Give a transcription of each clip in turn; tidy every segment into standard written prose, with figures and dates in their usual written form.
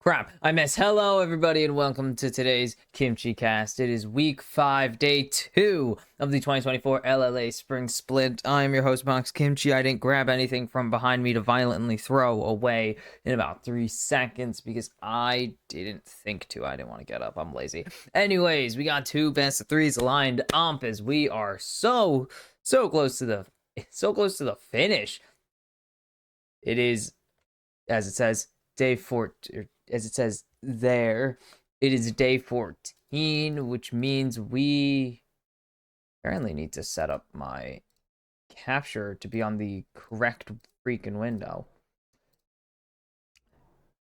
Crap, I miss. Hello, everybody, and welcome to today's Kimchi Cast. It is week 5, day 2 of the 2024 LLA Spring Split. I am your host, Box Kimchi. I didn't grab anything from behind me to violently throw away in about 3 seconds because I didn't think to. I didn't want to get up. I'm lazy. Anyways, we got 2 best of 3s lined up as we are so close to the finish. It is, as it says, day 4. As it says there, it is day 14, which means we apparently need to set up my capture to be on the correct freaking window.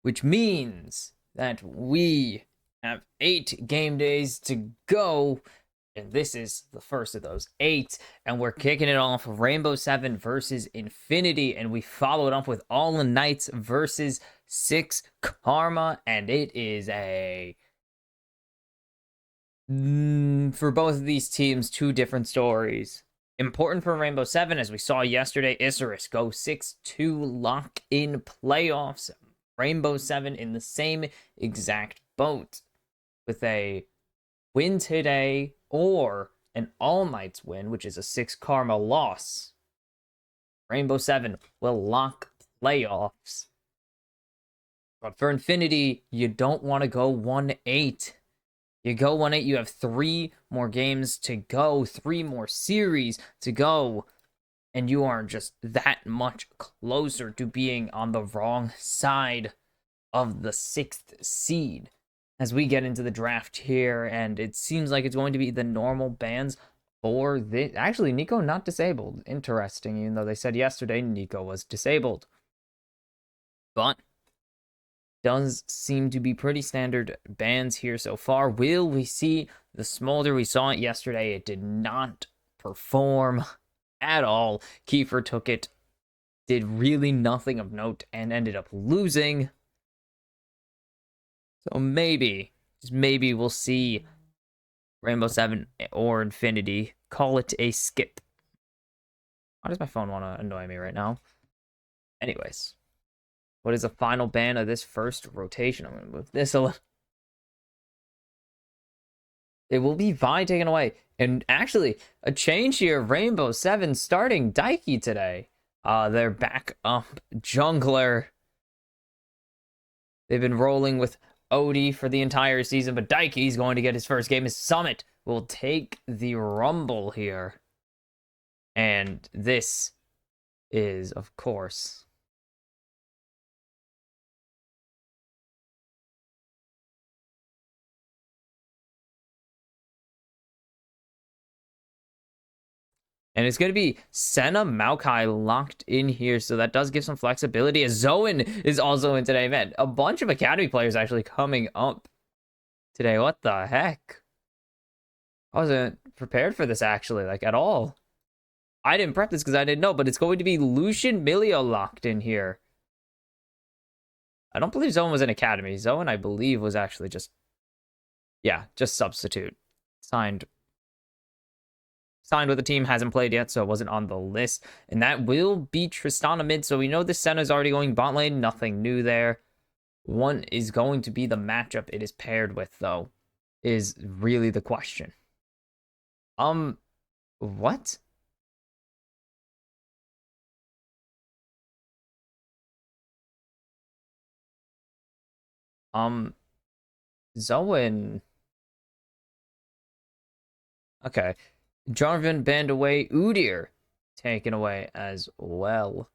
Which means that we have 8 game days to go, and this is the first of those 8, and we're kicking it off Rainbow 7 versus Infinity, and we followed up with All Knights versus 6 Karma, and it is a for both of these teams 2 different stories. Important for Rainbow 7, as we saw yesterday, Isurus go 6-2 lock in playoffs. Rainbow 7 in the same exact boat with a win today or an All Knights win, which is a 6 Karma loss. Rainbow 7 will lock playoffs. But for Infinity, you don't want to go 1-8. You go 1-8, you have 3 more games to go, 3 more series to go, and you are just that much closer to being on the wrong side of the 6th seed as we get into the draft here, and it seems like it's going to be the normal bans for this. Actually, Nico not disabled. Interesting, even though they said yesterday Nico was disabled. But does seem to be pretty standard bans here so far. Will we see the Smolder? We saw it yesterday. It did not perform at all. Kiefer took it, did really nothing of note, and ended up losing. So maybe, just maybe we'll see Rainbow 7 or Infinity call it a skip. Why does my phone want to annoy me right now? Anyways, what is the final ban of this first rotation? I'm going to move this a little. It will be Vi taken away. And actually, a change here. Rainbow 7 starting Daiki today. Their backup jungler. They've been rolling with Odie for the entire season, but Daiki's going to get his first game. His Summit will take the Rumble here. And this is, of course, and it's going to be Senna Maokai locked in here, so that does give some flexibility. As Zoan is also in today, man. A bunch of Academy players actually coming up today. What the heck? I wasn't prepared for this, actually, like, at all. I didn't prep this because I didn't know, but it's going to be Lucian Milio locked in here. I don't believe Zoan was in Academy. Zoan, I believe, was actually just substitute. Signed with the team, hasn't played yet, so it wasn't on the list. And that will be Tristana mid, so we know this Senna's already going bot lane. Nothing new there. One is going to be the matchup it is paired with, though, is really the question. What? Zoan. Okay. Jarvan banned away. Udyr taken away as well.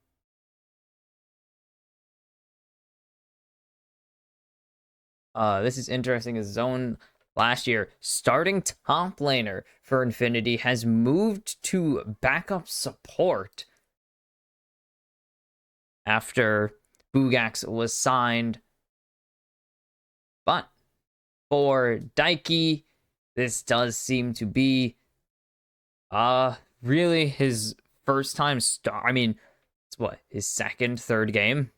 This is interesting. As Zone last year, starting top laner for Infinity, has moved to backup support after Bugax was signed. But for Daiki, this does seem to be really his first time I mean, it's what, his second, third game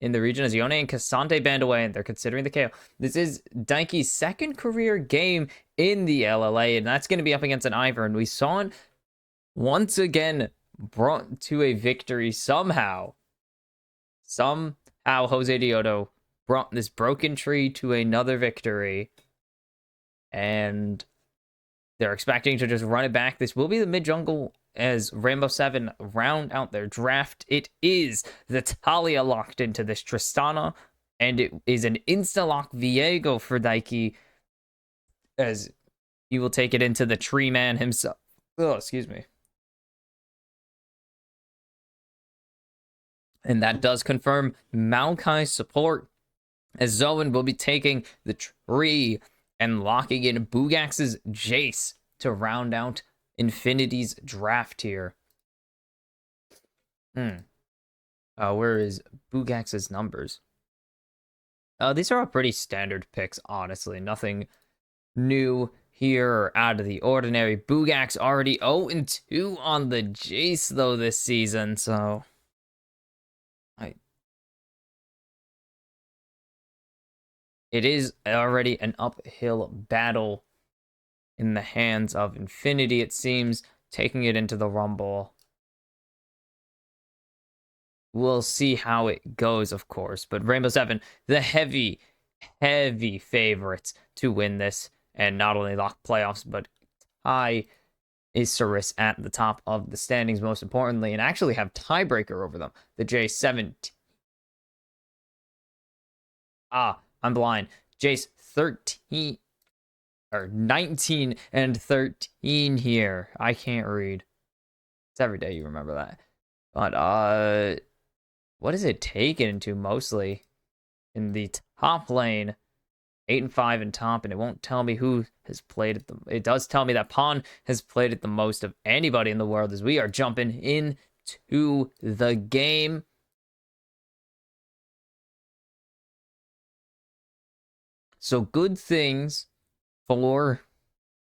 in the region, as Yone and Cassante banned away, and they're considering the KO. This is Daiki's second career game in the LLA, and that's going to be up against an Ivor, and we saw it once again brought to a victory somehow. Jose Dioto brought this broken tree to another victory. And they're expecting to just run it back. This will be the mid-jungle as Rainbow 7 round out their draft. It is the Talia locked into this Tristana, and it is an insta-lock Viego for Daiki as he will take it into the Tree Man himself. Oh, excuse me. And that does confirm Maokai's support, as Zoan will be taking the Tree and locking in Bugax's Jace to round out Infinity's draft here. Where is Bugax's numbers? These are all pretty standard picks, honestly. Nothing new here or out of the ordinary. Bugax already 0-2 on the Jace, though, this season, so... It is already an uphill battle in the hands of Infinity, it seems, taking it into the Rumble. We'll see how it goes, of course, but Rainbow 7, the heavy favorites to win this, and not only lock playoffs, but tie Isurus at the top of the standings, most importantly, and actually have tiebreaker over them. The J17. I'm blind. Jace 13 or 19 and 13 here. I can't read. It's every day you remember that. But what is it taken to mostly in the top lane? 8 and 5 in top, and it won't tell me who has played it. It does tell me that Pawn has played it the most of anybody in the world, as we are jumping into the game. So good things for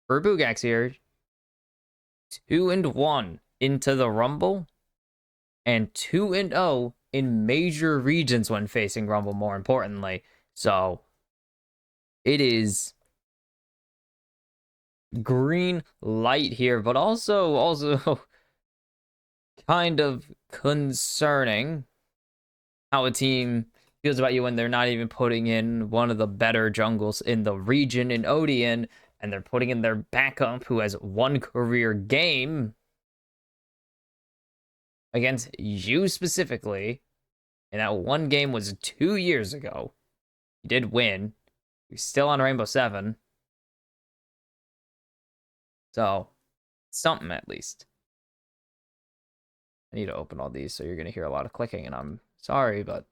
Bugax here. 2-1 into the Rumble, and 2-0 in major regions when facing Rumble, more importantly. So it is green light here, but also kind of concerning how a team feels about you when they're not even putting in one of the better jungles in the region in Odeon, and they're putting in their backup who has one career game against you specifically, and that one game was 2 years ago. You did win. You're still on Rainbow 7. So, something at least. I need to open all these, so you're going to hear a lot of clicking, and I'm sorry, but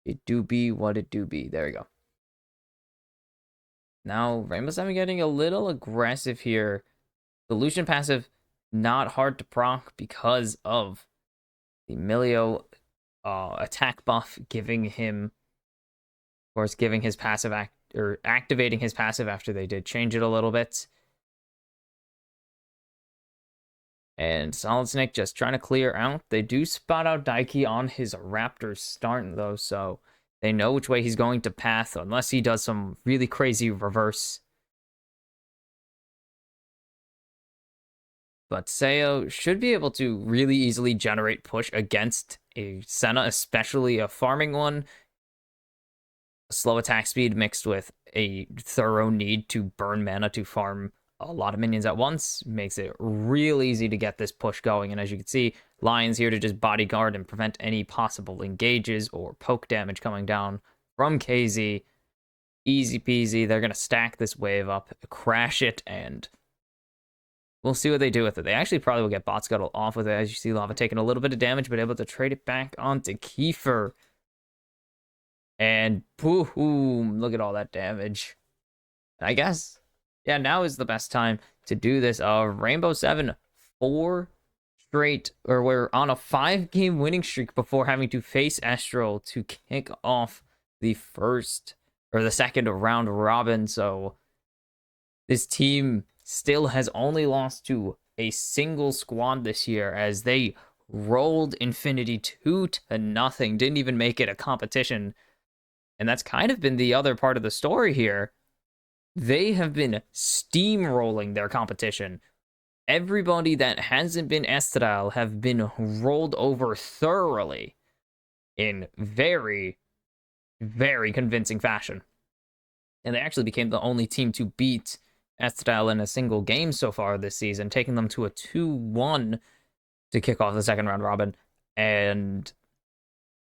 it do be what it do be. There we go. Now, Rainbow 7 getting a little aggressive here. The Lucian passive, not hard to proc because of the Milio attack buff, giving him, of course, giving his passive activating his passive after they did change it a little bit. And Solid Snake just trying to clear out. They do spot out Daiki on his Raptor start, though, so they know which way he's going to path, unless he does some really crazy reverse. But Sayo should be able to really easily generate push against a Senna, especially a farming one. A slow attack speed mixed with a thorough need to burn mana to farm a lot of minions at once makes it real easy to get this push going. And as you can see, Lion's here to just bodyguard and prevent any possible engages or poke damage coming down from KZ. Easy peasy. They're going to stack this wave up, crash it, and we'll see what they do with it. They actually probably will get Bot Scuttle off with it. As you see, Lava taking a little bit of damage, but able to trade it back onto Kiefer. And boom, look at all that damage. I guess, yeah, now is the best time to do this. Rainbow 7, 4 straight, or we're on a 5-game winning streak before having to face Astral to kick off the first, or the second round robin. So this team still has only lost to a single squad this year, as they rolled Infinity 2-0, didn't even make it a competition. And that's kind of been the other part of the story here. They have been steamrolling their competition. Everybody that hasn't been Estral have been rolled over thoroughly in very very convincing fashion. And they actually became the only team to beat Estel in a single game so far this season, taking them to a 2-1 to kick off the second round robin. And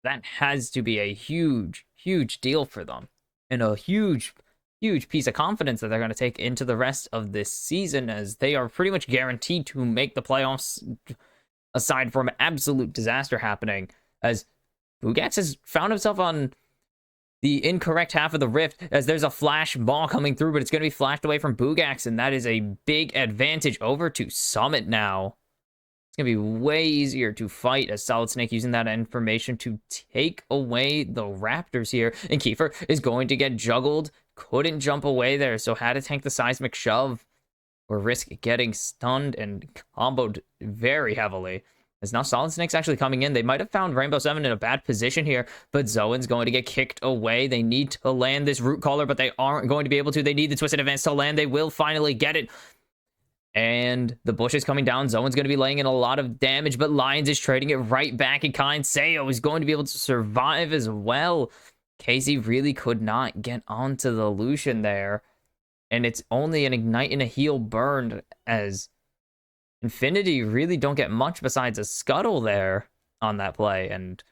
that has to be a huge, huge deal for them. And a huge, huge piece of confidence that they're going to take into the rest of this season, as they are pretty much guaranteed to make the playoffs, aside from absolute disaster happening, as Bugax has found himself on the incorrect half of the rift, as there's a flash ball coming through, but it's going to be flashed away from Bugax, and that is a big advantage over to Summit now. It's going to be way easier to fight as Solid Snake using that information to take away the Raptors here. And Kiefer is going to get juggled. Couldn't jump away there, so had to tank the seismic shove or risk getting stunned and comboed very heavily. As now Solid Snake's actually coming in. They might have found Rainbow 7 in a bad position here, but Zoen's going to get kicked away. They need to land this root caller, but they aren't going to be able to. They need the Twisted Advance to land. They will finally get it. And the bush is coming down. Zoen's going to be laying in a lot of damage, but Lions is trading it right back in kind. Sayo is going to be able to survive as well. Casey really could not get onto the Lucian there. And it's only an Ignite and a Heal burned, as Infinity really don't get much besides a Scuttle there on that play. And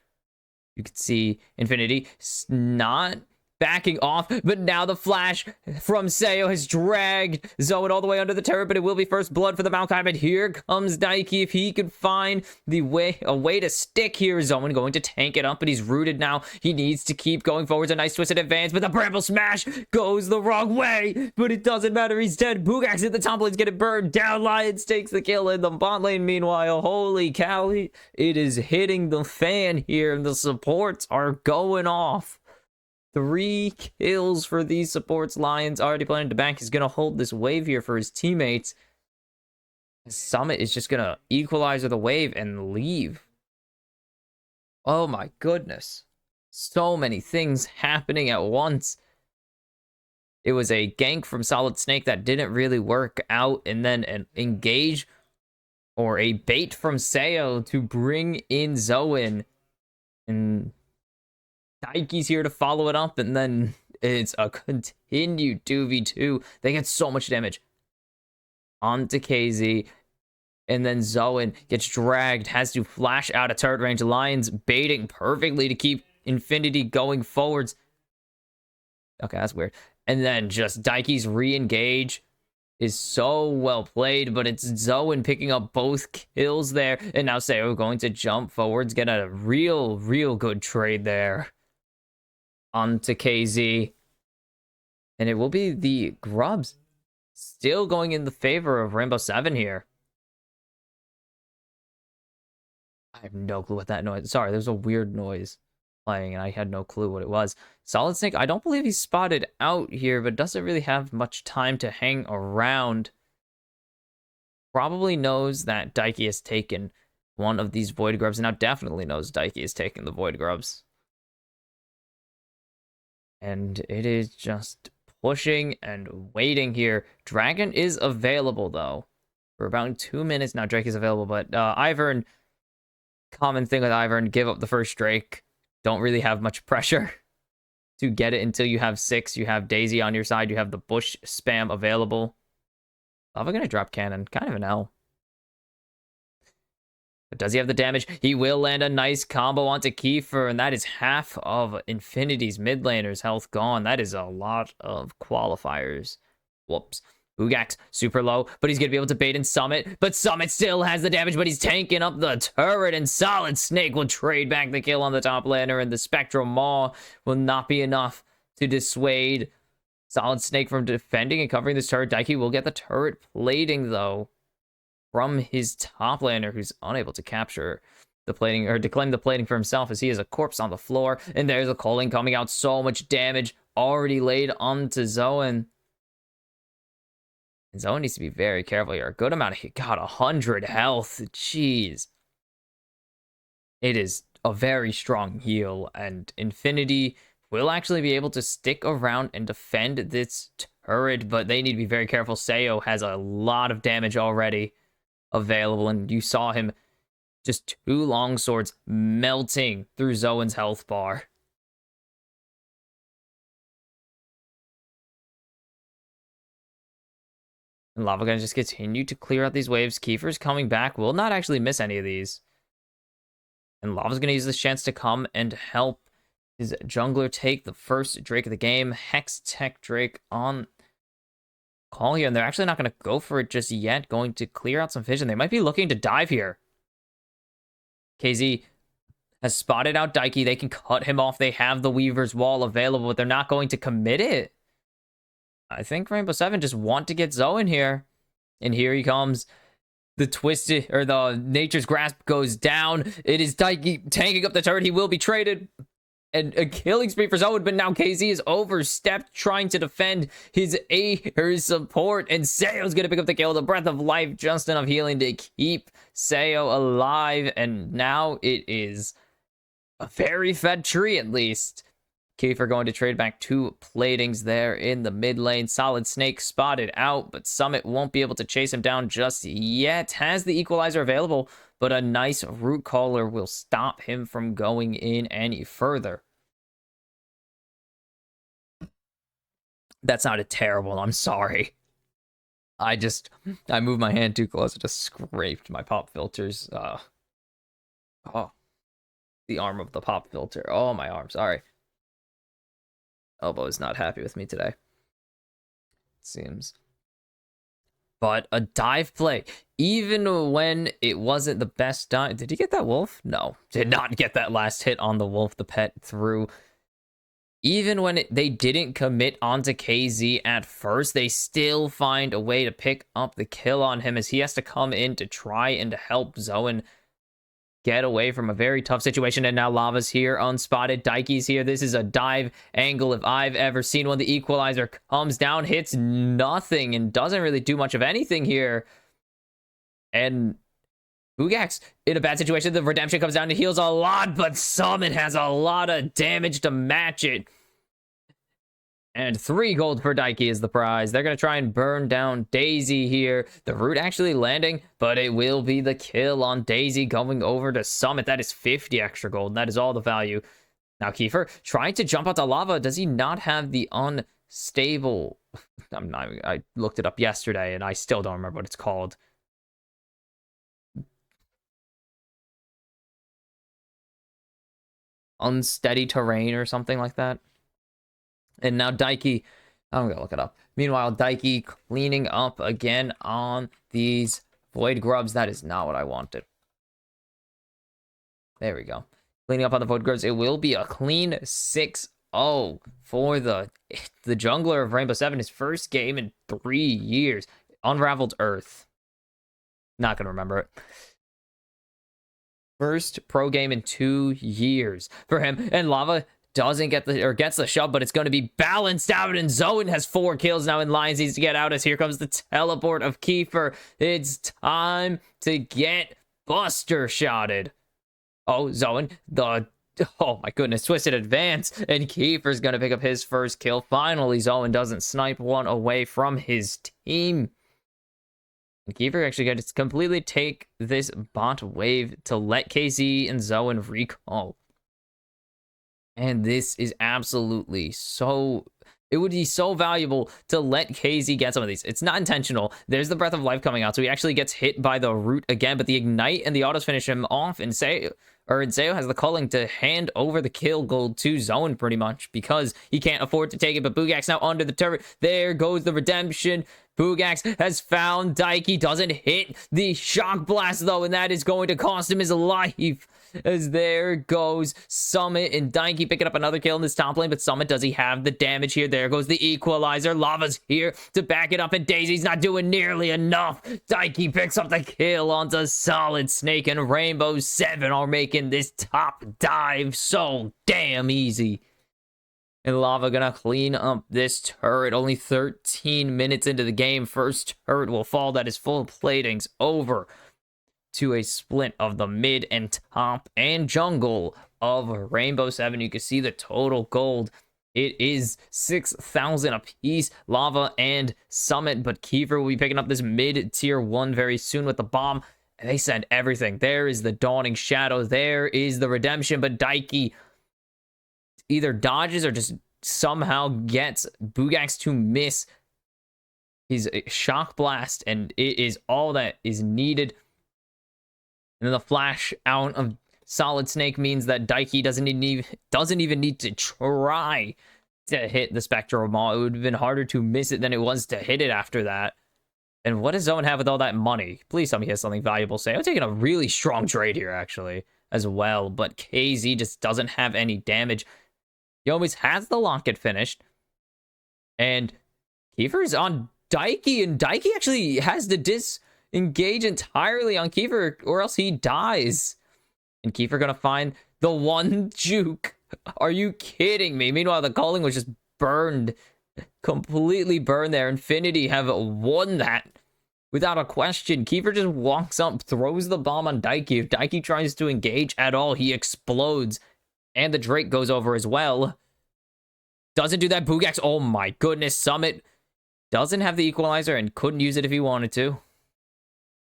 you can see Infinity not backing off, but now the flash from Sayo has dragged Zoen all the way under the turret, but it will be first blood for the Maokai. But here comes Daiki. If he could find a way to stick here, Zoen going to tank it up, but he's rooted now. He needs to keep going forwards. A nice twisted advance, but the Bramble Smash goes the wrong way, but it doesn't matter. He's dead. Bugax at the top lane's getting burned down. Lions takes the kill in the bot lane. Meanwhile, holy cow, it is hitting the fan here, and the supports are going off. 3 kills for these supports. Lions already planning to bank. He's going to hold this wave here for his teammates. Summit is just going to equalize the wave and leave. Oh my goodness. So many things happening at once. It was a gank from Solid Snake that didn't really work out, and then an engage or a bait from Sayo to bring in Zoen. And Daiki's here to follow it up, and then it's a continued 2v2. They get so much damage onto KZ, and then Zoen gets dragged, has to flash out of turret range. Lions baiting perfectly to keep Infinity going forwards. Okay, that's weird. And then just Daiki's re-engage is so well played, but it's Zoen picking up both kills there, and now Sayo going to jump forwards, get a real good trade there onto KZ. And it will be the Grubs still going in the favor of Rainbow 7 here. I have no clue what that noise. Sorry, there's a weird noise playing, and I had no clue what it was. Solid Snake, I don't believe he's spotted out here, but doesn't really have much time to hang around. Probably knows that Daiki has taken one of these Void Grubs, and now definitely knows Daiki is taking the Void Grubs. And it is just pushing and waiting here. Dragon is available, though, for about 2 minutes now. Drake is available, but Ivern, common thing with Ivern, give up the first Drake. Don't really have much pressure to get it until you have 6. You have Daisy on your side. You have the bush spam available. Lava gonna drop cannon. Kind of an L. But does he have the damage? He will land a nice combo onto Kiefer, and that is half of Infinity's mid laner's health gone. That is a lot of qualifiers. Whoops. Bugax, super low, but he's going to be able to bait in Summit, but Summit still has the damage, but he's tanking up the turret, and Solid Snake will trade back the kill on the top laner, and the Spectral Maw will not be enough to dissuade Solid Snake from defending and covering this turret. Daiki will get the turret plating, though, from his top laner, who's unable to capture the plating, or to claim the plating for himself, as he is a corpse on the floor. And there's a culling coming out. So much damage already laid onto Zoen. And Zoen needs to be very careful here. A good amount of... God, 100 health. Jeez. It is a very strong heal. And Infinity will actually be able to stick around and defend this turret. But they need to be very careful. Sayo has a lot of damage already available, and you saw him just 2 long swords melting through Zoen's health bar. And Lava gonna just continue to clear out these waves. Kiefer's coming back. Will not actually miss any of these. And Lava's gonna use this chance to come and help his jungler take the first Drake of the game. Hex Tech Drake on call here. And they're actually not gonna go for it just yet. Going to clear out some vision. They might be looking to dive here. KZ has spotted out Daiki. They can cut him off. They have the Weaver's Wall available, but they're not going to commit it. I think Rainbow 7 just want to get Zoe in here. And here he comes. The twisted, or the Nature's Grasp goes down. It is Daiki tanking up the turret. He will be traded. And a killing spree for Zoe, but now KZ is overstepped trying to defend his support. And Seo's going to pick up the kill. The Breath of Life, just enough healing to keep Seo alive. And now it is a very fed tree, at least. Kiefer going to trade back 2 platings there in the mid lane. Solid Snake spotted out, but Summit won't be able to chase him down just yet. Has the equalizer available, but a nice root caller will stop him from going in any further. That sounded terrible. I'm sorry. I moved my hand too close. It just scraped my pop filters. Oh, the arm of the pop filter. Oh, my arm. Sorry. Elbow is not happy with me today, it seems. But a dive play, even when it wasn't the best dive. Did he get that wolf? No, did not get that last hit on the wolf. The pet through. Even when they didn't commit onto KZ at first, they still find a way to pick up the kill on him as he has to come in to try and help Zoan get away from a very tough situation. And now Lava's here, unspotted. Daiki's here. This is a dive angle if I've ever seen one. The equalizer comes down, hits nothing, and doesn't really do much of anything here. And Bugax in a bad situation. The redemption comes down and heals a lot, but Summit has a lot of damage to match it. And 3 gold for Daiki is the prize. They're going to try and burn down Daisy here. The root actually landing, but it will be the kill on Daisy going over to Summit. That is 50 extra gold. That is all the value. Now Kiefer trying to jump out to Lava. Does he not have the unstable? I looked it up yesterday and I still don't remember what it's called. Unsteady terrain or something like that. And now Daiki, I'm going to look it up. Meanwhile, Daiki cleaning up again on these Void Grubs. That is not what I wanted. There we go. Cleaning up on the Void Grubs. It will be a clean 6-0 for the jungler of Rainbow 7. His first game in 3 years. Unraveled Earth. Not going to remember it. First pro game in 2 years for him. And Lava doesn't get gets the shove, but it's going to be balanced out, and Zoan has 4 kills now, and Lions needs to get out as here comes the teleport of Kiefer. It's time to get Buster shotted. Oh, Zoan, oh my goodness, twisted advance, and Kiefer's going to pick up his first kill. Finally, Zoan doesn't snipe one away from his team. And Kiefer actually got to completely take this bot wave to let KZ and Zoan recall. And this is absolutely so... It would be so valuable to let KZ get some of these. It's not intentional. There's the Breath of Life coming out, so he actually gets hit by the root again, but the Ignite and the autos finish him off, and Seo has the culling to hand over the kill gold to Zoan pretty much, because he can't afford to take it, but Bugax now under the turret. There goes the redemption. Bugax has found Daiki, doesn't hit the shock blast though, and that is going to cost him his life. As there goes Summit, and Daiki picking up another kill in this top lane, but Summit, does he have the damage here? There goes the equalizer. Lava's here to back it up, and Daisy's not doing nearly enough. Daiki picks up the kill onto Solid Snake, and Rainbow 7 are making this top dive so damn easy. And Lava gonna clean up this turret. Only 13 minutes into the game. First turret will fall. That is full platings over to a split of the mid and top and jungle of Rainbow 7. You can see the total gold. It is 6,000 apiece. Lava and Summit, but Kiefer will be picking up this mid tier 1 very soon with the bomb. And they send everything. There is the Dawning Shadow. There is the redemption, but Daiki either dodges or just somehow gets Bugax to miss He's a shock blast, and it is all that is needed. And then the flash out of Solid Snake means that Daiki doesn't even need to try to hit the Spectral Maw. It would have been harder to miss it than it was to hit it after that. And what does Zoan have with all that money? Please tell me he has something valuable to say. I'm taking a really strong trade here, actually, as well. But KZ just doesn't have any damage. He always has the locket finished. And Kiefer's on Daiki, and Daiki actually has to disengage entirely on Kiefer, or else he dies. And Kiefer gonna find the one juke. Are you kidding me? Meanwhile, the calling was just burned. Completely burned there. Infinity have won that without a question. Kiefer just walks up, throws the bomb on Daiki. If Daiki tries to engage at all, he explodes. And the Drake goes over as well. Doesn't do that. Bugax, oh my goodness. Summit doesn't have the equalizer and couldn't use it if he wanted to.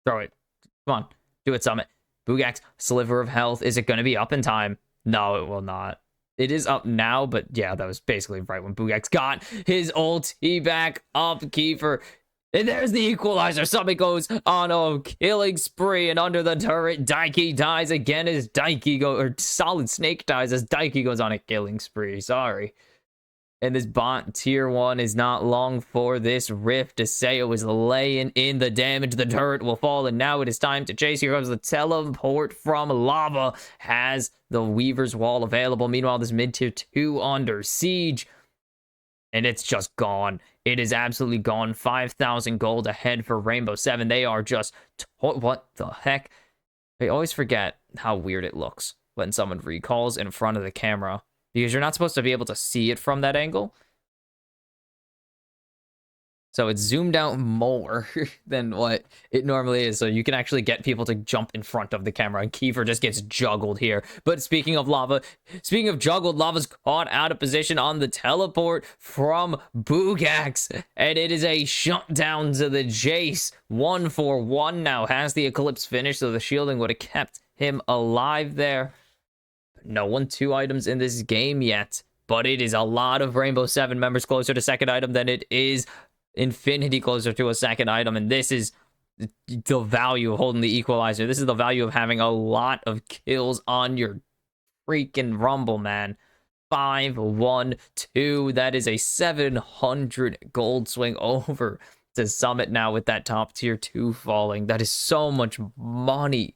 Throw it. Come on. Do it, Summit. Bugax, sliver of health. Is it going to be up in time? No, it will not. It is up now, but yeah, that was basically right when Bugax got his ulti back up. Kiefer, and there's the equalizer. Summit goes on a killing spree, and under the turret, Daiki dies again as Solid Snake dies as Daiki goes on a killing spree. Sorry. And this bot tier 1 is not long for this Rift. Deseo is laying in the damage. The turret will fall, and now it is time to chase. Here comes the teleport from Lava. Has the Weaver's Wall available. Meanwhile, this mid tier 2 under siege. And it's just gone. It is absolutely gone. 5,000 gold ahead for Rainbow 7. They are just... What the heck? I always forget how weird it looks when someone recalls in front of the camera, because you're not supposed to be able to see it from that angle. So it's zoomed out more than what it normally is. So you can actually get people to jump in front of the camera. And Kiefer just gets juggled here. But speaking of lava, speaking of juggled, Lava's caught out of position on the teleport from Bugax. And it is a shutdown to the Jace. 1-for-1 now. Has the Eclipse finished, so the shielding would have kept him alive there. No 1-2 items in this game yet. But it is a lot of Rainbow 7 members closer to second item than it is Infinity closer to a second item, and this is the value of holding the equalizer. This is the value of having a lot of kills on your freaking Rumble, man. 5-1-2. That is a 700 gold swing over to Summit now with that top tier 2 falling. That is so much money.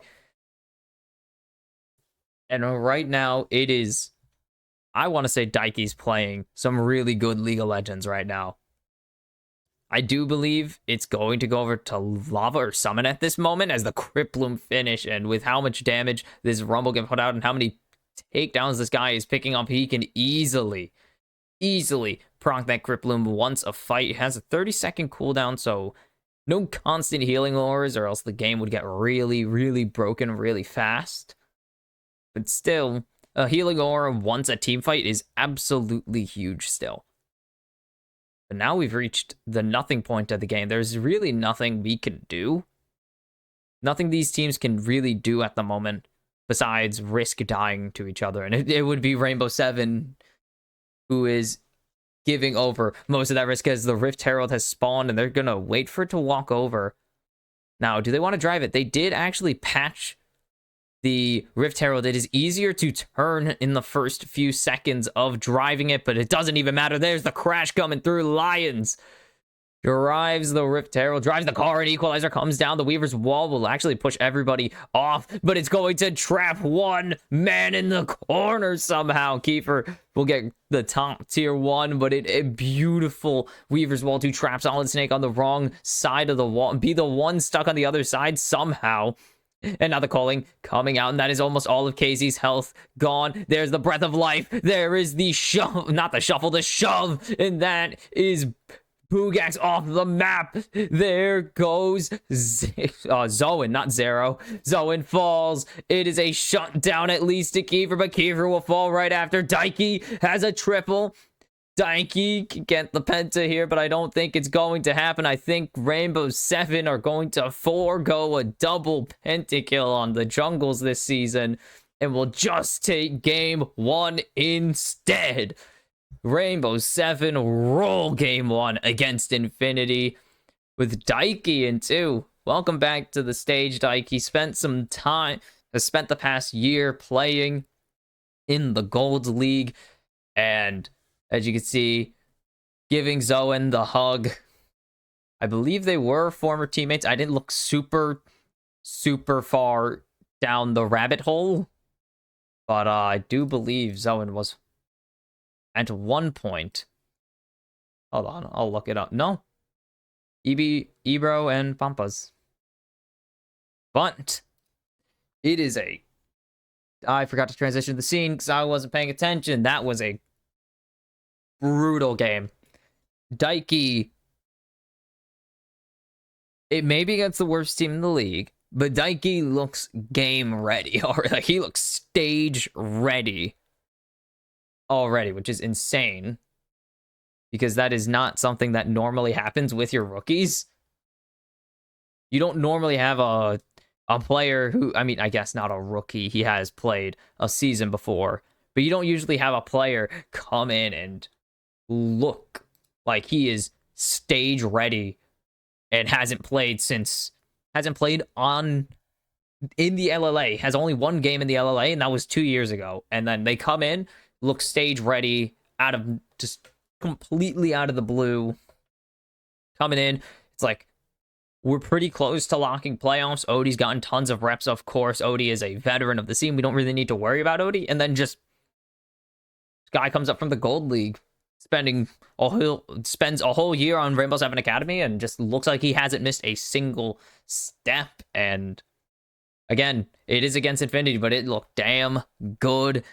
And right now, it is... I want to say Daiki's playing some really good League of Legends right now. I do believe it's going to go over to Lava or Summon at this moment as the Cripplum finish. And with how much damage this Rumble can put out and how many takedowns this guy is picking up, he can easily proc that Cripplum once a fight. It has a 30-second cooldown, so no constant healing auras or else the game would get really broken really fast. But still, a healing aura once a team fight is absolutely huge still. But now we've reached the nothing point of the game. There's really nothing we can do. Nothing these teams can really do at the moment besides risk dying to each other. And it would be Rainbow 7 who is giving over most of that risk as the Rift Herald has spawned and they're going to wait for it to walk over. Now, do they want to drive it? They did actually patch the Rift Herald. It is easier to turn in the first few seconds of driving it, but it doesn't even matter. There's the crash coming through. Lions drives the Rift Herald, drives the car, and equalizer comes down. The Weaver's Wall will actually push everybody off, but it's going to trap one man in the corner somehow. Kiefer will get the top tier 1, but a beautiful Weaver's Wall to trap Solid Snake on the wrong side of the wall and be the one stuck on the other side somehow. And now the calling coming out, and that is almost all of KZ's health gone. There's the breath of life. There is the shove, not the shuffle, the shove, and that is Bugax off the map. There goes Zoan, not Zero. Zoan falls. It is a shutdown at least to Kiefer, but Kiefer will fall right after. Daiki has a triple. Daiki can get the penta here, but I don't think it's going to happen. I think Rainbow 7 are going to forego a double pentakill on the jungles this season and will just take game 1 instead. Rainbow 7 roll game 1 against Infinity. with Daiki in two. Welcome back to the stage, Daiki. Has spent the past year playing in the Gold League, and as you can see, giving Zoen the hug. I believe they were former teammates. I didn't look super far down the rabbit hole, but I do believe Zoen was at one point. Hold on, I'll look it up. No, Ebro, and Pampas. But it is I forgot to transition the scene because I wasn't paying attention. That was a brutal game. Daiki, it may be against the worst team in the league, but Daiki looks game ready already. Like, he looks stage ready already, which is insane, because that is not something that normally happens with your rookies. You don't normally have a player who, I mean, I guess not a rookie. He has played a season before, but you don't usually have a player come in and look like he is stage ready and hasn't played in the LLA, has only one game in the LLA, and that was 2 years ago. And then they come in, look stage ready, just completely out of the blue, coming in. It's like, we're pretty close to locking playoffs. Odie's gotten tons of reps, of course. Odie is a veteran of the scene. We don't really need to worry about Odie. And then just, this guy comes up from the Gold League, spends a whole year on Rainbow Seven Academy, and just looks like he hasn't missed a single step. And again, it is against Infinity, but it looked damn good.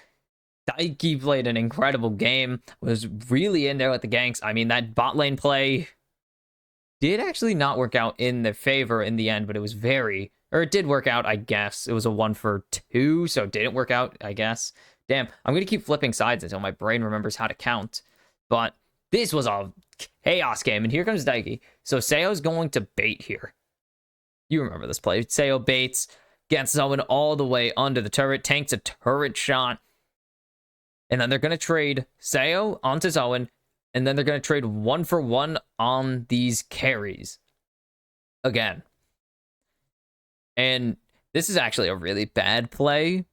Daiki played an incredible game, was really in there with the ganks. I mean, that bot lane play did actually not work out in their favor in the end, but it did work out, I guess. It was a 1-for-2, so it didn't work out, I guess. Damn, I'm going to keep flipping sides until my brain remembers how to count. But this was a chaos game, and here comes Daiki. So Seo's going to bait here. You remember this play. Seo baits, gets Zoen all the way under the turret, tanks a turret shot, and then they're going to trade Seo onto Zoen, and then they're going to trade 1-for-1 on these carries again. And this is actually a really bad play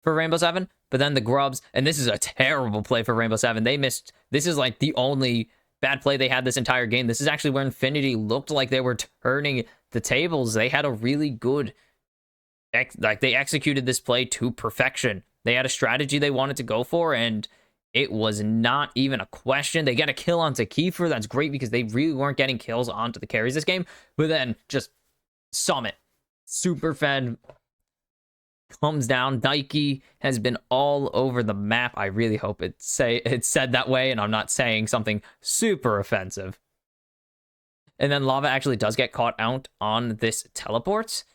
for Rainbow Seven. But then the Grubs, and this is a terrible play for Rainbow Seven. This is like the only bad play they had this entire game. This is actually where Infinity looked like they were turning the tables. They had a really good, they executed this play to perfection. They had a strategy they wanted to go for, and it was not even a question. They get a kill onto Kiefer. That's great, because they really weren't getting kills onto the carries this game. But then just Summit, Super Fed comes down. Daiki has been all over the map. I really hope it said that way, and I'm not saying something super offensive. And then Lava actually does get caught out on this teleport,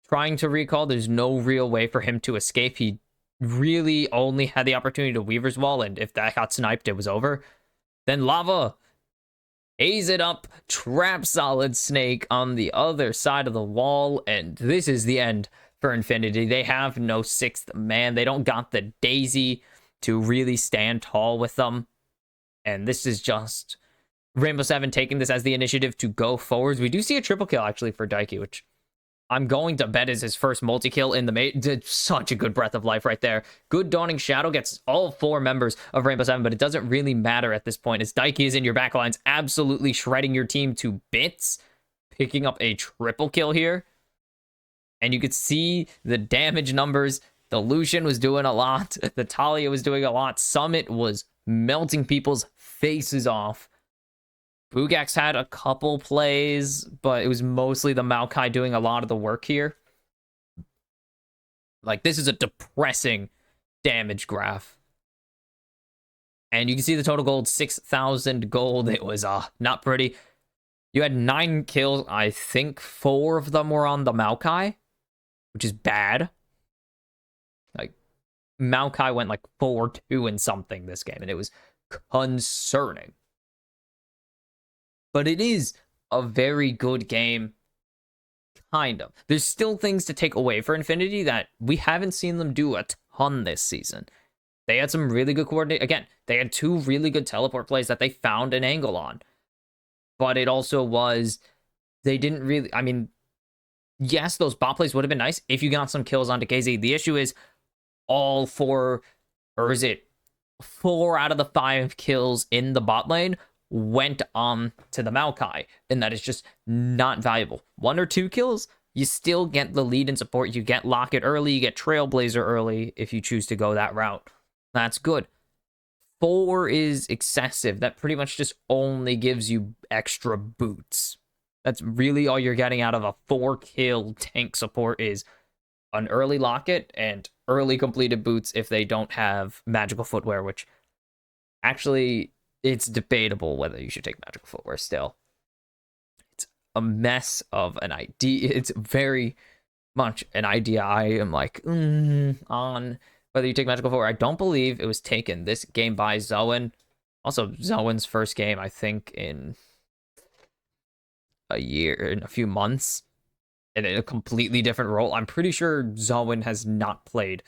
trying to recall. There's no real way for him to escape. He really only had the opportunity to Weaver's Wall, and if that got sniped, it was over. Then Lava A's it up, trap Solid Snake on the other side of the wall, and this is the end for Infinity. They have no sixth man. They don't got the Daisy to really stand tall with them, and this is just Rainbow Seven taking this as the initiative to go forwards. We do see a triple kill, actually, for Daiki, which I'm going to bet is his first multi-kill in the main. Such a good breath of life right there. Good Dawning Shadow gets all 4 members of Rainbow Seven, but it doesn't really matter at this point, as Daiki is in your backlines, absolutely shredding your team to bits, picking up a triple kill here. And you could see the damage numbers. The Lucian was doing a lot. The Talia was doing a lot. Summit was melting people's faces off. Bugax had a couple plays, but it was mostly the Maokai doing a lot of the work here. Like, this is a depressing damage graph. And you can see the total gold, 6,000 gold. It was not pretty. You had 9 kills. I think 4 of them were on the Maokai, which is bad. Like, Maokai went like 4-2 and something this game, and it was concerning. But it is a very good game, kind of. There's still things to take away for Infinity that we haven't seen them do a ton this season. They had some really good coordination. Again, they had 2 really good teleport plays that they found an angle on. but it also was, they didn't really, I mean, yes, those bot plays would have been nice if you got some kills onto KZ. The issue is all four, or is it 4 out of the 5 kills in the bot lane went on to the Maokai, and that is just not valuable. 1 or 2 kills, you still get the lead and support. You get Locket early, you get Trailblazer early if you choose to go that route. That's good. 4 is excessive. That pretty much just only gives you extra boots. That's really all you're getting out of a 4-kill tank support is an early Locket and early completed boots if they don't have magical footwear, which actually it's debatable whether you should take magical footwear still. It's a mess of an idea. It's very much an idea I am like on whether you take magical footwear. I don't believe it was taken this game by Zoen. Also, Zoen's first game, I think, in a few months, in a completely different role. I'm pretty sure Zoen has not played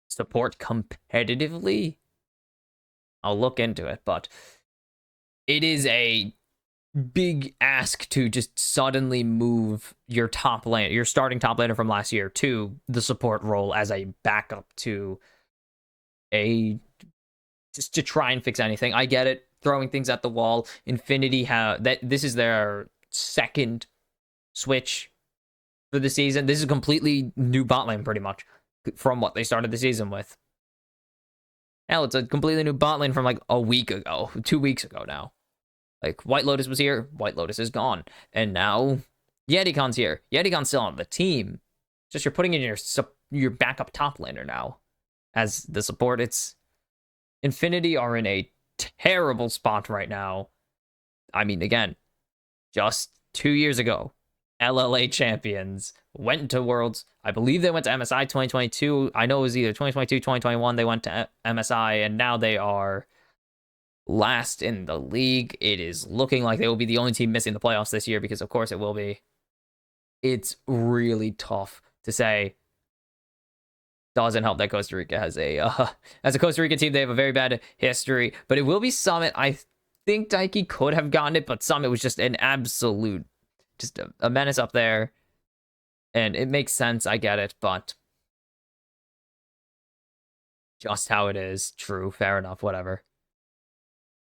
support competitively. I'll look into it, but it is a big ask to just suddenly move your top lane, your starting top laner from last year, to the support role as a backup to a, just to try and fix anything. I get it, throwing things at the wall. Infinity this is their second switch for the season. This is a completely new bot lane, pretty much, from what they started the season with. Hell, it's a completely new bot lane from like a week ago, 2 weeks ago now. Like, White Lotus was here, White Lotus is gone. And now, Yeticon's here. Yeticon's still on the team. Just you're putting in your backup top laner now as the support. It's, Infinity are in a terrible spot right now. I mean, again, just 2 years ago, LLA champions went to Worlds. I believe they went to MSI 2022. I know it was either 2022, 2021. They went to MSI, and now they are last in the league. It is looking like they will be the only team missing the playoffs this year, because of course it will be. It's really tough to say. Doesn't help that Costa Rica has as a Costa Rica team, they have a very bad history, but it will be Summit. I think Daiki could have gotten it, but Summit was just an absolute, just a menace up there. And it makes sense, I get it, but just how it is. True, fair enough, whatever.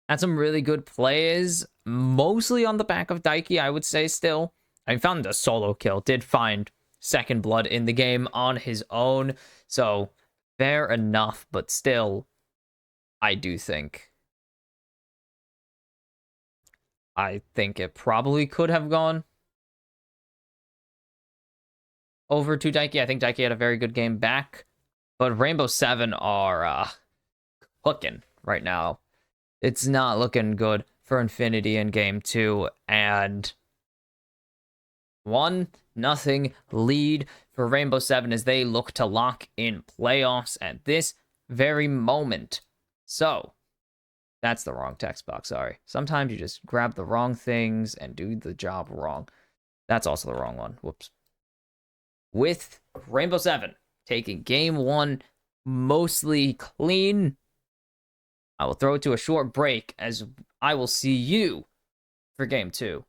Had some really good plays, mostly on the back of Daiki, I would say still. I found a solo kill, did find second blood in the game on his own, so fair enough, but still, I think it probably could have gone over to Daiki. I think Daiki had a very good game back, but Rainbow 7 are hooking right now. It's not looking good for Infinity in game 2, and 1-0 lead for Rainbow 7 as they look to lock in playoffs at this very moment. So, that's the wrong text box, sorry. Sometimes you just grab the wrong things and do the job wrong. That's also the wrong one, whoops. With Rainbow 7 taking game 1 mostly clean, I will throw it to a short break as I will see you for game 2.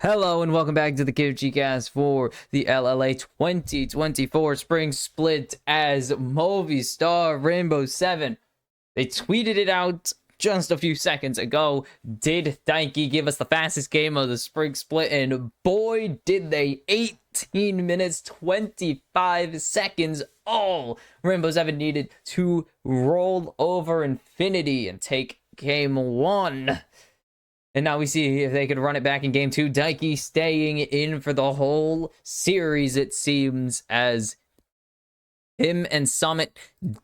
Hello and welcome back to the Kimchi Cast for the LLA 2024 Spring Split as Movistar Rainbow 7. They tweeted it out just a few seconds ago. Did Daiki give us the fastest game of the Spring Split? And boy, did they. 18 minutes, 25 seconds. All Rainbow 7 needed to roll over Infinity and take game one. And now we see if they could run it back in game two. Daiki staying in for the whole series, it seems, as him and Summit,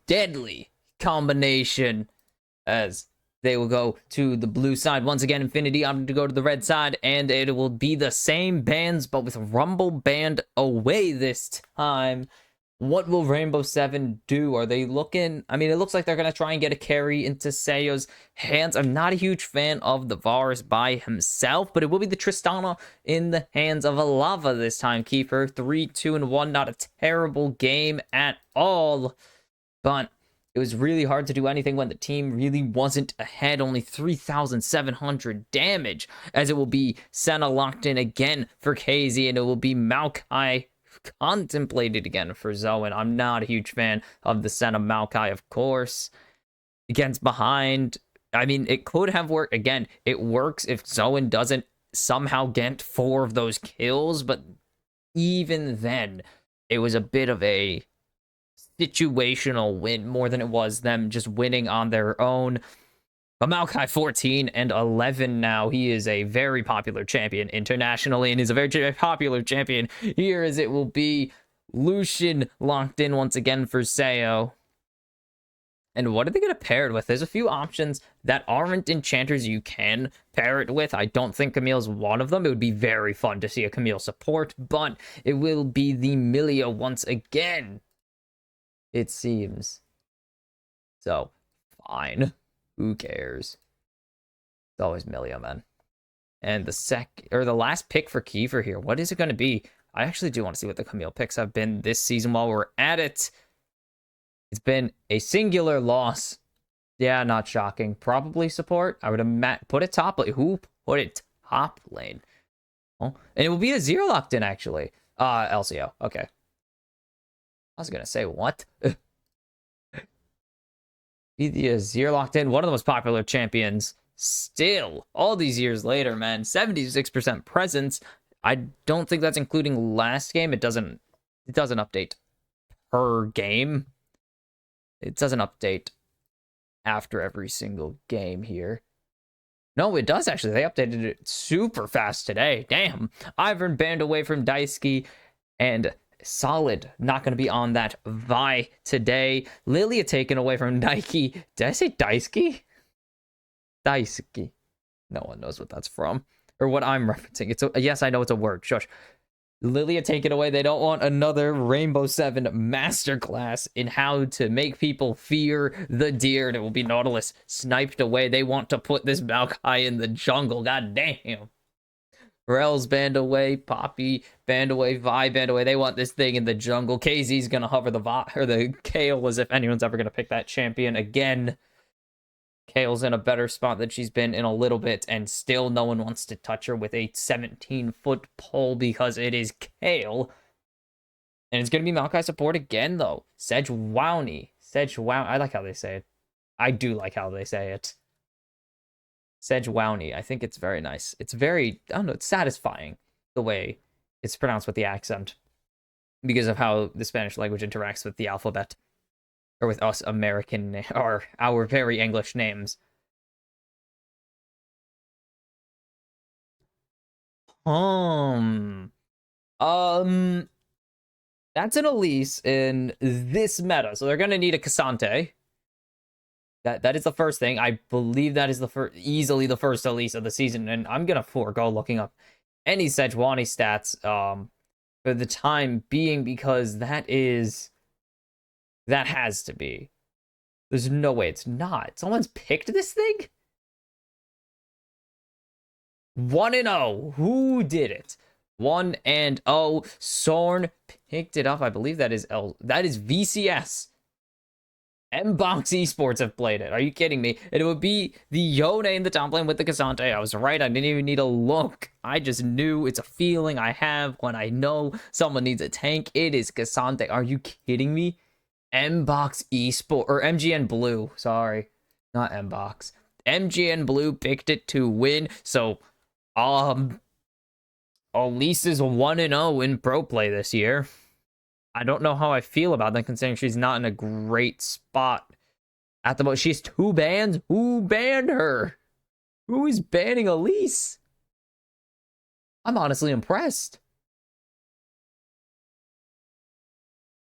deadly combination, as they will go to the blue side. Once again, Infinity opted to go to the red side, and it will be the same bands, but with Rumble Band away this time. What will Rainbow 7 do? Are they looking... I mean, it looks like they're going to try and get a carry into Seo's hands. I'm not a huge fan of the Varus by himself, but it will be the Tristana in the hands of a Lava this time. Kiefer, 3, 2, and 1. Not a terrible game at all, but it was really hard to do anything when the team really wasn't ahead. Only 3,700 damage, as it will be Senna locked in again for KZ, and it will be Maokai contemplated again for Zoan. I'm not a huge fan of the Senna Maokai, of course. Against behind, I mean, it could have worked. Again, it works if Zoan doesn't somehow get 4 of those kills, but even then, it was a bit of a situational win more than it was them just winning on their own. But Maokai 14 and 11 now. He is a very popular champion internationally and is a very popular champion here, as it will be Lucian locked in once again for Seo. And what are they going to pair it with? There's a few options that aren't enchanters you can pair it with. I don't think Camille's one of them. It would be very fun to see a Camille support, but it will be the Milia once again, it seems. So, fine. Who cares? It's always Milia, man. And the last pick for Kiefer here. What is it going to be? I actually do want to see what the Camille picks have been this season while we're at it. It's been a singular loss. Yeah, not shocking. Probably support. I would have put it top lane. Who put it top lane? Oh, and it will be a 0 locked in, actually. LCO. Okay. I was going to say, what? Be the Azir locked in, one of the most popular champions still, all these years later, man. 76% presence. I don't think that's including last game. It doesn't update per game. It doesn't update after every single game here. No, it does actually. They updated it super fast today. Damn. Ivern banned away from Daisuke, and Solid not going to be on that Vi today. Lilia taken away from Daiki. Did I say Daisuke? Daisuke. No one knows what that's from, or what I'm referencing. Yes, I know it's a word. Shush. Lilia taken away. They don't want another Rainbow 7 masterclass in how to make people fear the deer. And it will be Nautilus sniped away. They want to put this Maokai in the jungle. God damn. Rel's banned away, Poppy banned away, Vi banned away. They want this thing in the jungle. KZ's gonna hover the Kale, as if anyone's ever gonna pick that champion again. Kale's in a better spot than she's been in a little bit, and still no one wants to touch her with a 17-foot pole because it is Kale. And it's gonna be Maokai support again, though. Sejwowney. I like how they say it. I do like how they say it. Sejwowney. I think it's very nice. It's very, I don't know, it's satisfying the way it's pronounced with the accent because of how the Spanish language interacts with the alphabet, or with us American, or our very English names. That's an Elise in this meta, so they're gonna need a Cassante. That is the first thing. I believe that is easily the first Elise of the season, and I'm gonna forego looking up any Sejuani stats for the time being, because that has to be. There's no way it's not. Someone's picked this thing? 1-0. Who did it? 1-0. Sorn picked it up. I believe that is VCS. Mbox Esports have played it. Are you kidding me? And it would be the Yone in the top lane with the Cassante. I was right. I didn't even need a look. I just knew. It's a feeling I have when I know someone needs a tank. It is Cassante. Are you kidding me? Mbox Esport or MGN Blue. Sorry, not Mbox. MGN Blue picked it to win. So, Elise is 1-0 in pro play this year. I don't know how I feel about that, considering she's not in a great spot at the moment. She's 2 bans. Who banned her? Who is banning Elise? I'm honestly impressed.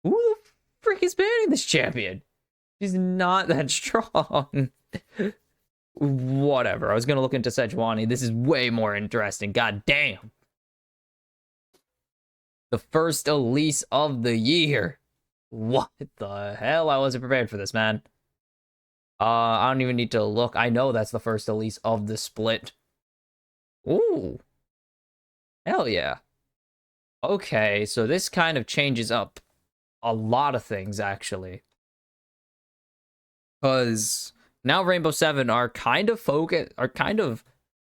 Who the frick is banning this champion? She's not that strong. Whatever. I was gonna look into Sejuani. This is way more interesting. God damn. The first Elise of the year. What the hell? I wasn't prepared for this, man. I don't even need to look. I know that's the first Elise of the split. Ooh. Hell yeah. Okay, so this kind of changes up a lot of things, actually. Because now Rainbow Seven are kind of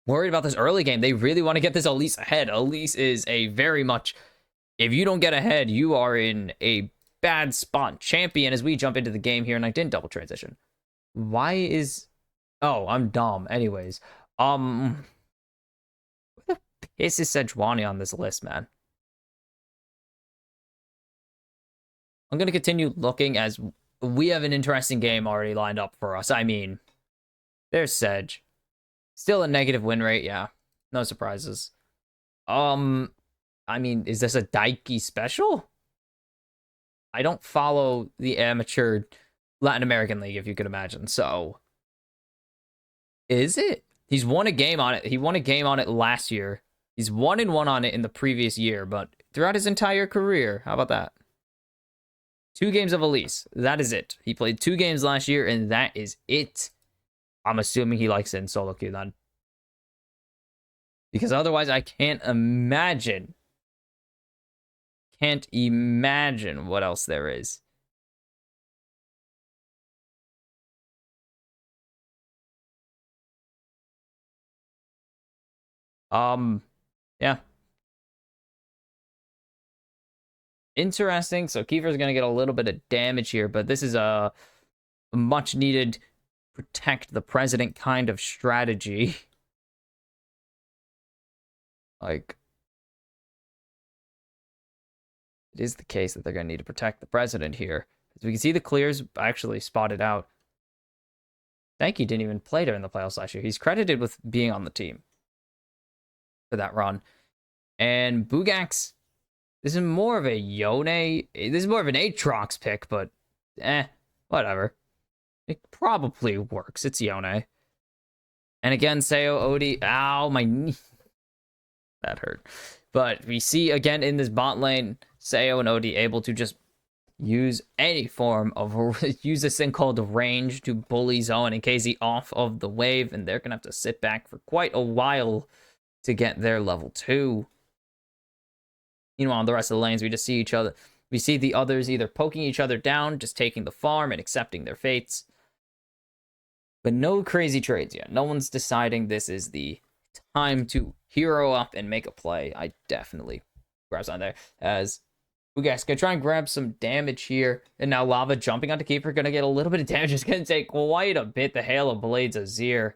worried about this early game. They really want to get this Elise ahead. Elise is a very much... If you don't get ahead, you are in a bad spot. Champion, as we jump into the game here, and I didn't double transition. Why is... Oh, I'm dumb. Anyways. Where the piss is Sejuani on this list, man? I'm going to continue looking as we have an interesting game already lined up for us. I mean, there's Sedge. Still a negative win rate, yeah. No surprises. I mean, is this a Daiki special? I don't follow the amateur Latin American League, if you could imagine, so... Is it? He's won a game on it. He won a game on it last year. He's 1-1 on it in the previous year, but throughout his entire career, how about that? 2 games of Elise. That is it. He played 2 games last year, and that is it. I'm assuming he likes it in solo queue, then. Because otherwise, I can't imagine... Can't imagine what else there is. Yeah. Interesting. So Kiefer's gonna get a little bit of damage here, but this is a much needed protect the president kind of strategy. Like, it is the case that they're gonna need to protect the president here. As we can see, the clears actually spotted out. Thank you didn't even play during the playoffs last year. He's credited with being on the team for that run. And Bugax, this is more of a Yone. This is more of an Aatrox pick, but whatever. It probably works. It's Yone. And again, Seo, Odie. Ow, my knee. That hurt. But we see again in this bot lane, Seo and Odie able to just use any form of... use this thing called range to bully Zone and KZ off of the wave, and they're going to have to sit back for quite a while to get their level 2. Meanwhile, the rest of the lanes, we just see each other. We see the others either poking each other down, just taking the farm and accepting their fates. But no crazy trades yet. No one's deciding this is the time to hero up and make a play. I definitely grabs on there. As Bugax gonna try and grab some damage here. And now Lava jumping onto Keeper, gonna get a little bit of damage. It's gonna take quite a bit. The Hail of Blades Azir.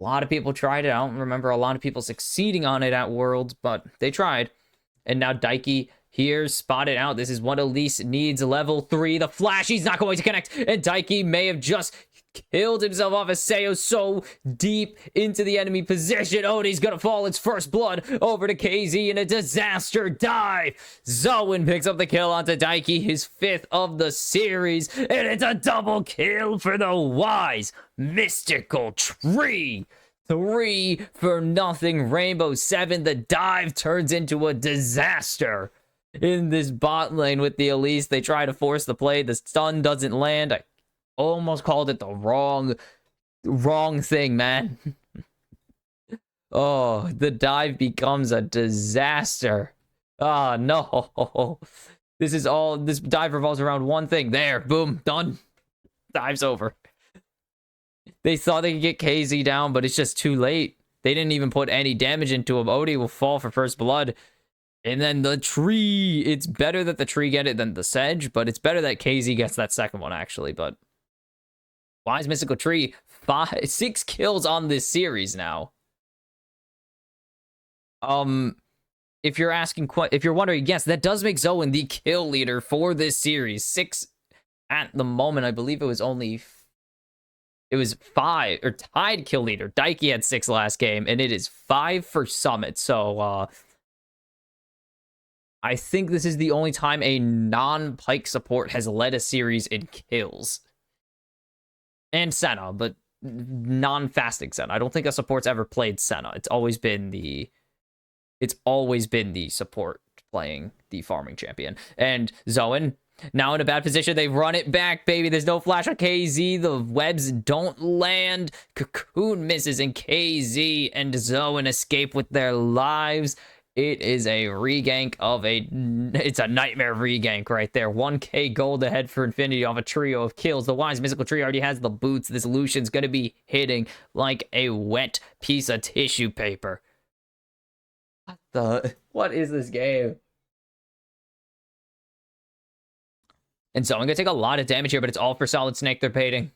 A lot of people tried it. I don't remember a lot of people succeeding on it at Worlds, but they tried. And now Daiki here spotted out. This is what Elise needs. Level 3. The flash. He's not going to connect. And Daiki may have just killed himself off as Seo so deep into the enemy position. Odie's gonna fall. It's first blood over to KZ in a disaster dive. Zoen picks up the kill onto Daiki, his 5th of the series. And it's a double kill for the wise mystical tree. 3-0 Rainbow 7. The dive turns into a disaster in this bot lane with the Elise. They try to force the play. The stun doesn't land. I almost called it the wrong thing, man. Oh, the dive becomes a disaster. Oh, no. This dive revolves around one thing. There, boom, done. Dive's over. They thought they could get KZ down, but it's just too late. They didn't even put any damage into him. Odie will fall for first blood. And then the tree. It's better that the tree get it than the sedge, but it's better that KZ gets that second one, actually. But Wise Mystical Tree, 6 kills on this series now. If you're wondering, yes, that does make Zoan the kill leader for this series. 6 at the moment. I believe it was 5 or tied kill leader. Daiki had 6 last game, and it is 5 for Summit. So I think this is the only time a non-Pyke support has led a series in kills. And Senna, but non-fasting Senna. I don't think a support's ever played Senna. It's always been the support playing the farming champion. And Zoan, now in a bad position. They run it back, baby. There's no flash on KZ. The webs don't land. Cocoon misses, and KZ and Zoan escape with their lives. It is a regank it's a nightmare regank right there. 1k gold ahead for Infinity off a trio of kills. The Wise Mystical Tree already has the boots. This Lucian's going to be hitting like a wet piece of tissue paper. What is this game? And so I'm going to take a lot of damage here, but it's all for Solid Snake they're baiting.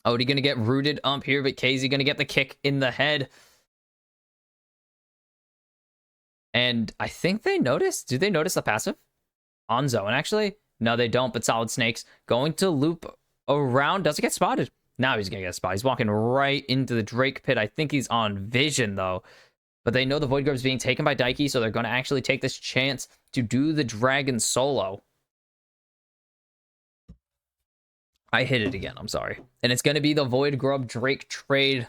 Odie going to get rooted up here, but KZ going to get the kick in the head. And I think they noticed. Do they notice the passive on Zoan, actually? No, they don't, but Solid Snake's going to loop around. Doesn't get spotted. Now he's going to get spotted. He's walking right into the Drake pit. I think he's on vision, though. But they know the Void Grub's being taken by Daiki, so they're going to actually take this chance to do the Dragon solo. I hit it again. I'm sorry. And it's going to be the Void Grub Drake trade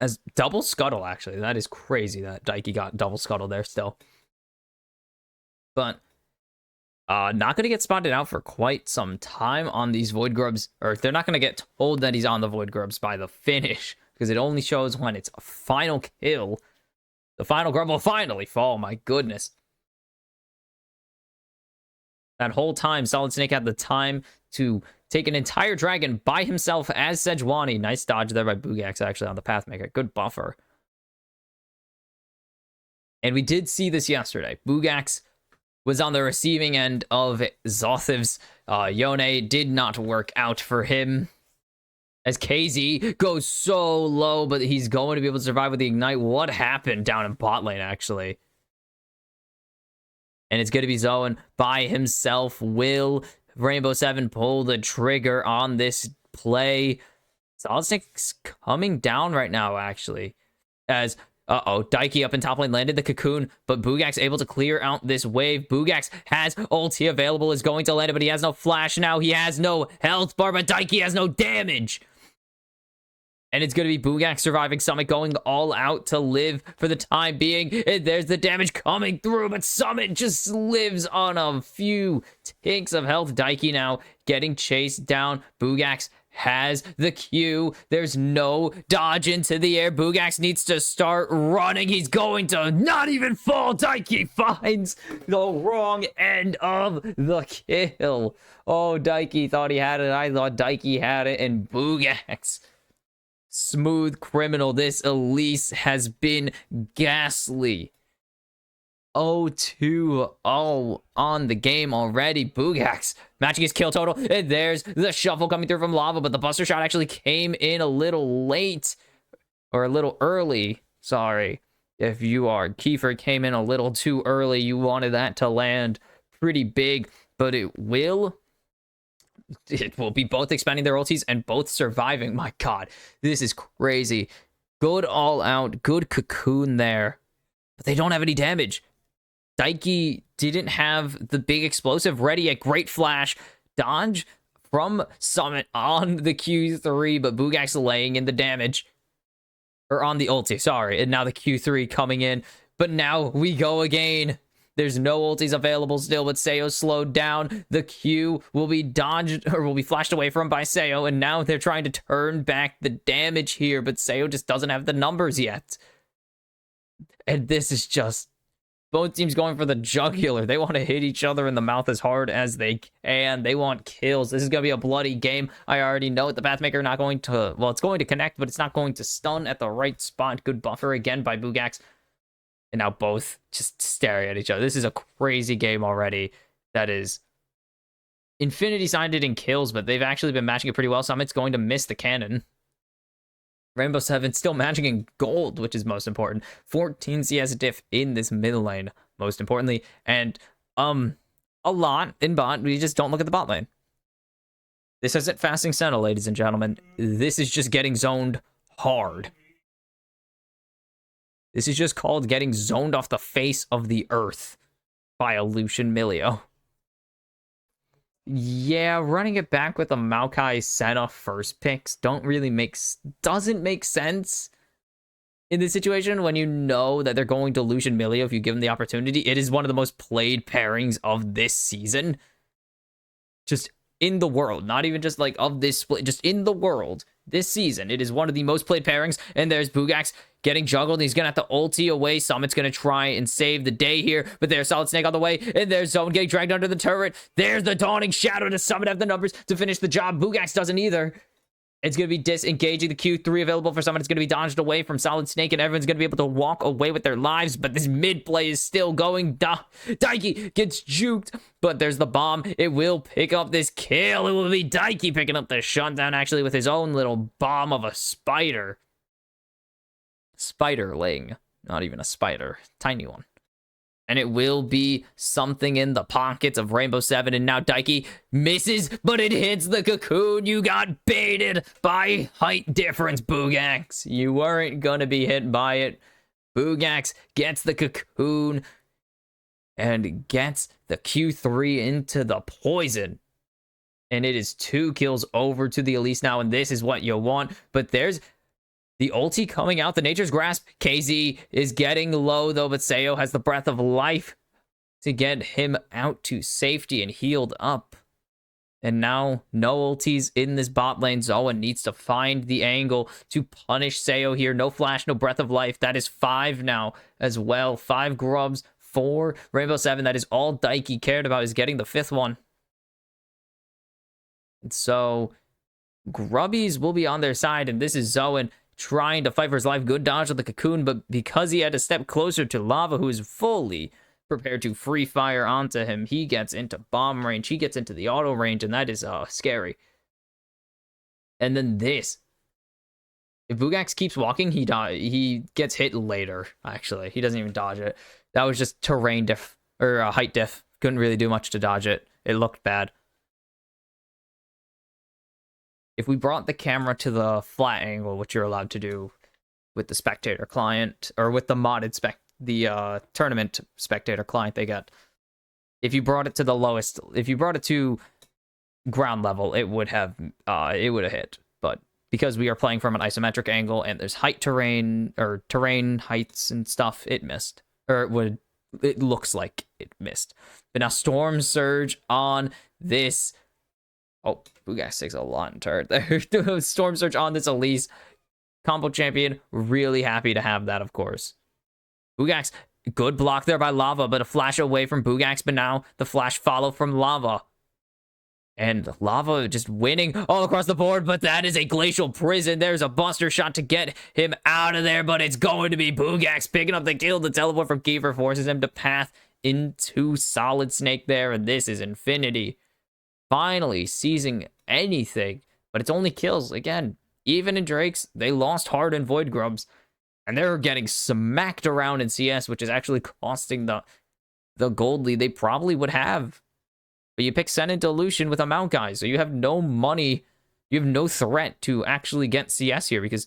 as double scuttle, actually. That is crazy that Daiki got double scuttle there still. But not going to get spotted out for quite some time on these Void Grubs. Or they're not going to get told that he's on the Void Grubs by the finish, because it only shows when it's a final kill. The final grub will finally fall. My goodness. That whole time, Solid Snake had the time to take an entire dragon by himself as Sejuani. Nice dodge there by Bugax, actually, on the Pathmaker. Good buffer. And we did see this yesterday. Bugax was on the receiving end of Zothiv's. Yone did not work out for him, as KZ goes so low, but he's going to be able to survive with the Ignite. What happened down in bot lane, actually? And it's going to be Zoan by himself. Will Rainbow 7 pull the trigger on this play? Solid Snake's coming down right now, actually. As, Daiki up in top lane landed the cocoon, but Bugax able to clear out this wave. Bugax has ulti available, is going to land it, but he has no flash now. He has no health bar, but Daiki has no damage. And it's going to be Bugax surviving Summit, going all out to live for the time being. And there's the damage coming through, but Summit just lives on a few ticks of health. Daiki now getting chased down. Bugax has the Q. There's no dodge into the air. Bugax needs to start running. He's going to not even fall. Daiki finds the wrong end of the kill. Oh, Daiki thought he had it. I thought Daiki had it. And Bugax, smooth criminal. This Elise has been ghastly. 0-2-0 on the game already. Bugax matching his kill total. And there's the shuffle coming through from Lava, but the Buster Shot actually came in a little late. Or a little early. Sorry. If you are. Kiefer came in a little too early. You wanted that to land pretty big. But it will be both expanding their ultis and both surviving. My god, this is crazy. Good all out, good cocoon there, but they don't have any damage. Daiki didn't have the big explosive ready. A great flash dodge from Summit on the Q3, but Bugax laying in the damage, or on the ulti, sorry. And now the Q3 coming in, but now we go again. There's no ultis available still, but Sayo slowed down. The Q will be dodged, or will be flashed away from by Sayo, and now they're trying to turn back the damage here, but Sayo just doesn't have the numbers yet. And this is just Both teams going for the jugular. They want to hit each other in the mouth as hard as they can. They want kills. This is going to be a bloody game. I already know it. The Pathmaker not going to... Well, it's going to connect, but it's not going to stun at the right spot. Good buffer again by Bugax. And now both just staring at each other. This is a crazy game already. That is... Infinity signed it in kills, but they've actually been matching it pretty well. Summit's going to miss the cannon. Rainbow 7 still matching in gold, which is most important. 14 CS diff in this middle lane, most importantly. And a lot in bot. We just don't look at the bot lane. This isn't fasting Sentinel, ladies and gentlemen. This is just getting zoned hard. This is just called getting zoned off the face of the earth by a Lucian Milio. Yeah, running it back with a Maokai Senna first picks doesn't make sense in this situation when you know that they're going to Lucian Milio if you give them the opportunity. It is one of the most played pairings of this season. Just in the world, not even just like of this split, just in the world. This season, it is one of the most played pairings, and there's Bugax getting juggled. He's gonna have to ulti away. Summit's gonna try and save the day here, but there's Solid Snake on the way, and there's Zone getting dragged under the turret. There's the Dawning Shadow. Does Summit have the numbers to finish the job? Bugax doesn't either. It's going to be disengaging. The Q3 available for Summit. It's going to be dodged away from Solid Snake, and everyone's going to be able to walk away with their lives, but this mid play is still going. Daiki gets juked, but there's the bomb. It will pick up this kill. It will be Daiki picking up the shutdown, actually, with his own little bomb of a spider. Spiderling. Not even a spider. Tiny one. And it will be something in the pockets of Rainbow 7. And now Daiki misses, but it hits the cocoon. You got baited by height difference, Bugax. You weren't going to be hit by it. Bugax gets the cocoon and gets the Q3 into the poison. And it is 2 kills over to the Elise now. And this is what you want. But there's... the ulti coming out, the Nature's Grasp. KZ is getting low, though, but Sayo has the Breath of Life to get him out to safety and healed up. And now, no ultis in this bot lane. Zoa needs to find the angle to punish Sayo here. No flash, no Breath of Life. That is 5 now as well. 5 grubs for Rainbow 7. That is all Daiki cared about, is getting the 5th one. And so, Grubbies will be on their side, and this is Zoan trying to fight for his life. Good dodge of the cocoon, but because he had to step closer to Lava, who is fully prepared to free fire onto him, he gets into bomb range. He gets into the auto range, and that is scary. And then this. If Bugax keeps walking, he gets hit later, actually. He doesn't even dodge it. That was just terrain diff, or height diff. Couldn't really do much to dodge it. It looked bad. If we brought the camera to the flat angle, which you're allowed to do with the spectator client, or with the modded tournament spectator client they got, if you brought it to the lowest, if you brought it to ground level, it would have hit. But because we are playing from an isometric angle and there's height terrain or terrain heights and stuff, it missed, or it looks like it missed. But now Storm Surge on this. Oh, Bugax takes a lot in turret there. Storm Surge on this Elise. Combo champion. Really happy to have that, of course. Bugax, good block there by Lava, but a flash away from Bugax. But now the flash follow from Lava. And Lava just winning all across the board, but that is a Glacial Prison. There's a Buster Shot to get him out of there, but it's going to be Bugax picking up the kill. The teleport from Kiefer forces him to path into Solid Snake there, and this is Infinity. Finally seizing anything, but it's only kills. Again, even in Drakes, they lost hard in Void Grubs, and they're getting smacked around in CS, which is actually costing the gold lead they probably would have. But you pick Sen into Lucian with a Mount guy, so you have no money, you have no threat to actually get CS here, because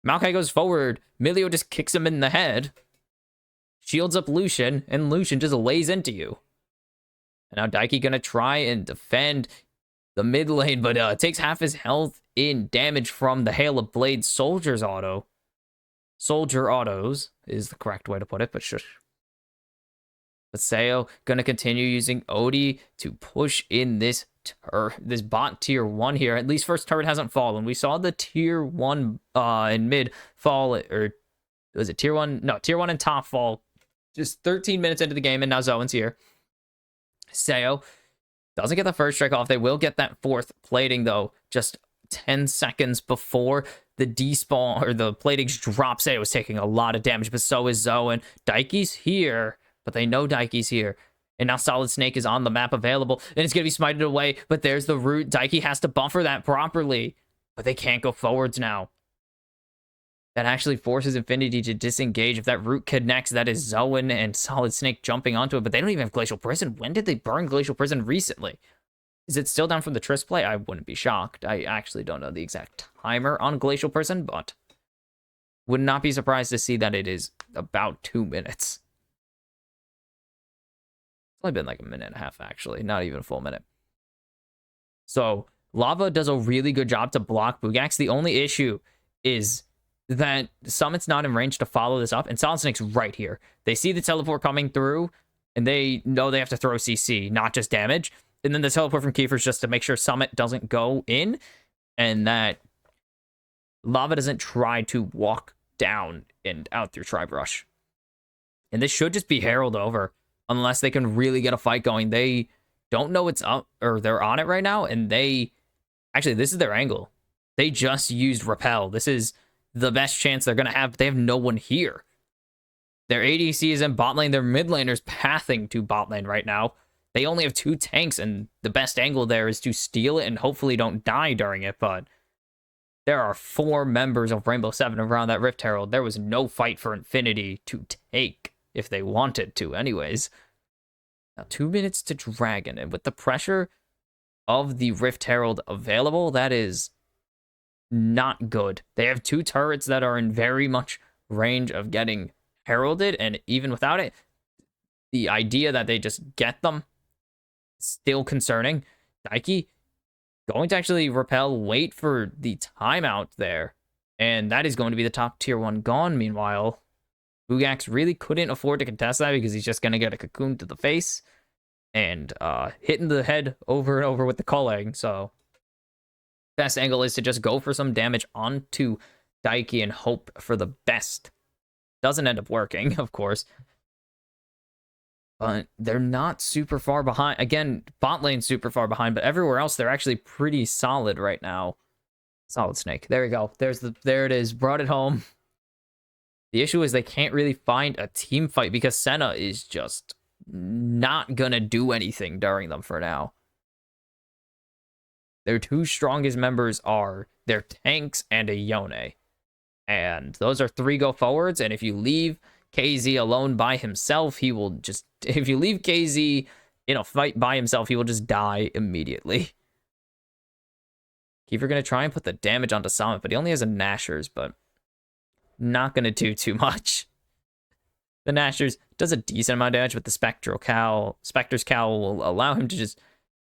Maokai goes forward, Milio just kicks him in the head, shields up Lucian, and Lucian just lays into you. And now Daiki gonna try and defend the mid lane, but takes half his health in damage from the Hail of Blades Soldier's auto. Soldier autos is the correct way to put it, but shush. But Sayo gonna continue using Odie to push in this bot tier 1 here. At least first turret hasn't fallen. We saw the tier 1 in mid fall, or was it tier 1? No, tier 1 and top fall just 13 minutes into the game, and now Zoen's here. Seo doesn't get the first strike off. They will get that fourth plating, though, just 10 seconds before the despawn, or the platings drop. Seo was taking a lot of damage, but so is Zoen. Daiki's here, but they know Daiki's here. And now Solid Snake is on the map available, and it's going to be smited away, but there's the root. Daiki has to buffer that properly, but they can't go forwards now. That actually forces Infinity to disengage. If that root connects, that is Zoen and Solid Snake jumping onto it, but they don't even have Glacial Prison. When did they burn Glacial Prison recently? Is it still down from the Tris play? I wouldn't be shocked. I actually don't know the exact timer on Glacial Prison, but would not be surprised to see that it is about 2 minutes. It's only been like a minute and a half, actually. Not even a full minute. So Lava does a really good job to block Bugax. The only issue is that Summit's not in range to follow this up, and Solid Snake's right here. They see the teleport coming through, and they know they have to throw CC, not just damage. And then the teleport from Kiefer's just to make sure Summit doesn't go in, and that Lava doesn't try to walk down and out through Tribrush. And this should just be Herald over, unless they can really get a fight going. They don't know it's up, or they're on it right now, and actually, this is their angle. They just used Repel. This is the best chance they're going to have, but they have no one here. Their ADC is in bot lane. Their mid laner's pathing to bot lane right now. They only have 2 tanks, and the best angle there is to steal it and hopefully don't die during it, but there are 4 members of Rainbow 7 around that Rift Herald. There was no fight for Infinity to take if they wanted to anyways. Now, 2 minutes to Dragon, and with the pressure of the Rift Herald available, that is not good. They have 2 turrets that are in very much range of getting heralded, and even without it, the idea that they just get them is still concerning. Daiki going to actually repel, wait for the timeout there, and that is going to be the top tier 1 gone. Meanwhile, Bugax really couldn't afford to contest that because he's just going to get a cocoon to the face and hitting the head over and over with the culling. So best angle is to just go for some damage onto Daiki and hope for the best. Doesn't end up working, of course. But they're not super far behind. Again, bot lane super far behind, but everywhere else they're actually pretty solid right now. Solid Snake. There we go. There it is. Brought it home. The issue is they can't really find a team fight because Senna is just not gonna do anything during them for now. Their 2 strongest members are their tanks and a Yone. And those are 3 go forwards. And if you leave KZ alone by himself, he will just... If you leave KZ in a fight by himself, he will just die immediately. Kiefer going to try and put the damage onto Summit, but he only has a Nashers, but not going to do too much. The Nashers does a decent amount of damage, but the Spectre's Cowl will allow him to just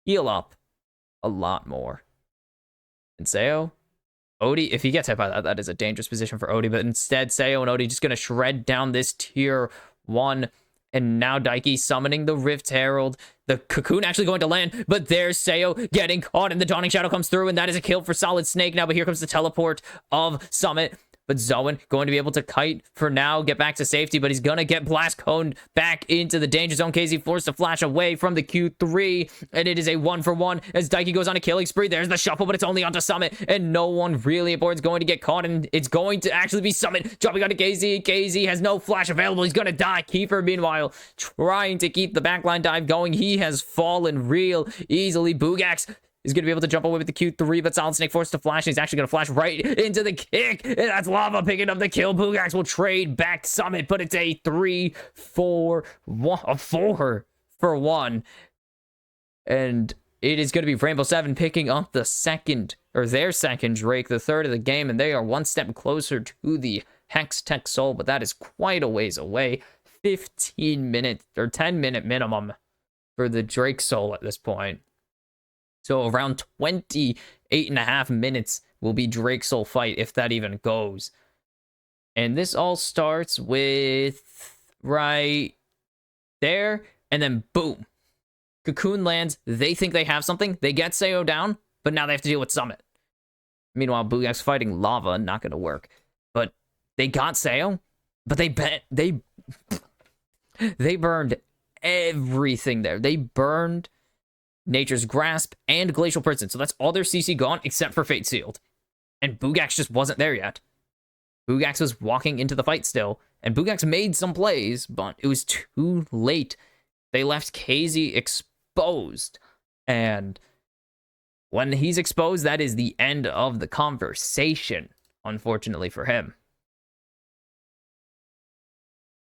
heal up a lot more. And Seo, Odie, if he gets hit by that, that is a dangerous position for Odie, but instead Seo and Odie just going to shred down this tier 1, and now Daiki summoning the Rift Herald. The cocoon actually going to land, but there's Seo getting caught, and the Dawning Shadow comes through, and that is a kill for Solid Snake now, but here comes the teleport of Summit. But Zoen going to be able to kite for now, get back to safety, but he's going to get blast coned back into the danger zone. KZ forced to flash away from the Q3, and it is a 1-for-1 as Daiki goes on a killing spree. There's the shuffle, but it's only onto Summit, and no one really important is going to get caught, and it's going to actually be Summit jumping onto KZ. KZ has no flash available. He's going to die. Kiefer, meanwhile, trying to keep the backline dive going. He has fallen real easily. Bugax is going to be able to jump away with the Q3, but Solid Snake forced to flash, and he's actually going to flash right into the kick, and that's Lava picking up the kill. Bugax will trade back Summit, but it's a 4-for-1, and it is going to be Rainbow 7 picking up the second, or their second Drake, the third of the game, and they are 1 step closer to the Hex Tech Soul, but that is quite a ways away. 15 minutes, or 10-minute minimum for the Drake Soul at this point. So around 28.5 minutes will be Drake Soul fight, if that even goes. And this all starts with right there, and then boom. Cocoon lands. They think they have something. They get Seo down, but now they have to deal with Summit. Meanwhile, Bugax fighting Lava, not going to work. But they got Seo, but they They burned everything there. They burned Nature's Grasp and Glacial Prison. So that's all their CC gone except for Fate Sealed. And Bugax just wasn't there yet. Bugax was walking into the fight still. And Bugax made some plays, but it was too late. They left KZ exposed. And when he's exposed, that is the end of the conversation, unfortunately for him.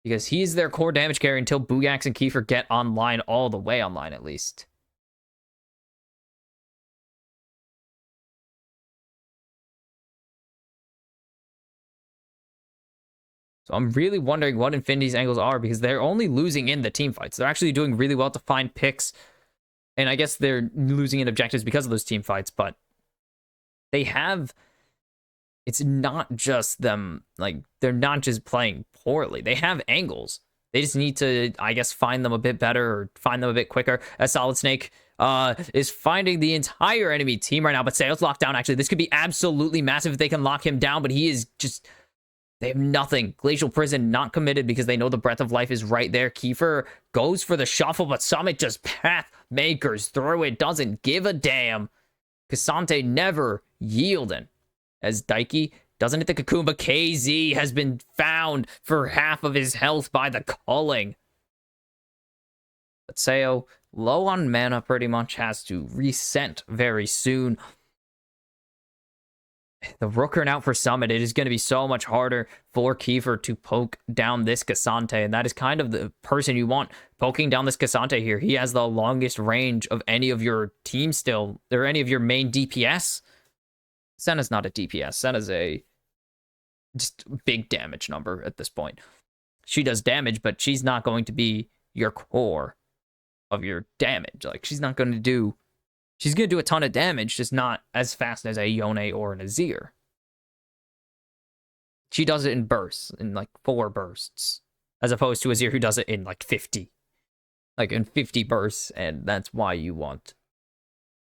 Because he's their core damage carry until Bugax and Kiefer get online, all the way online at least. So I'm really wondering what Infinity's angles are, because they're only losing in the team fights. They're actually doing really well to find picks. And I guess they're losing in objectives because of those team fights, but they have... It's not just them, like, they're not just playing poorly. They have angles. They just need to, I guess, find them a bit better or find them a bit quicker. As Solid Snake is finding the entire enemy team right now, but Seo's locked down, actually. This could be absolutely massive if they can lock him down, but he is just... They have nothing. Glacial Prison not committed because they know the Breath of Life is right there. Kiefer goes for the shuffle, but Summit just path makers through it. Doesn't give a damn. Cassante never yielding. As Daiki doesn't hit the cocoon, but KZ has been found for half of his health by the culling. But Seo, low on mana pretty much, has to reset very soon. The Rooker out for Summit. It is going to be so much harder for Kiefer to poke down this Cassante, and that is kind of the person you want poking down this Cassante here. He has the longest range of any of your team still, or any of your main DPS. Senna's not a DPS. Senna's a just big damage number at this point. She does damage, but she's not going to be your core of your damage. Like, she's not going to do... She's going to do a ton of damage, just not as fast as a Yone or an Azir. She does it in bursts, in like 4 bursts, as opposed to Azir who does it in like 50. Like in 50 bursts, and that's why you want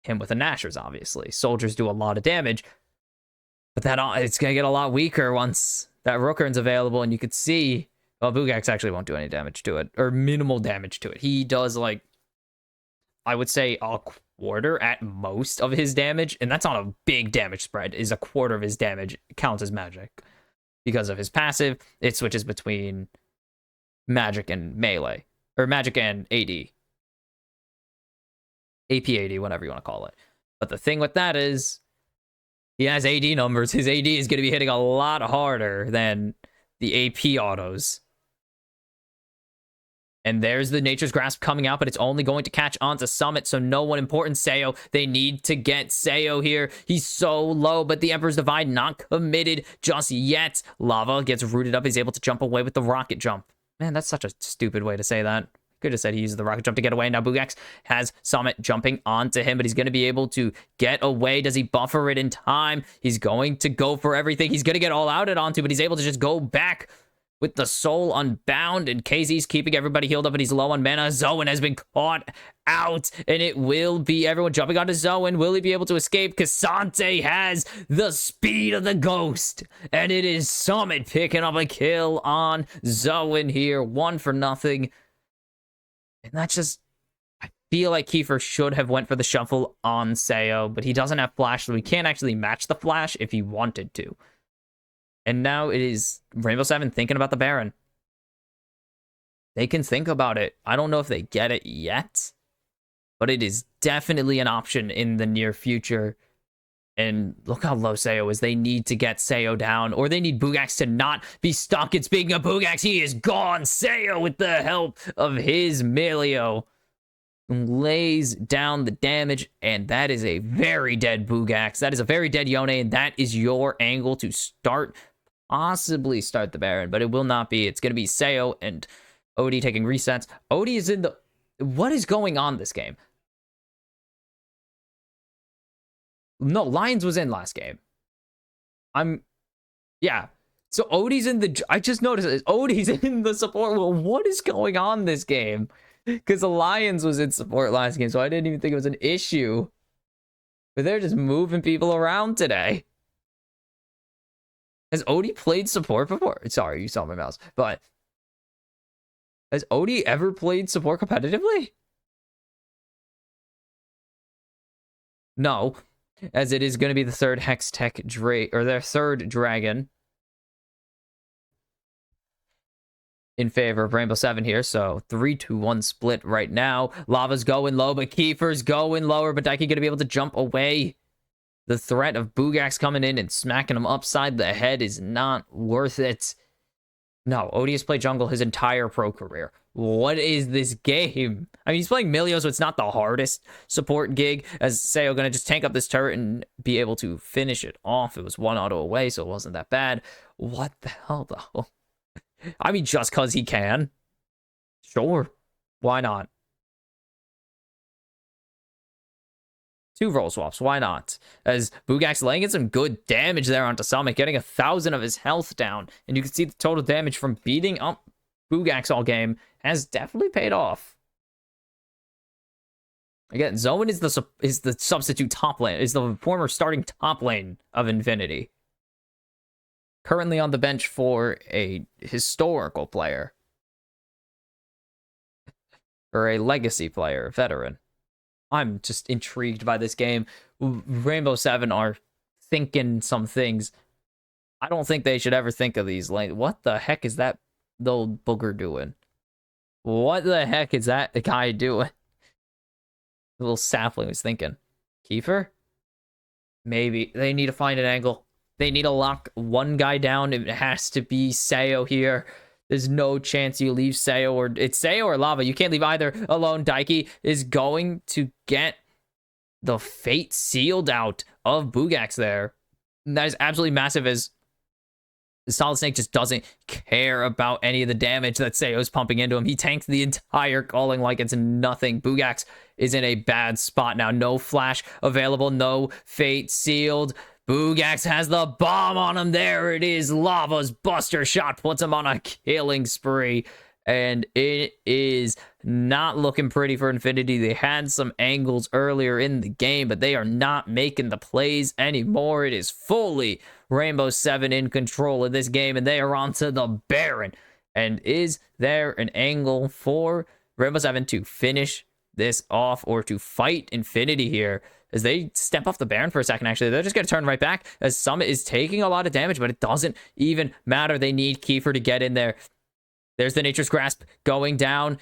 him with the Nashers, obviously. Soldiers do a lot of damage, but that it's going to get a lot weaker once that Rookern's available, and you could see, well, Bugax actually won't do any damage to it, or minimal damage to it. He does, like, I would say a quarter at most of his damage, and that's on a big damage spread, is a quarter of his damage counts as magic. Because of his passive, it switches between magic and melee, or magic and AD. AP AD, whatever you want to call it. But the thing with that is, he has AD numbers. His AD is going to be hitting a lot harder than the AP autos. And there's the Nature's Grasp coming out, but it's only going to catch on to Summit, so no one important. Seo, they need to get Seo here. He's so low, but the Emperor's Divide not committed just yet. Lava gets rooted up. He's able to jump away with the rocket jump. Man, that's such a stupid way to say that. Could have said he used the rocket jump to get away. Now Bugax has Summit jumping onto him, but he's going to be able to get away. Does he buffer it in time? He's going to go for everything. He's going to get all outed onto, but he's able to just go back with the Soul Unbound, and KZ's keeping everybody healed up, and he's low on mana. Zoan has been caught out, and it will be everyone jumping onto Zoan. Will he be able to escape? Cassante has the speed of the ghost, and it is Summit picking up a kill on Zoan here. 1-0. And that's just... I feel like Kiefer should have went for the shuffle on Seo, but he doesn't have flash, so he can't actually match the flash if he wanted to. And now it is Rainbow 7 thinking about the Baron. They can think about it. I don't know if they get it yet, but it is definitely an option in the near future. And look how low Seo is. They need to get Seo down, or they need Bugax to not be stuck. And speaking of Bugax, he is gone. Seo, with the help of his Melio, lays down the damage, and that is a very dead Bugax. That is a very dead Yone, and that is your angle to possibly start the Baron, but it will not be. It's going to be Seo and Odie taking resets. Odie is in the... What is going on this game? No, Lions was in last game. Yeah. So Odie's in the... I just noticed this. Odie's in the support. Well, what is going on this game? Because the Lions was in support last game, so I didn't even think it was an issue. But they're just moving people around today. Has Odie played support before? Sorry, you saw my mouse. But Has Odie ever played support competitively? No, as it is going to be the third Hex Tech or their third Dragon in favor of Rainbow 7 here. So 3-2-1 split right now. Lava's going low, but Kiefer's going lower, but Daiki going to be able to jump away. The threat of Bugax coming in and smacking him upside the head is not worth it. No, Odie has played jungle his entire pro career. What is this game? I mean, he's playing Milio, so it's not the hardest support gig, as Sayo gonna just tank up this turret and be able to finish it off. It was one auto away, so it wasn't that bad. What the hell, though? I mean, just because he can. Sure. Why not? 2 role swaps, why not? As Bugax laying in some good damage there onto Summit, getting 1,000 of his health down. And you can see the total damage from beating up Bugax all game has definitely paid off. Again, Zoan is the substitute top lane, is the former starting top lane of Infinity. Currently on the bench for a historical player. Or a legacy player, veteran. I'm just intrigued by this game. Rainbow 7 are thinking some things. I don't think they should ever think of these lanes. What the heck is that little booger doing? What the heck is that guy doing? The little sapling was thinking. Kiefer? Maybe. They need to find an angle. They need to lock one guy down. It has to be Sayo here. There's no chance you leave Sayo, or it's Sayo or Lava. You can't leave either alone. Daiki is going to get the fate sealed out of Bugax there. And that is absolutely massive, as Solid Snake just doesn't care about any of the damage that Sayo's pumping into him. He tanked the entire calling like it's nothing. Bugax is in a bad spot now. No flash available, no fate sealed. Bugax has the bomb on him. There it is. Lava's buster shot puts him on a killing spree. And it is not looking pretty for Infinity. They had some angles earlier in the game, but they are not making the plays anymore. It is fully Rainbow 7 in control of this game, and they are onto the Baron. And is there an angle for Rainbow 7 to finish this off, or to fight Infinity here? As they step off the Baron for a second, actually. They're just going to turn right back, as Summit is taking a lot of damage, but it doesn't even matter. They need Kiefer to get in there. There's the Nature's Grasp going down.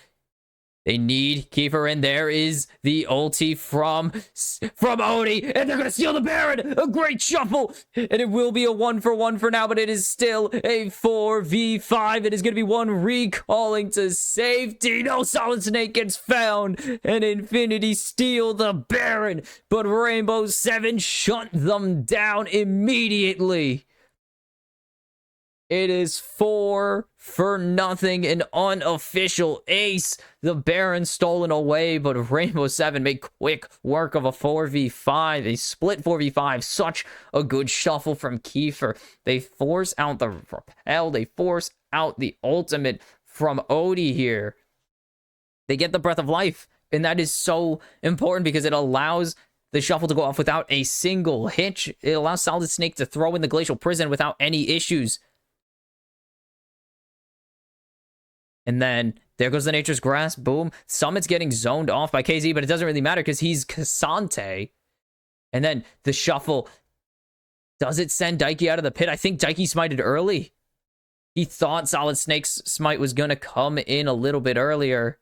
They need Kiefer in. There is the ulti from Odie, and they're going to steal the Baron. A great shuffle, and it will be a 1-for-1 for now, but it is still a 4v5. It is going to be one recalling to safety. No, Solid Snake gets found, and Infinity steal the Baron, but Rainbow 7 shut them down immediately. It is 4-0, an unofficial ace. The Baron stolen away, but Rainbow 7 made quick work of a 4v5. They split 4v5. Such a good shuffle from Kiefer. They force out the rappel. They force out the ultimate from Odie here. They get the Breath of Life, and that is so important because it allows the shuffle to go off without a single hitch. It allows Solid Snake to throw in the Glacial Prison without any issues. And then there goes the Nature's Grasp. Boom. Summit's getting zoned off by KZ, but it doesn't really matter because he's Cassante. And then the shuffle. Does it send Daiki out of the pit? I think Daiki smited early. He thought Solid Snake's smite was going to come in a little bit earlier.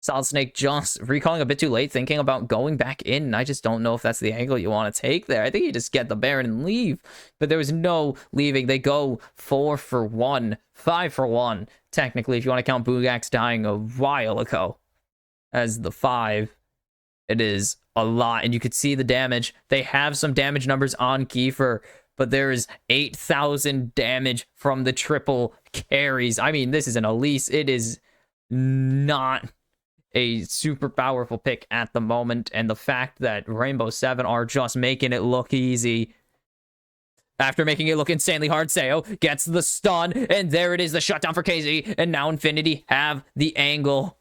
Solid Snake just recalling a bit too late, thinking about going back in. And I just don't know if that's the angle you want to take there. I think you just get the Baron and leave. But there was no leaving. They go 4-for-1, 5-for-1. Technically, if you want to count Bugax dying a while ago as the 5, it is a lot. And you could see the damage. They have some damage numbers on Kiefer, but there is 8,000 damage from the triple carries. I mean, this is an Elise. It is not a super powerful pick at the moment, and the fact that Rainbow 7 are just making it look easy. After making it look insanely hard, Sayo gets the stun, and there it is, the shutdown for KZ, and now Infinity have the angle.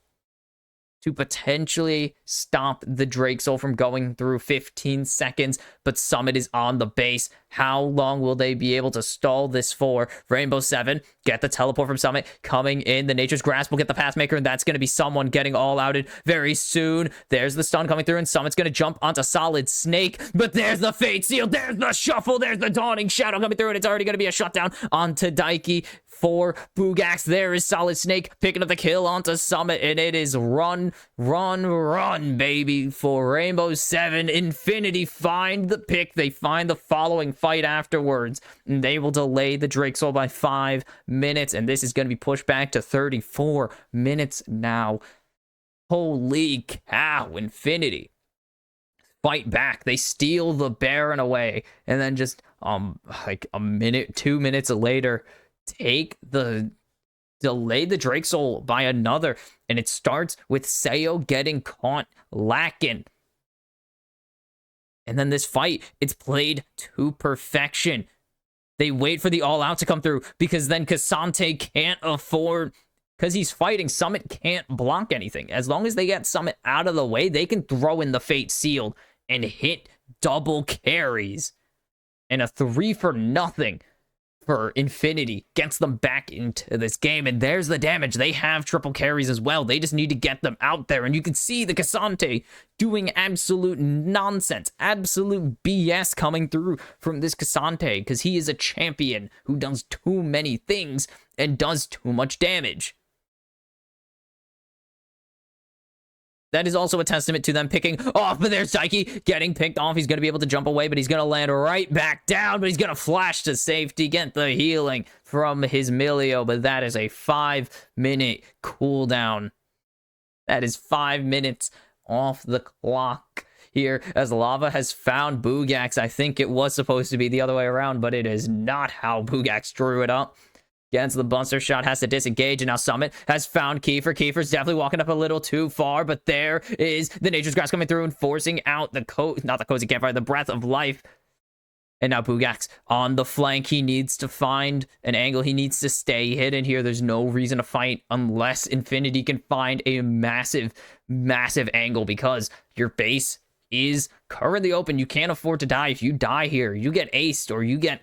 to potentially stop the Drake Soul from going through 15 seconds, but Summit is on the base. How long will they be able to stall this for? Rainbow 7, get the teleport from Summit, coming in. The Nature's Grasp will get the Pathmaker, and that's going to be someone getting all outed very soon. There's the stun coming through, and Summit's going to jump onto Solid Snake, but there's the Fate Seal, there's the Shuffle, there's the Dawning Shadow coming through, and it's already going to be a shutdown onto Daiki for Boogax. There is Solid Snake picking up the kill onto Summit, and it is run, baby, for Rainbow 7. Infinity find the pick. They find the following fight afterwards, and they will delay the Drake Soul by 5 minutes, and this is going to be pushed back to 34 minutes now. Holy cow, Infinity fight back. They steal the Baron away, and then just like a minute, 2 minutes later, delay the Drake Soul by another, and it starts with Sayo getting caught lacking. And then this fight, it's played to perfection. They wait for the all-out to come through, because then Cassante can't afford, because he's fighting, Summit can't block anything. As long as they get Summit out of the way, they can throw in the Fate Sealed and hit double carries. And a 3-for-0 for Infinity gets them back into this game, and there's the damage. They have triple carries as well. They just need to get them out there, and you can see the Cassante doing absolute nonsense, absolute BS coming through from this Cassante, because he is a champion who does too many things and does too much damage. That is also a testament to them picking off, but there's Daiki getting picked off. He's going to be able to jump away, but he's going to land right back down, but he's going to flash to safety, get the healing from his Milio, but that is a 5-minute cooldown. That is 5 minutes off the clock here, as Lava has found Boogax. I think it was supposed to be the other way around, but it is not how Boogax drew it up. Gets the Buster Shot, has to disengage, and now Summit has found Kiefer. Kiefer's definitely walking up a little too far, but there is the Nature's Grasp coming through and forcing out the Cozy Campfire, the Breath of Life. And now Boogax on the flank. He needs to find an angle. He needs to stay hidden here. There's no reason to fight unless Infinity can find a massive angle, because your base is currently open. You can't afford to die. If you die here, you get aced, or you go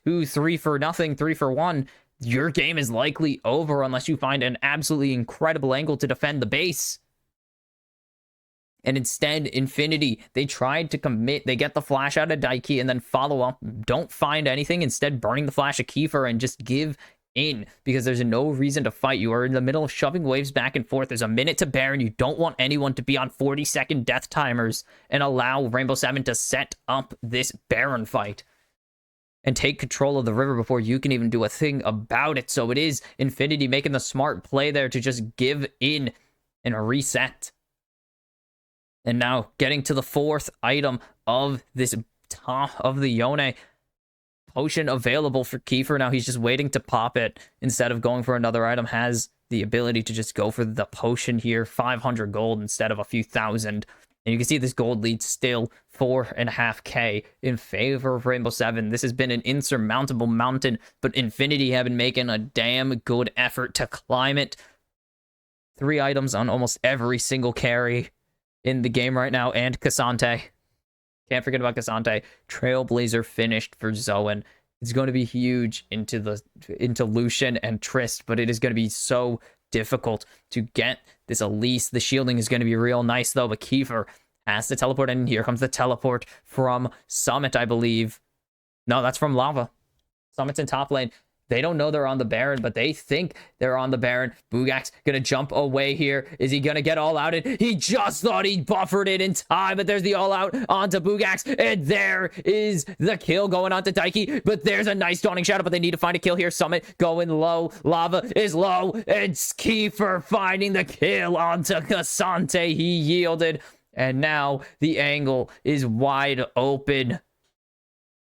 2-3-for-0, 3-for-1, your game is likely over unless you find an absolutely incredible angle to defend the base. And instead, Infinity, they tried to commit. They get the flash out of Daiki and then follow up. Don't find anything. Instead, burning the flash of Kiefer and just give in, because there's no reason to fight. You are in the middle of shoving waves back and forth. There's a minute to Baron. You don't want anyone to be on 40-second death timers and allow Rainbow 7 to set up this Baron fight and take control of the river before you can even do a thing about it. So it is Infinity making the smart play there to just give in and reset. And now getting to the 4th item of this top of the Yone. Potion available for Kiefer. Now he's just waiting to pop it instead of going for another item. Has the ability to just go for the potion here. 500 gold instead of a few thousand. And you can see this gold lead still 4.5k in favor of Rainbow 7. This has been an insurmountable mountain, but Infinity have been making a damn good effort to climb it. 3 items on almost every single carry in the game right now, and Cassante. Can't forget about Cassante. Trailblazer finished for Zoan. It's going to be huge into Lucian and Trist, but it is going to be so difficult to get this Elise. The shielding is going to be real nice, though, but Kiefer has to teleport in. Here comes the teleport from Summit, I believe. No, that's from Lava. Summit's in top lane. They don't know they're on the Baron, but they think they're on the Baron. Boogax gonna jump away here. Is he gonna get all outed? He just thought he buffered it in time, but there's the all out onto Boogax, and there is the kill going onto Daiki, but there's a nice Dawning Shadow, but they need to find a kill here. Summit going low. Lava is low, and Kiefer finding the kill onto Cassante. He yielded, and now the angle is wide open.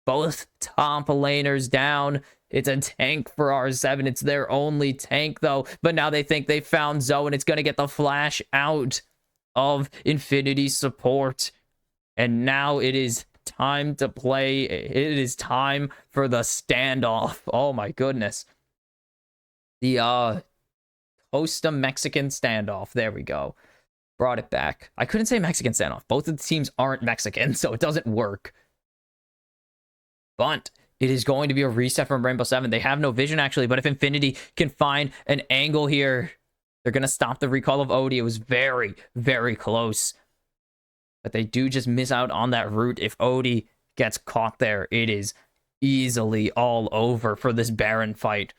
Both top laners down. It's a tank for R7. It's their only tank, though. But now they think they found Zoe, and it's going to get the flash out of Infinity support. And now it is time to play. It is time for the standoff. Oh, my goodness. The Costa Mexican standoff. There we go. Brought it back. I couldn't say Mexican standoff. Both of the teams aren't Mexican, so it doesn't work. But it is going to be a reset from Rainbow Seven. They have no vision, actually, but if Infinity can find an angle here, they're going to stop the recall of Odie. It was very, very close. But they do just miss out on that route. If Odie gets caught there, it is easily all over for this Baron fight.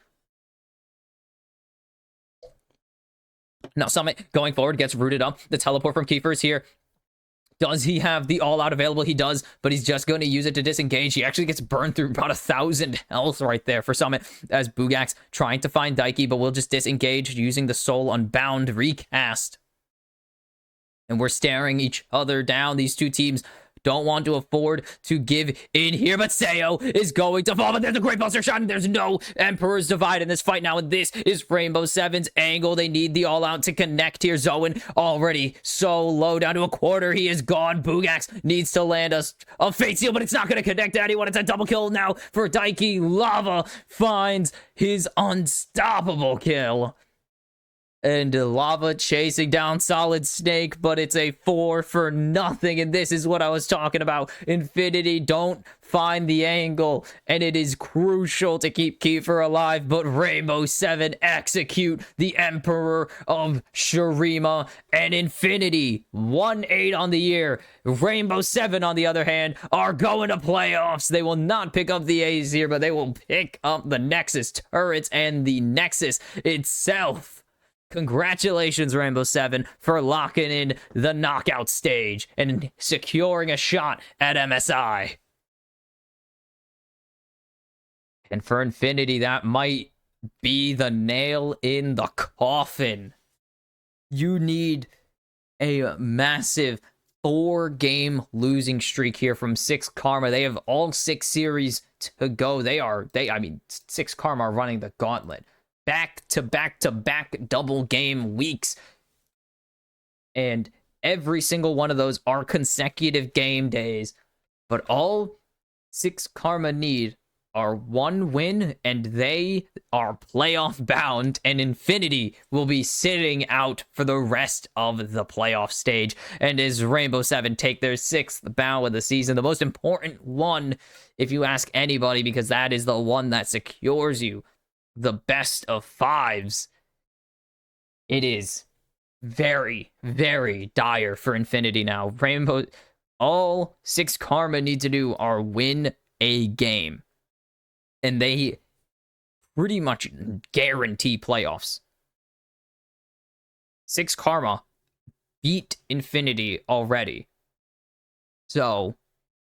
Now, Summit going forward gets rooted up. The teleport from Kiefer is here. Does he have the all-out available? He does, but he's just going to use it to disengage. He actually gets burned through about 1,000 health right there for Summit as Bugax trying to find Daiki, but we'll just disengage using the Soul Unbound recast. And we're staring each other down. These two teams don't want to afford to give in here, but Sayo is going to fall, but there's a great buster shot, and there's no Emperor's Divide in this fight now, and this is Rainbow Seven's angle. They need the all-out to connect here. Zoan already so low, down to a quarter. He is gone. Bugax needs to land a Fate Seal, but it's not going to connect to anyone. It's a double kill now for Daiki. Lava finds his unstoppable kill. And Lava chasing down Solid Snake, but it's a 4 for nothing. And this is what I was talking about. Infinity don't find the angle, and it is crucial to keep Kiefer alive. But Rainbow Seven execute the Emperor of Shurima, and Infinity 1-8 on the year. Rainbow Seven, on the other hand, are going to playoffs. They will not pick up the A's here, but they will pick up the Nexus turrets and the Nexus itself. Congratulations, Rainbow Seven, for locking in the knockout stage and securing a shot at MSI. And for Infinity, that might be the nail in the coffin. You need a massive 4-game losing streak here from 6 Karma. They have all 6 series to go. I mean, 6 Karma are running the gauntlet. Back to back double game weeks. And every single one of those are consecutive game days. But all 6 Karma need are 1 win, and they are playoff bound, and Infinity will be sitting out for the rest of the playoff stage. And as Rainbow Seven take their 6th bow of the season, the most important one, if you ask anybody, because that is the one that secures you the best of 5s. It is very, very dire for Infinity now. Rainbow, all 6 Karma need to do are win a game, and they pretty much guarantee playoffs. 6 Karma beat Infinity already. So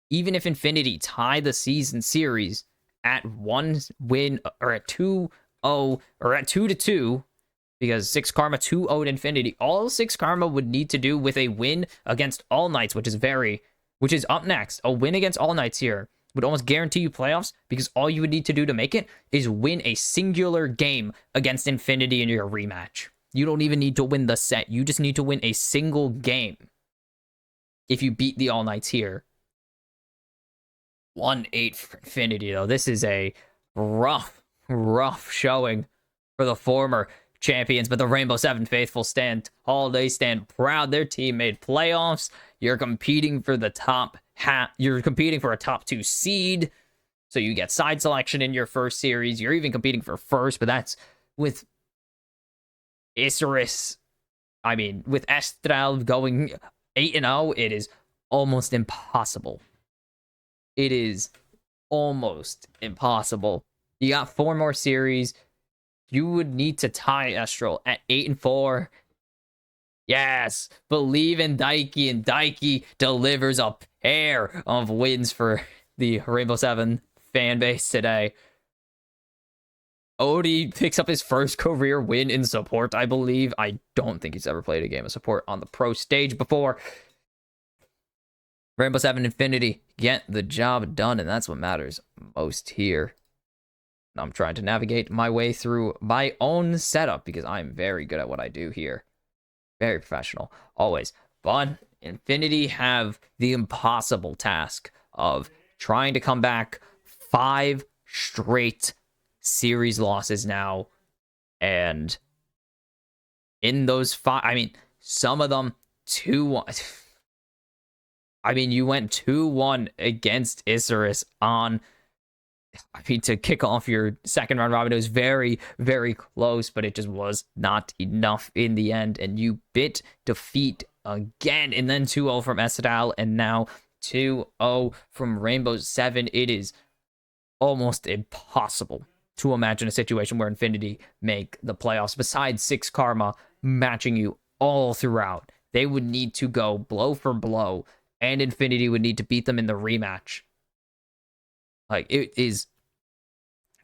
even if Infinity tie the season series at 1 win, or at 2-0, or at 2-2, because 6 Karma 2-0'd Infinity, all 6 Karma would need to do with a win against All Knights, which is up next. A win against All Knights here would almost guarantee you playoffs, because all you would need to do to make it is win a singular game against Infinity in your rematch. You don't even need to win the set. You just need to win a single game if you beat the All Knights here. 1-8 for Infinity, though. This is a rough showing for the former champions, but the Rainbow Seven faithful stand tall. They stand proud. Their team made playoffs. You're competing for the top half. You're competing for a top 2 seed, so you get side selection in your first series. You're even competing for first, but that's with Isurus. I mean, with Estral going 8-0, it is almost impossible. It is almost impossible. You got 4 more series. You would need to tie Estral at 8-4. Yes, believe in Daiki, and Daiki delivers a pair of wins for the Rainbow Seven fan base today. Odie picks up his first career win in support, I believe. I don't think he's ever played a game of support on the pro stage before. Rainbow Seven Infinity get the job done, and that's what matters most here. I'm trying to navigate my way through my own setup because I'm very good at what I do here. Very professional, always. But Infinity have the impossible task of trying to come back 5 straight series losses now, and in those 5. I mean, some of them 2-1. I mean, you went 2-1 against Isurus on, I mean, to kick off your second round robin. It was very, very close, but it just was not enough in the end. And you bit defeat again, and then 2-0 from Estadal, and now 2-0 from Rainbow 7. It is almost impossible to imagine a situation where Infinity make the playoffs, besides 6 Karma matching you all throughout. They would need to go blow for blow, and Infinity would need to beat them in the rematch. Like, it is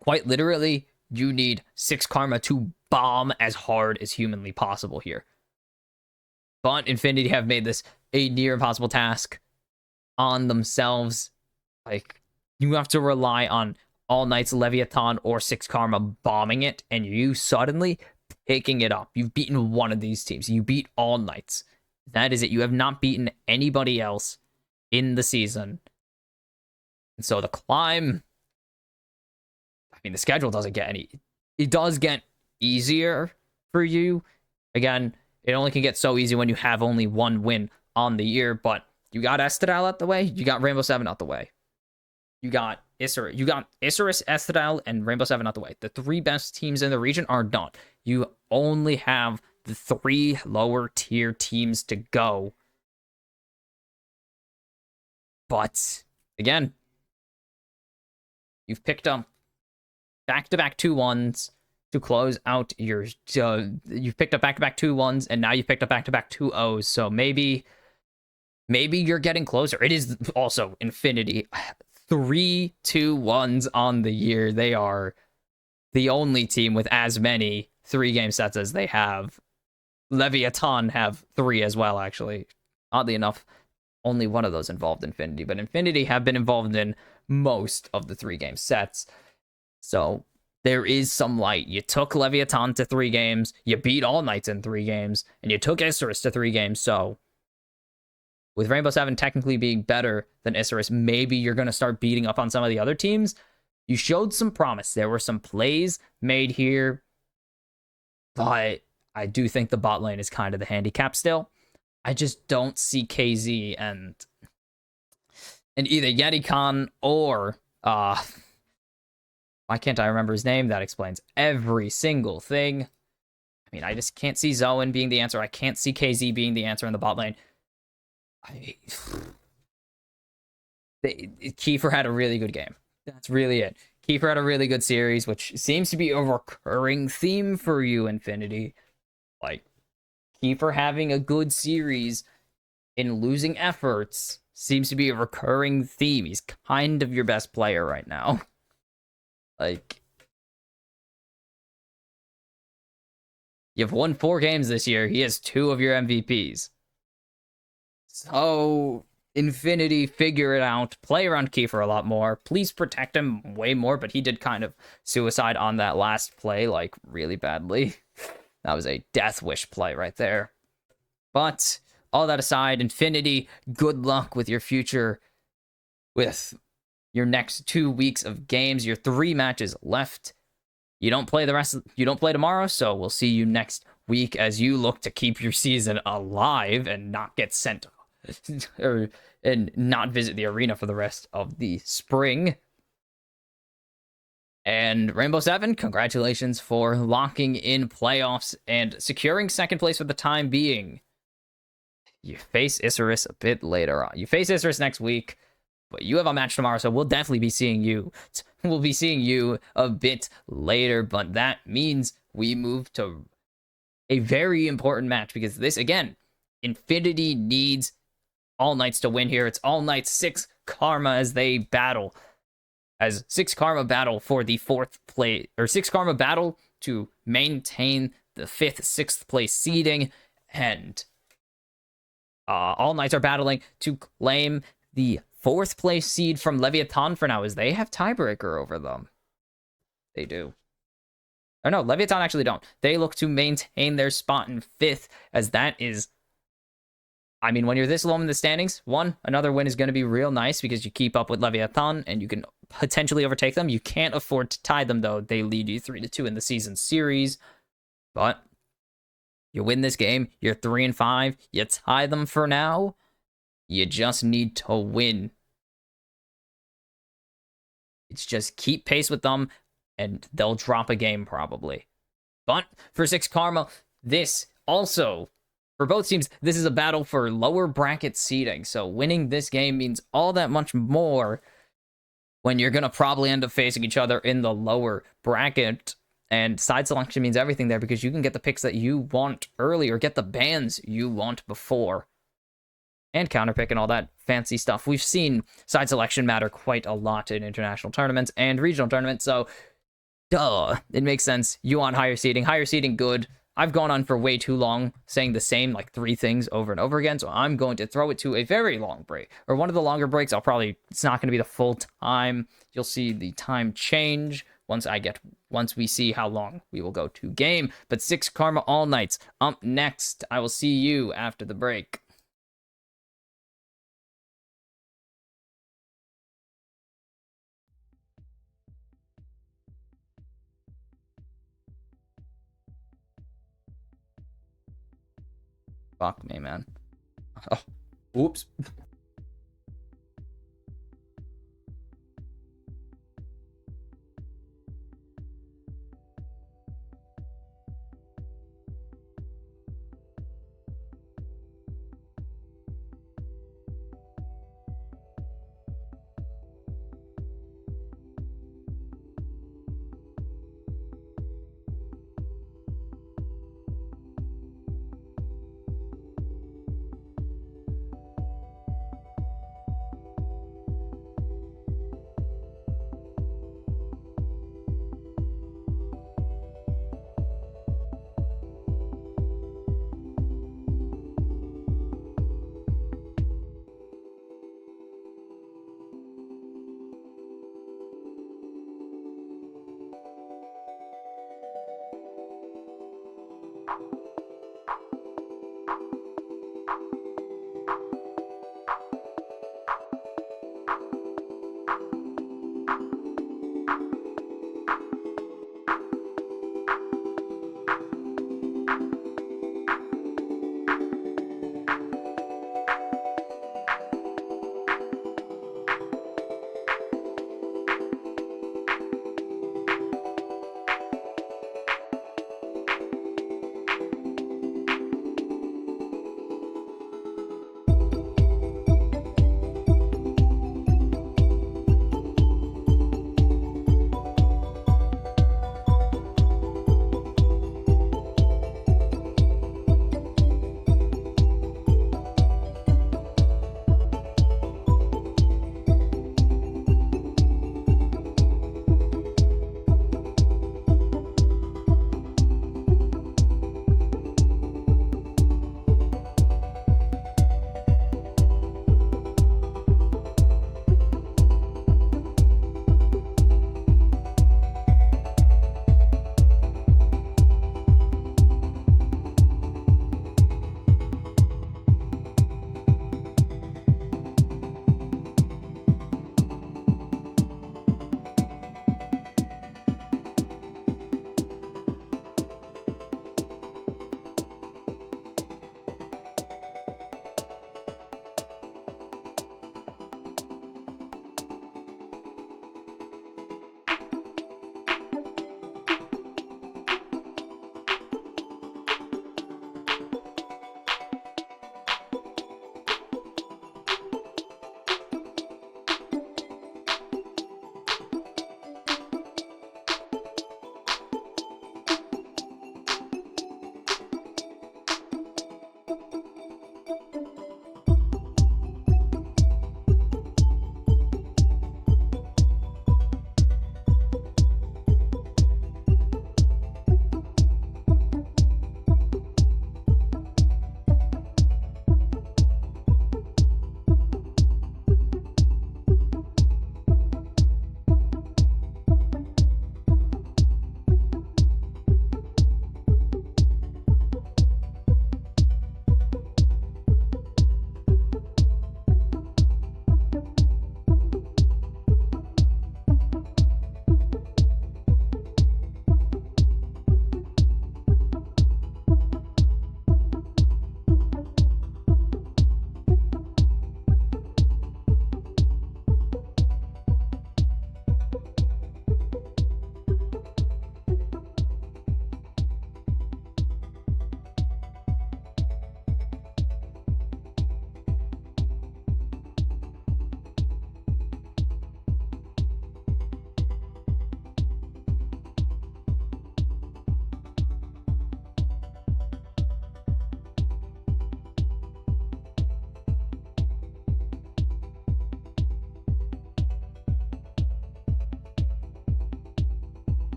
quite literally, you need 6 Karma to bomb as hard as humanly possible here. But Infinity have made this a near impossible task on themselves. Like, you have to rely on All Knight's Leviathan or 6 Karma bombing it, and you suddenly picking it up. You've beaten one of these teams. You beat All Knights. That is it. You have not beaten anybody else in the season. And so the climb, I mean, the schedule doesn't get any, it does get easier for you. Again, it only can get so easy when you have only one win on the year, but you got Estadal out the way, you got Rainbow 7 out the way. You got Isurus, Estadal, and Rainbow 7 out the way. The 3 best teams in the region are done. You only have the 3 lower tier teams to go. But again, you've picked up back-to-back 2-1s to close out your. You've picked up back-to-back 2-1s, and now you've picked up back-to-back 2-0s. So maybe you're getting closer. It is also Infinity. 3 2-1s on the year. They are the only team with as many 3-game sets as they have. Leviathan have 3 as well, actually. Oddly enough, only one of those involved Infinity, but Infinity have been involved in most of the 3-game sets. So there is some light. You took Leviathan to 3 games, you beat All Knights in 3 games, and you took Isurus to 3 games. So with Rainbow 7 technically being better than Isurus, maybe you're going to start beating up on some of the other teams. You showed some promise. There were some plays made here, but I do think the bot lane is kind of the handicap still. I just don't see KZ and either Yeti Khan or why can't I remember his name? That explains every single thing. I mean, I just can't see Zoan being the answer. I can't see KZ being the answer in the bot lane. Kiefer had a really good game. That's really it. Kiefer had a really good series, which seems to be a recurring theme for you, Infinity. Like, Kiefer having a good series in losing efforts seems to be a recurring theme. He's kind of your best player right now. Like, you've won 4 games this year. He has 2 of your MVPs. So, Infinity, figure it out. Play around Kiefer a lot more. Please protect him way more, but he did kind of suicide on that last play, like, really badly. That was a death wish play right there. But all that aside, Infinity, good luck with your future, with your next 2 weeks of games, your 3 matches left. You don't play tomorrow, so we'll see you next week as you look to keep your season alive and not get sent and not visit the arena for the rest of the spring. And Rainbow 7, congratulations for locking in playoffs and securing second place for the time being. You face Isurus a bit later on. You face Isurus next week, but you have a match tomorrow, so we'll definitely be seeing you. We'll be seeing you a bit later, but that means we move to a very important match because this, again, Infinity needs All Knights to win here. It's All Knights 6 Karma as they battle. As 6 Karma battle for the 4th place, or 6 Karma battle to maintain the 5th, 6th place seeding, and All Knights are battling to claim the 4th place seed from Leviathan for now, as they have tiebreaker over them. They do. Or no, Leviathan actually don't. They look to maintain their spot in 5th, as that is, I mean, when you're this low in the standings, another win is going to be real nice because you keep up with Leviathan and you can potentially overtake them. You can't afford to tie them, though. They lead you 3-2 in the season series, but You win this game, you're 3-5. You tie them for now. You just need to win. It's just keep pace with them, and they'll drop a game probably. But for 6 Karma, this also, for both teams, this is a battle for lower bracket seeding. So winning this game means all that much more when you're going to probably end up facing each other in the lower bracket. And side selection means everything there because you can get the picks that you want early or get the bans you want before. And counterpick and all that fancy stuff. We've seen side selection matter quite a lot in international tournaments and regional tournaments, so duh, it makes sense. You want higher seeding, good. I've gone on for way too long saying the same, like, 3 things over and over again, so I'm going to throw it to a very long break. Or one of the longer breaks, it's not going to be the full time. You'll see the time change once we see how long we will go to game. But 6 Karma All Nights up next. I will see you after the break. Fuck me, man. Oh, oops.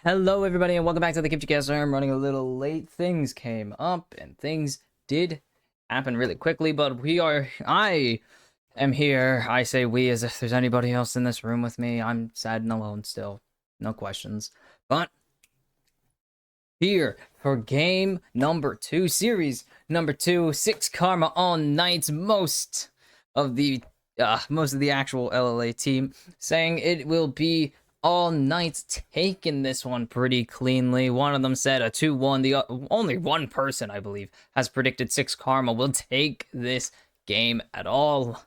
Hello, everybody, and welcome back to the Kimchi Cast. I'm running a little late. Things came up, and things did happen really quickly, but I am here. I say we as if there's anybody else in this room with me. I'm sad and alone still. No questions. But here for game number 2, series number 2, 6 Karma all nights. Most of the actual LLA team saying it will be all nights, taking this one pretty cleanly. One of them said a 2-1. The only one person, I believe, has predicted 6 Karma will take this game at all.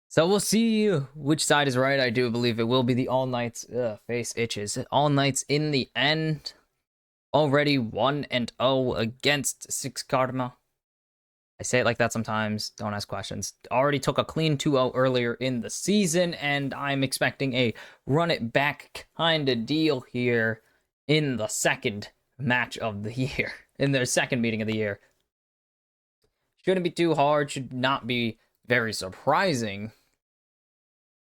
So we'll see which side is right. I do believe it will be the all nights. Face itches. All nights in the end. Already 1-0 against 6 Karma. I say it like that sometimes. Don't ask questions. Already took a clean 2-0 earlier in the season, and I'm expecting a run-it-back kind of deal here in the second match of the year. In their second meeting of the year. Shouldn't be too hard. Should not be very surprising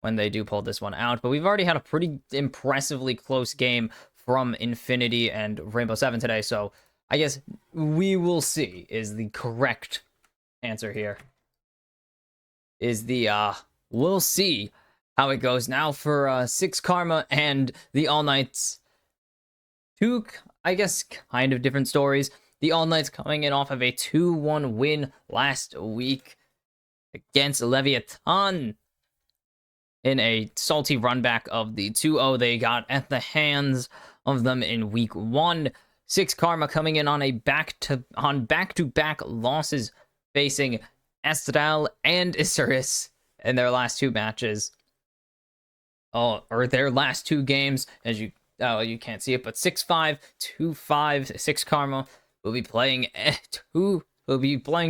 when they do pull this one out. But we've already had a pretty impressively close game from Infinity and Rainbow 7 today, so I guess we will see is the correct answer here. We'll see how it goes. Now for 6 Karma and the All Nights. Two, I guess, kind of different stories. The All Nights coming in off of a 2-1 win last week against Leviathan in a salty runback of the 2-0 they got at the hands of them in week 1. 6 Karma coming in on back-to-back losses, facing Estral and Isurus in their last 2 matches. Or their last 2 games, as you can't see it, but 6-5, 2-5, 6 Karma will be playing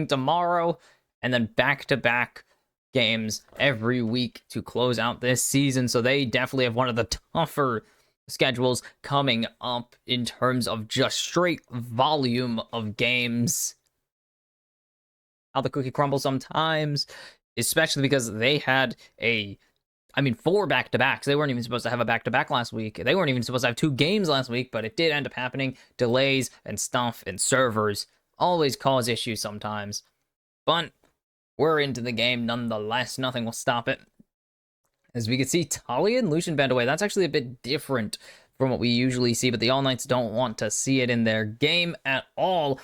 tomorrow, and then back-to-back games every week to close out this season. So they definitely have one of the tougher schedules coming up in terms of just straight volume of games. How the cookie crumbles sometimes, especially because they had 4 back-to-backs. They weren't even supposed to have a back-to-back last week. They weren't even supposed to have 2 games last week, but it did end up happening. Delays and stuff and servers always cause issues sometimes. But we're into the game nonetheless. Nothing will stop it. As we can see, Talia and Lucian banned away. That's actually a bit different from what we usually see, but the All Knights don't want to see it in their game at all.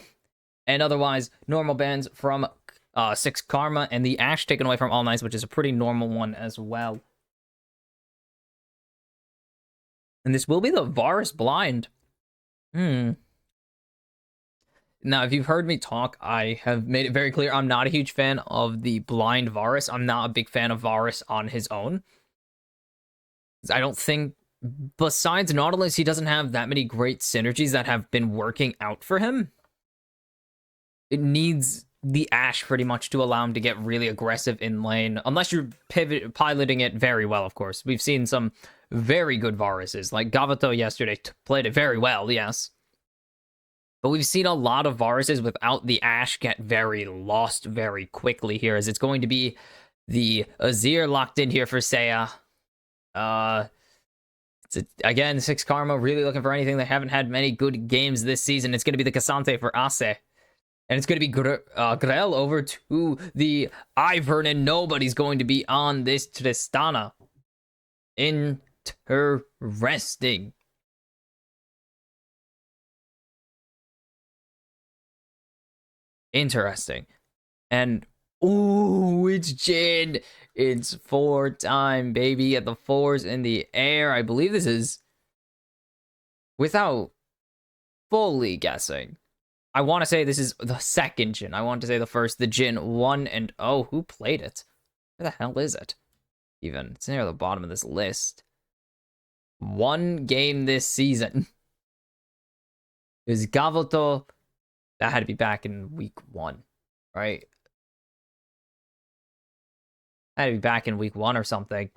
And otherwise, normal bans from 6 Karma and the Ash taken away from All Knights, which is a pretty normal one as well. And this will be the Varus blind. Now, if you've heard me talk, I have made it very clear I'm not a huge fan of the blind Varus. I'm not a big fan of Varus on his own. I don't think, besides Nautilus, he doesn't have that many great synergies that have been working out for him. It needs the Ashe pretty much to allow him to get really aggressive in lane, unless you're piloting it very well, of course. We've seen some very good Varuses, like Gavato yesterday played it very well, yes. But we've seen a lot of Varuses without the Ashe get very lost very quickly here, as it's going to be the Azir locked in here for Seiya. Again, 6 Karma really looking for anything. They haven't had many good games this season. It's going to be the Cassante for Ace. And it's going to be Grell over to the Ivern, and nobody's going to be on this Tristana. Interesting. Interesting. And, ooh, it's Jin. It's 4 time, baby, at the 4s in the air. I believe this is, without fully guessing, I want to say this is the second Jin. I want to say the first, the Jin 1-0. Who played it? Where the hell is it? Even, it's near the bottom of this list. 1 game this season is Gavoto. That had to be back in week 1, right? Had to be back in week 1 or something.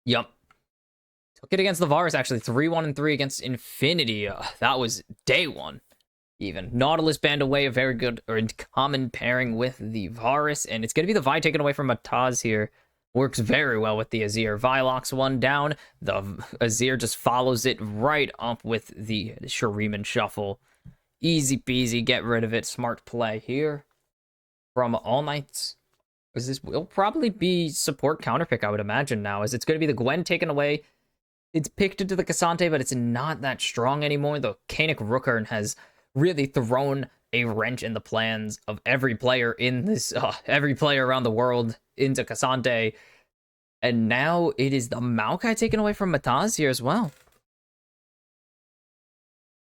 Yup. Took it against the Varus, actually. 3-1-3 against Infinity. That was day 1. Even. Nautilus banned away, a very good or common pairing with the Varus. And it's going to be the Vi taken away from Mataz here. Works very well with the Azir. Vilox one down. The Azir just follows it right up with the Shuriman Shuffle. Easy peasy, get rid of it. Smart play here from All Knights. This will probably be support counterpick, I would imagine now, as it's going to be the Gwen taken away. It's picked into the Cassante, but it's not that strong anymore. The Kanik Rookern has really thrown a wrench in the plans of every player in this, every player around the world into Cassante. And now it is the Maokai taken away from Mataz here as well.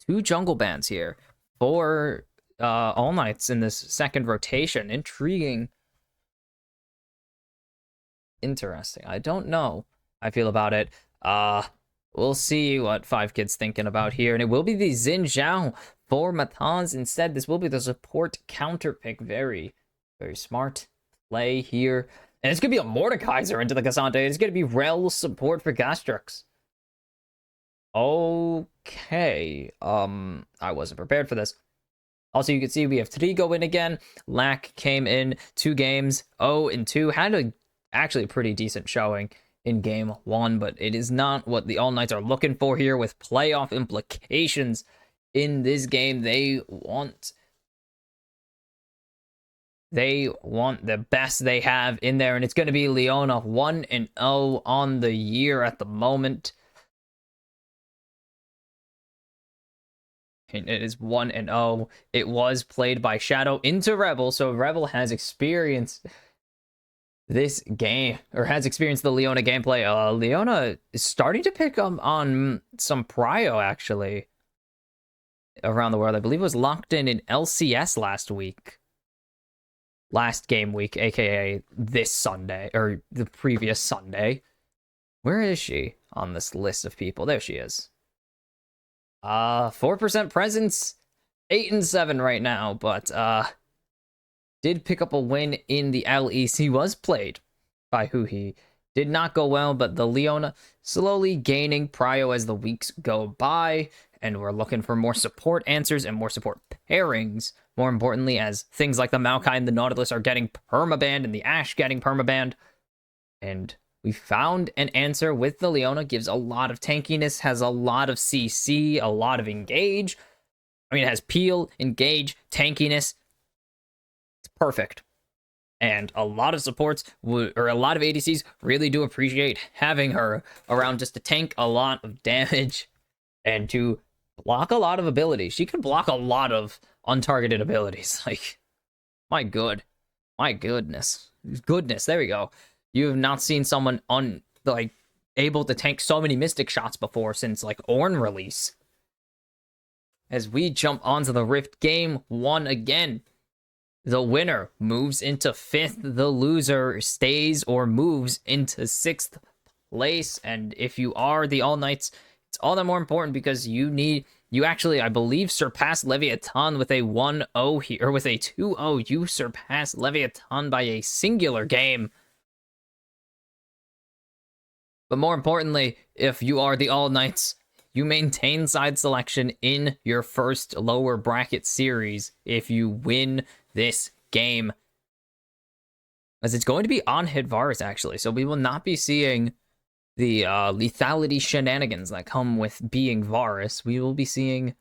2 jungle bans here for All Knights in this second rotation. Intriguing. Interesting. I don't know how I feel about it. We'll see what 5Kid's thinking about here. And it will be the Xin Zhao for Mataz instead. This will be the support counter pick. Very, very smart play here. And it's going to be a Mordekaiser into the Cassante. It's going to be Rel support for Gastrix. Okay. I wasn't prepared for this. Also, you can see we have Trigo in again. Lack came in 2 games, 0-2. Had a actually pretty decent showing in game 1, but it is not what the All Knights are looking for here with playoff implications in this game. They want the best they have in there, and it's going to be Leona 1-0 on the year at the moment. And it is 1-0. It was played by Shadow into Rebel, so Rebel has experienced this game, or has experienced the Leona gameplay. Leona is starting to pick up on some prio, actually, around the world. I believe it was locked in LCS last game week, aka this Sunday, or the previous Sunday. Where is she on this list of people? There she is. 4% presence, 8-7 right now, but did pick up a win in the LEC. Was played by Huhi. Did not go well, but the Leona slowly gaining prio as the weeks go by, and we're looking for more support answers and more support pairings. More importantly, as things like the Maokai and the Nautilus are getting permabanned and the Ashe getting permabanned. And we found an answer with the Leona. Gives a lot of tankiness, has a lot of CC, a lot of engage. I mean, it has peel, engage, tankiness. It's perfect. And a lot of supports, or a lot of ADCs, really do appreciate having her around just to tank a lot of damage and to block a lot of abilities. She can block a lot of untargeted abilities. Like, my goodness. There we go. You have not seen someone able to tank so many Mystic shots before since like Ornn release. As we jump onto the Rift game 1 again. The winner moves into 5th. The loser stays or moves into 6th place. And if you are the All Knights, it's all that more important because you actually, I believe, surpassed Leviathan with a 1-0 here, or with a 2-0. You surpassed Leviathan by a singular game. But more importantly, if you are the All Knights, you maintain side selection in your first lower bracket series if you win this game. As it's going to be on hit Varus, actually, so we will not be seeing the lethality shenanigans that come with being Varus. We will be seeing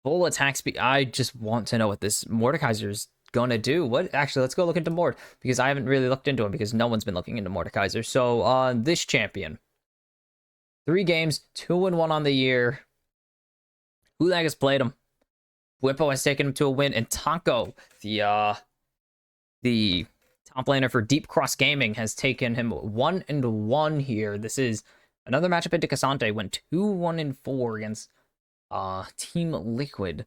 full attack speed. I just want to know what this Mordekaiser is gonna do. Actually, let's go look into Mord, because I haven't really looked into him, because no one's been looking into Mordekaiser. So, this champion. 3 games, 2-1 on the year. Who the heck has played him? Whippo has taken him to a win, and Taco, the top laner for Deep Cross Gaming, has taken him 1-1 here. This is another matchup into Cassante. Went 2-1-4 against Team Liquid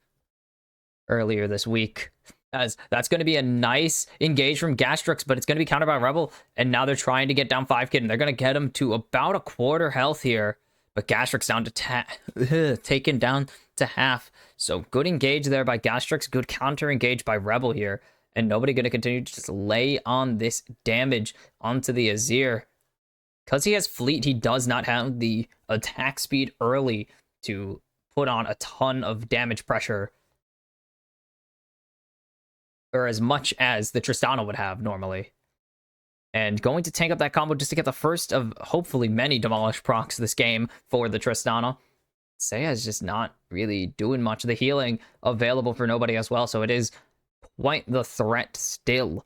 earlier this week. As that's going to be a nice engage from Gastrix, but it's going to be countered by Rebel, and now they're trying to get down 5Kid, and they're going to get him to about a quarter health here. But Gastrix down to taken down to half. So good engage there by Gastrix, good counter engage by Rebel here, and nobody going to continue to just lay on this damage onto the Azir. Because he has fleet, he does not have the attack speed early to put on a ton of damage pressure, or as much as the Tristana would have normally. And going to tank up that combo just to get the first of hopefully many Demolish procs this game for the Tristana. Seiya is just not really doing much. The healing available for nobody as well, so it is quite the threat still.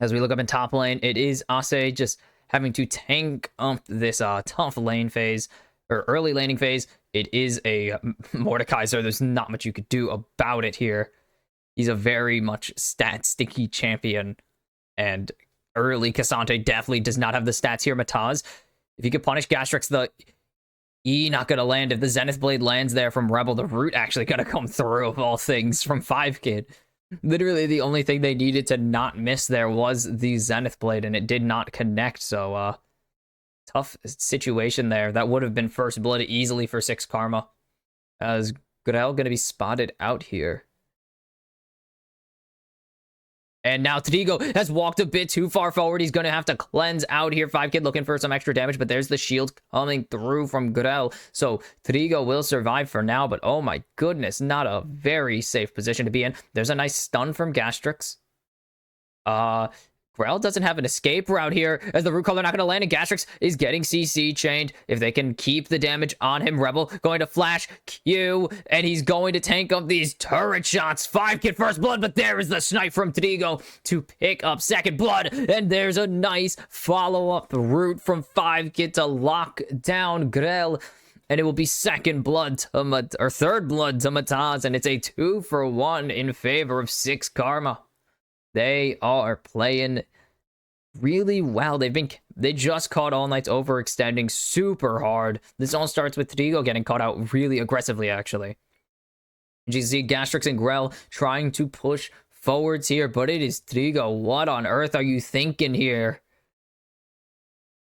As we look up in top lane, it is Ase just having to tank up this tough lane phase, or early laning phase. It is a Mordecai, so there's not much you could do about it here. He's a very much stat-sticky champion, and early Cassante definitely does not have the stats here. Mataz, if you could punish Gastrix, the E not gonna land. If the Zenith Blade lands there from Rebel, the root actually gonna come through, of all things, from 5 Kid. Literally the only thing they needed to not miss there was the Zenith Blade, and it did not connect, so tough situation there. That would have been first blood easily for 6 Karma. As Grell gonna be spotted out here. And now Trigo has walked a bit too far forward. He's going to have to cleanse out here. 5Kid looking for some extra damage, but there's the shield coming through from Grell. So Trigo will survive for now, but oh my goodness, not a very safe position to be in. There's a nice stun from Gastrix. Grell doesn't have an escape route here, as the root caller not going to land, and Gastrix is getting CC chained. If they can keep the damage on him, Rebel going to flash Q, and he's going to tank up these turret shots. 5Kid first blood, but there is the snipe from Trigo to pick up second blood, and there's a nice follow-up route from 5Kid to lock down Grell. And it will be second blood to third blood to Mataz, and it's a 2-for-1 in favor of 6 Karma. They are playing really well. They just caught All Knight's overextending super hard. This all starts with Trigo getting caught out really aggressively, actually. You see Gastrix and Grell trying to push forwards here, but it is Trigo. What on earth are you thinking here?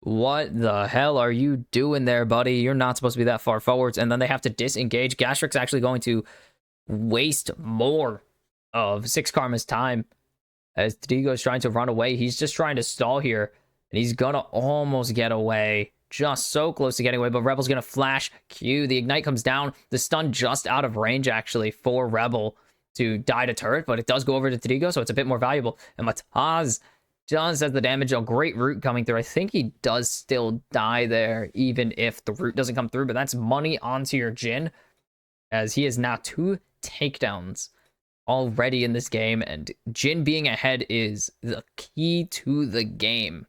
What the hell are you doing there, buddy? You're not supposed to be that far forwards. And then they have to disengage. Gastrix actually going to waste more of 6 Karma's time. As Trigo's trying to run away, he's just trying to stall here. And he's gonna almost get away. Just so close to getting away, but Rebel's gonna flash Q. The Ignite comes down. The stun just out of range, actually, for Rebel to die to turret, but it does go over to Trigo, so it's a bit more valuable. And Mataz just has the damage. A great root coming through. I think he does still die there, even if the root doesn't come through, but that's money onto your Jhin, as he is now 2 takedowns already in this game, and Jhin being ahead is the key to the game.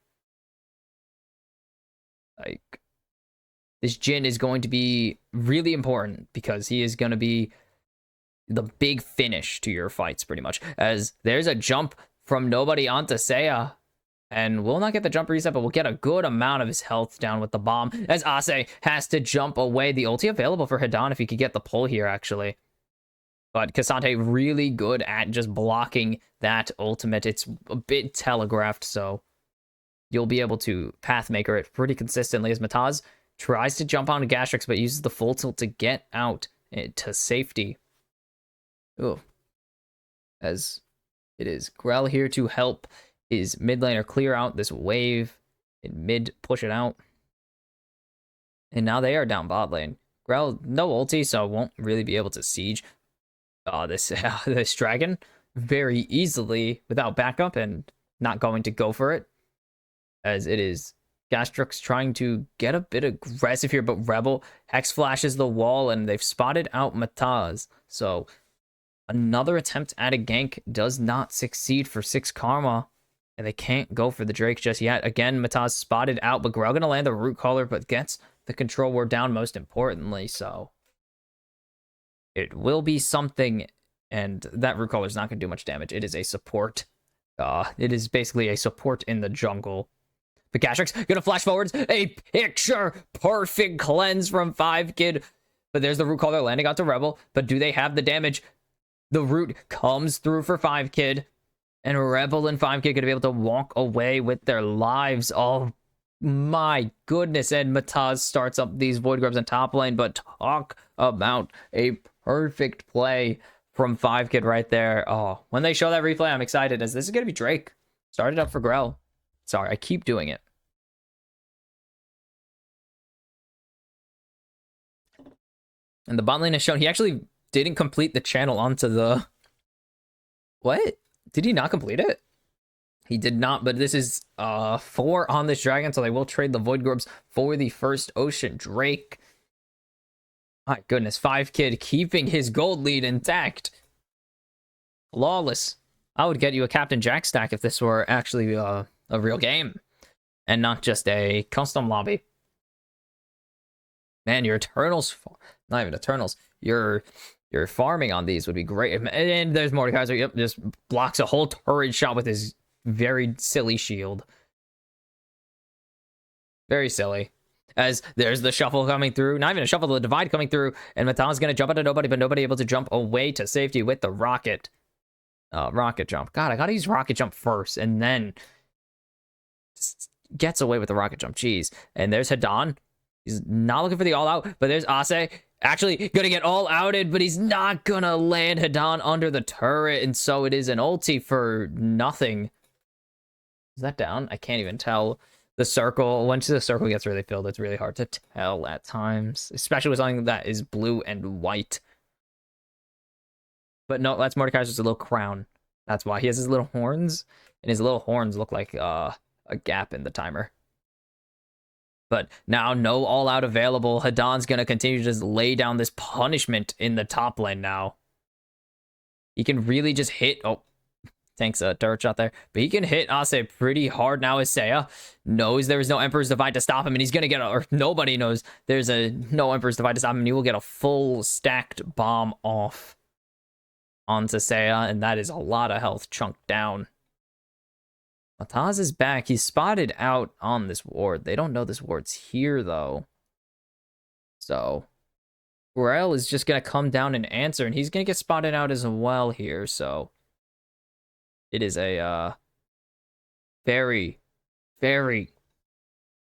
Like, this Jhin is going to be really important because he is going to be the big finish to your fights, pretty much. As there's a jump from nobody onto Seiya, and we'll not get the jump reset, but we'll get a good amount of his health down with the bomb, as Ase has to jump away. The ulti available for Hidan if he could get the pull here, actually. But Cassante really good at just blocking that ultimate. It's a bit telegraphed, so you'll be able to Pathmaker it pretty consistently, as Mataz tries to jump onto Gastrix, but uses the full tilt to get out to safety. Ooh. As it is Grell here to help his mid laner clear out this wave. In mid, push it out. And now they are down bot lane. Grell, no ulti, so won't really be able to siege this dragon very easily without backup, and not going to go for it, as it is Gastrix trying to get a bit aggressive here, but Rebel Hex flashes the wall, and they've spotted out Mataz. So another attempt at a gank does not succeed for 6 Karma, and they can't go for the Drake just yet. Again, Mataz spotted out, but Grell gonna land the root caller, but gets the control ward down most importantly, so it will be something, and that root caller is not going to do much damage. It is a support. It is basically a support in the jungle. But Gastrix gonna flash forwards. A picture perfect cleanse from 5Kid. But there's the root caller landing onto Rebel. But do they have the damage? The root comes through for 5Kid. And Rebel and 5Kid gonna be able to walk away with their lives. Oh my goodness. And Mataz starts up these Void Grubs in top lane. But talk about a perfect play from 5Kid right there. Oh, when they show that replay, I'm excited, as this is going to be Drake. Started up for Grell. Sorry, I keep doing it. And the bot lane has shown he actually didn't complete the channel onto the... What? Did he not complete it? He did not, but this is 4 on this dragon, so they will trade the Void Grubs for the first Ocean Drake. My goodness, 5 Kid keeping his gold lead intact. Flawless. I would get you a Captain Jack stack if this were actually a real game and not just a custom lobby. Man, your Eternals, not even Eternals, your farming on these would be great. And there's Mordekaiser, yep, just blocks a whole turret shot with his very silly shield. Very silly. As there's the shuffle coming through. Not even a shuffle, the divide coming through. And Matan's going to jump into nobody, but nobody able to jump away to safety with the rocket. Rocket jump. God, I got to use rocket jump first. And then gets away with the rocket jump. Jeez. And there's Hadan. He's not looking for the all out, but there's Ase. Actually going to get all outed, but he's not going to land Hadan under the turret. And so it is an ulti for nothing. Is that down? I can't even tell. The circle, once the circle gets really filled, it's really hard to tell at times, especially with something that is blue and white. But no, that's Mordekaiser's little crown. That's why he has his little horns, and his little horns look like a gap in the timer. But now no all out available. Hadan's going to continue to just lay down this punishment in the top lane now. He can really just hit... Oh, thanks, turret shot there. But he can hit Ase pretty hard now as Seiya knows there is no Emperor's Divide to stop him, and he's going to get or nobody knows there's no Emperor's Divide to stop him, and he will get a full stacked bomb off onto Seiya, and that is a lot of health chunked down. Mataz is back. He's spotted out on this ward. They don't know this ward's here, though. So, Grell is just going to come down and answer, and he's going to get spotted out as well here, so... It is a very, very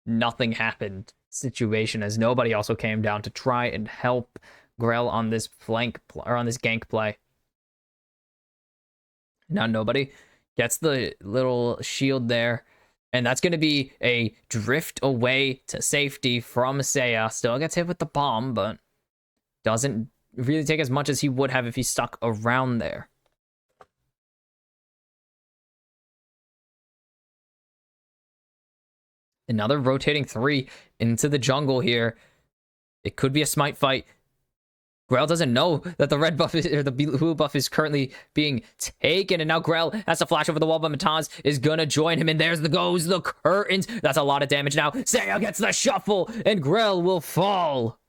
nothing happened situation, as nobody also came down to try and help Grell on this flank or on this gank play. Now nobody gets the little shield there, and that's going to be a drift away to safety from Seiya. Still gets hit with the bomb, but doesn't really take as much as he would have if he stuck around there. Another rotating 3 into the jungle here. It could be a smite fight. Grell doesn't know that the red buff or the blue buff is currently being taken, and now Grell has to flash over the wall, but Mataz is gonna join him, and there's the curtains. That's a lot of damage now. Seiya gets the shuffle, and Grell will fall.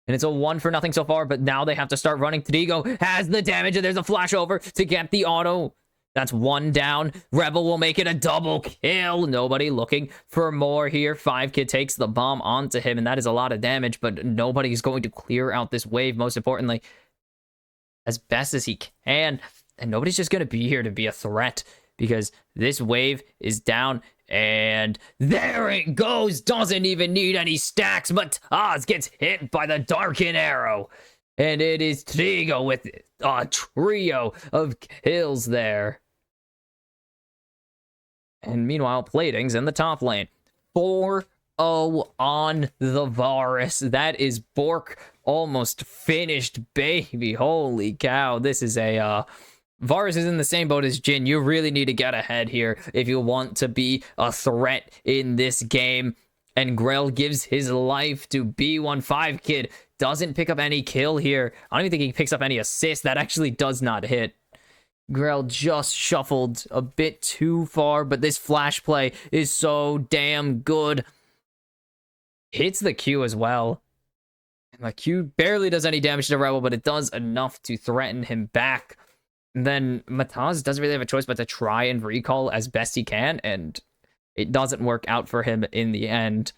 And it's a 1-0 so far, but now they have to start running. Trigo has the damage, and there's a flash over to get the auto. That's 1 down. Rebel will make it a double kill. Nobody looking for more here. 5 Kid takes the bomb onto him, and that is a lot of damage, but nobody's going to clear out this wave, most importantly, as best as he can. And nobody's just going to be here to be a threat, because this wave is down, and there it goes. Doesn't even need any stacks, but Oz gets hit by the Darken Arrow. And it is Trigo with a trio of kills there. And meanwhile, Plating's in the top lane. 4-0 on the Varus. That is Bork almost finished, baby. Holy cow. This is a... Varus is in the same boat as Jhin. You really need to get ahead here if you want to be a threat in this game. And Grell gives his life to B1. 5 Kid doesn't pick up any kill here. I don't even think he picks up any assist. That actually does not hit. Grell just shuffled a bit too far, but this flash play is so damn good. Hits the Q as well. And the Q barely does any damage to Rebel, but it does enough to threaten him back. And then Mataz doesn't really have a choice but to try and recall as best he can, and it doesn't work out for him in the end.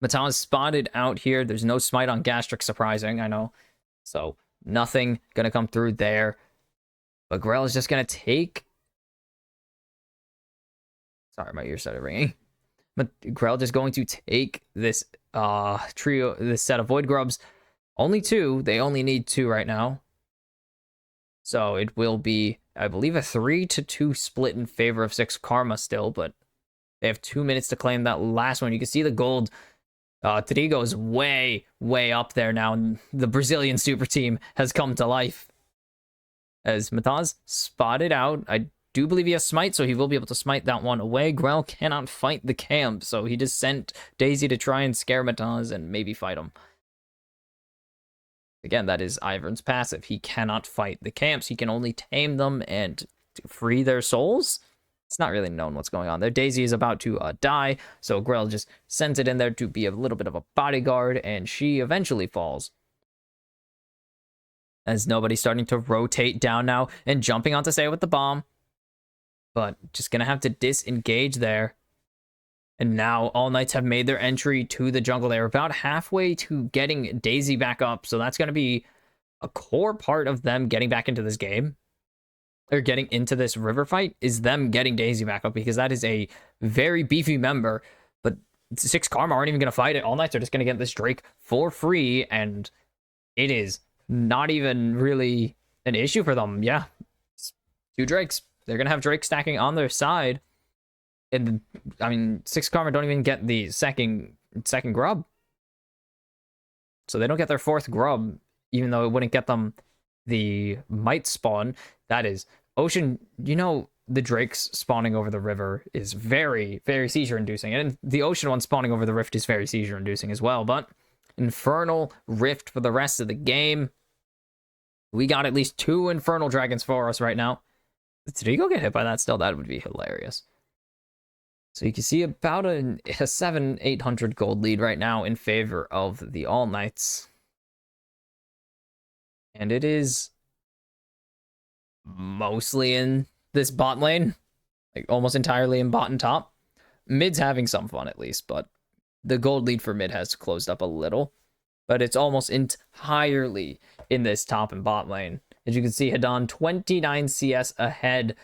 Mataz spotted out here. There's no smite on Gastric, surprising, I know. So nothing gonna come through there. But Grell is just gonna take... Sorry, my ear started ringing. But Grell just going to take this trio, this set of Void Grubs. Only 2. They only need 2 right now. So it will be, I believe, a 3-2 split in favor of 6 Karma still, but they have 2 minutes to claim that last one. You can see the gold. Trigo is way, way up there now, and the Brazilian super team has come to life. As Mataz spotted out, I do believe he has smite, so he will be able to smite that one away. Grell cannot fight the camp, so he just sent Daisy to try and scare Mataz and maybe fight him. Again, that is Ivern's passive. He cannot fight the camps. He can only tame them and free their souls. It's not really known what's going on there. Daisy is about to die, so Grell just sends it in there to be a little bit of a bodyguard, and she eventually falls. As nobody's starting to rotate down now and jumping onto Saya with the bomb. But just going to have to disengage there. And now All Knights have made their entry to the jungle. They're about halfway to getting Daisy back up, so that's going to be a core part of them getting back into this game. Or getting into this river fight is them getting Daisy back up, because that is a very beefy member. But 6 Karma aren't even going to fight it. All Knights are just going to get this Drake for free, and it is not even really an issue for them. Yeah, 2 Drakes. They're going to have Drake stacking on their side. And, I mean, 6 Karma don't even get the second grub. So they don't get their 4th grub, even though it wouldn't get them the might spawn. That is Ocean. You know, the Drakes spawning over the river is very, very seizure inducing, and the Ocean one spawning over the rift is very seizure inducing as well. But Infernal Rift for the rest of the game. We got at least 2 Infernal Dragons for us right now. Did he go get hit by that still? That would be hilarious. So you can see about a 700-800 gold lead right now in favor of the All Knights. And it is mostly in this bot lane, like almost entirely in bot and top. Mid's having some fun at least, but the gold lead for mid has closed up a little. But it's almost entirely in this top and bot lane. As you can see, Hadan 29 CS ahead.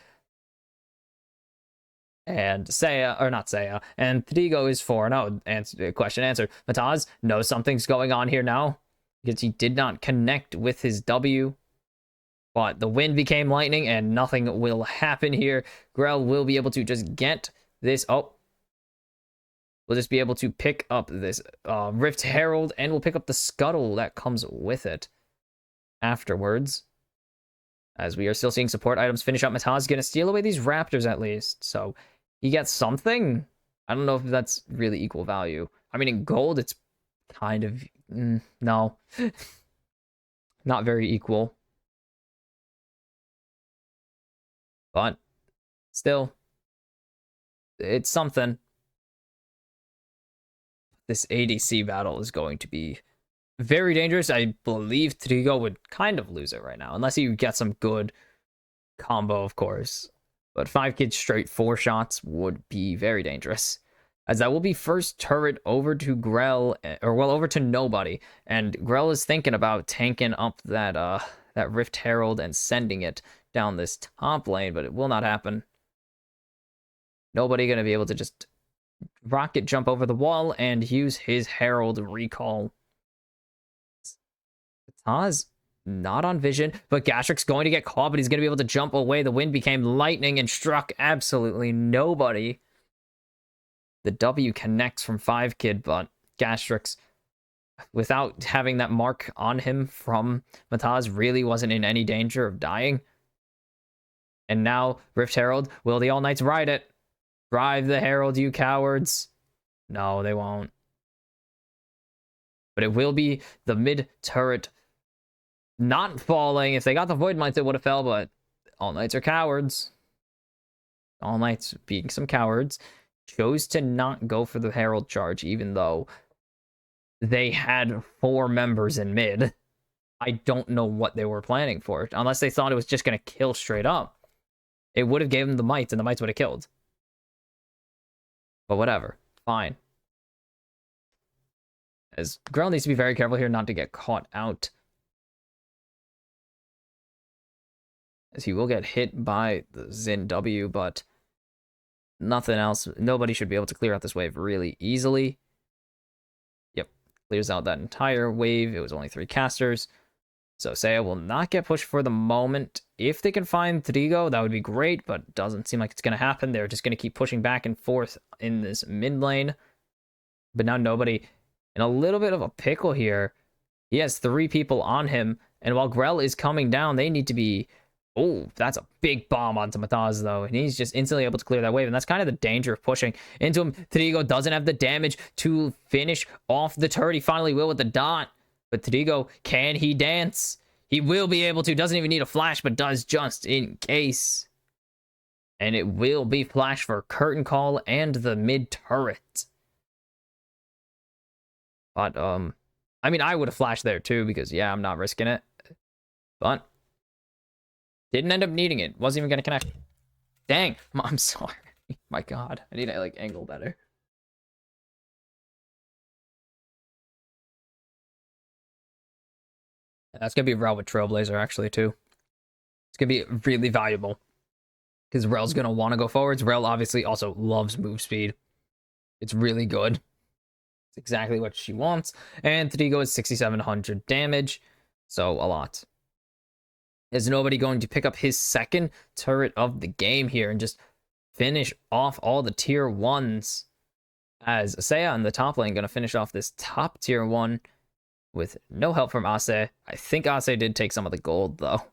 And Saya, or not Saya, and Trigo is 4-0. Question answered. Mataz knows something's going on here now, because he did not connect with his W. But the wind became lightning, and nothing will happen here. Grell will be able to just get this. Oh. We'll just be able to pick up this Rift Herald, and we'll pick up the Scuttle that comes with it afterwards. As we are still seeing support items finish up. Mataz going to steal away these Raptors at least. So he gets something. I don't know if that's really equal value. I mean, in gold, it's kind of... no. Not very equal. But still, it's something. This ADC battle is going to be very dangerous. I believe Trigo would kind of lose it right now, unless you get some good combo, of course. But 5 kids straight 4 shots would be very dangerous, as that will be first turret over to Grell, or well, over to nobody. And Grell is thinking about tanking up that Rift Herald and sending it down this top lane, but it will not happen. Nobody gonna be able to just rocket jump over the wall and use his Herald recall. Taz not on vision, but Gastric's going to get caught, but he's going to be able to jump away. The wind became lightning and struck absolutely nobody. The W connects from 5 kid, but Gastric's, without having that mark on him from Mataz, really wasn't in any danger of dying. And now Rift Herald, will the All Knights ride it? Drive the Herald, you cowards. No, they won't. But it will be the mid turret not falling. If they got the Void Mites, it would have fell, but All Knights are cowards. All Knights, being some cowards, chose to not go for the Herald charge, even though they had 4 members in mid. I don't know what they were planning for, unless they thought it was just going to kill straight up. It would have given them the Mites, and the Mites would have killed. But whatever. Fine. As Grell needs to be very careful here not to get caught out, as he will get hit by the Xin W, but nothing else. Nobody should be able to clear out this wave really easily. Yep, clears out that entire wave. It was only 3 casters. So Saya will not get pushed for the moment. If they can find Trigo, that would be great, but doesn't seem like it's going to happen. They're just going to keep pushing back and forth in this mid lane. But now nobody in a little bit of a pickle here. He has 3 people on him, and while Grell is coming down, they need to be Oh, that's a big bomb onto Mataz, though. And he's just instantly able to clear that wave. And that's kind of the danger of pushing into him. Trigo doesn't have the damage to finish off the turret. He finally will with the dot. But Trigo, can he dance? He will be able to. Doesn't even need a flash, but does just in case. And it will be flash for curtain call and the mid turret. But, I mean, I would have flashed there too, because, yeah, I'm not risking it. But didn't end up needing it. Wasn't even going to connect. Dang. I'm sorry. My God. I need to, like, angle better. That's going to be Rel with Trailblazer, actually, too. It's going to be really valuable. Because Rel's going to want to go forwards. Rel obviously also loves move speed. It's really good. It's exactly what she wants. And Trigo is 6,700 damage. So, a lot. Is nobody going to pick up his second turret of the game here and just finish off all the tier 1s? As Seiya in the top lane going to finish off this top tier 1 with no help from Ase. I think Ase did take some of the gold, though.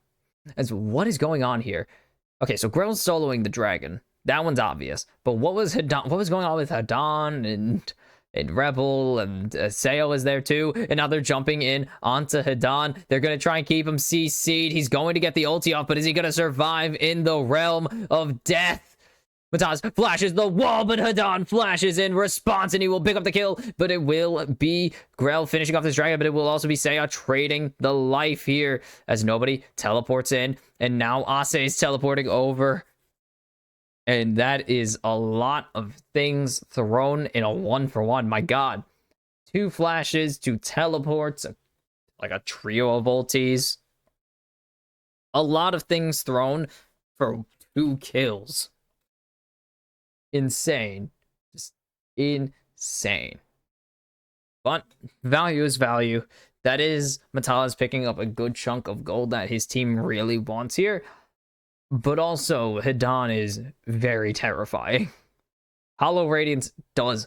As what is going on here? Okay, so Grell's soloing the dragon. That one's obvious. But what was going on with Hadan and Rebel, and Seo is there too, and now they're jumping in onto Hadan. They're going to try and keep him CC'd. He's going to get the ulti off, but is he going to survive in the realm of death? Mataz flashes the wall, but Hadan flashes in response, and he will pick up the kill, but it will be Grell finishing off this dragon, but it will also be Seiya trading the life here, as nobody teleports in, and now Ase is teleporting over. And that is a lot of things thrown in a 1-for-1. My God. 2 flashes, 2 teleports, like a trio of ultis. A lot of things thrown for 2 kills. Insane. Just insane. But value is value. That is Mataz picking up a good chunk of gold that his team really wants here. But also, Hadan is very terrifying. Hollow Radiance does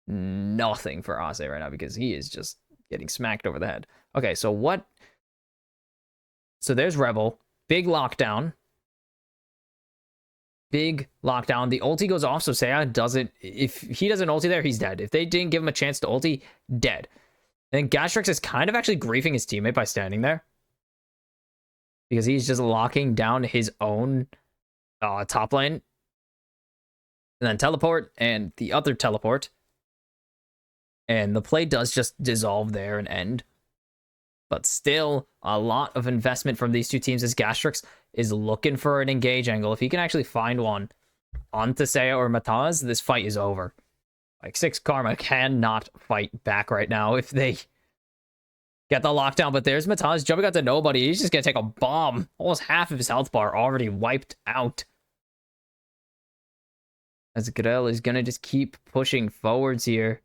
nothing for Ase right now because he is just getting smacked over the head. Okay, so what? So there's Rebel. Big lockdown. Big lockdown. The ulti goes off, so Seiya doesn't... If he doesn't ulti there, he's dead. If they didn't give him a chance to ulti, dead. And Gastrix is kind of actually griefing his teammate by standing there, because he's just locking down his own top lane. And then teleport, and the other teleport. And the play does just dissolve there and end. But still, a lot of investment from these two teams as Gastrix is looking for an engage angle. If he can actually find one onto Seiya or Mataz, this fight is over. Like, 6 Karma cannot fight back right now if they get the lockdown. But there's Mataz jumping out to nobody. He's just going to take a bomb. Almost half of his health bar already wiped out. As Grell is going to just keep pushing forwards here.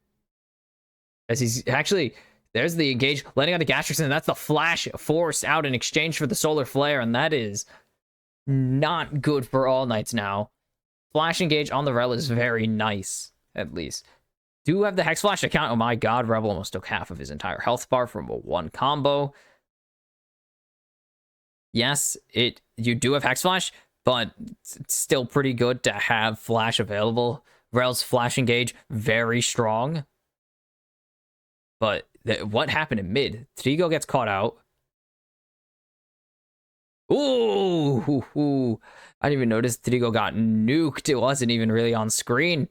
As he's actually... There's the engage, letting out the Gastrix, and that's the flash forced out in exchange for the solar flare, and that is not good for All Knights now. Flash engage on the Rel is very nice, at least. Do have the Hex Flash account. Oh my God, Rebel almost took half of his entire health bar from a 1 combo. Yes, you do have Hex Flash, but it's still pretty good to have Flash available. Rel's Flash engage, very strong. But what happened in mid? Trigo gets caught out. Ooh, I didn't even notice Trigo got nuked. It wasn't even really on screen.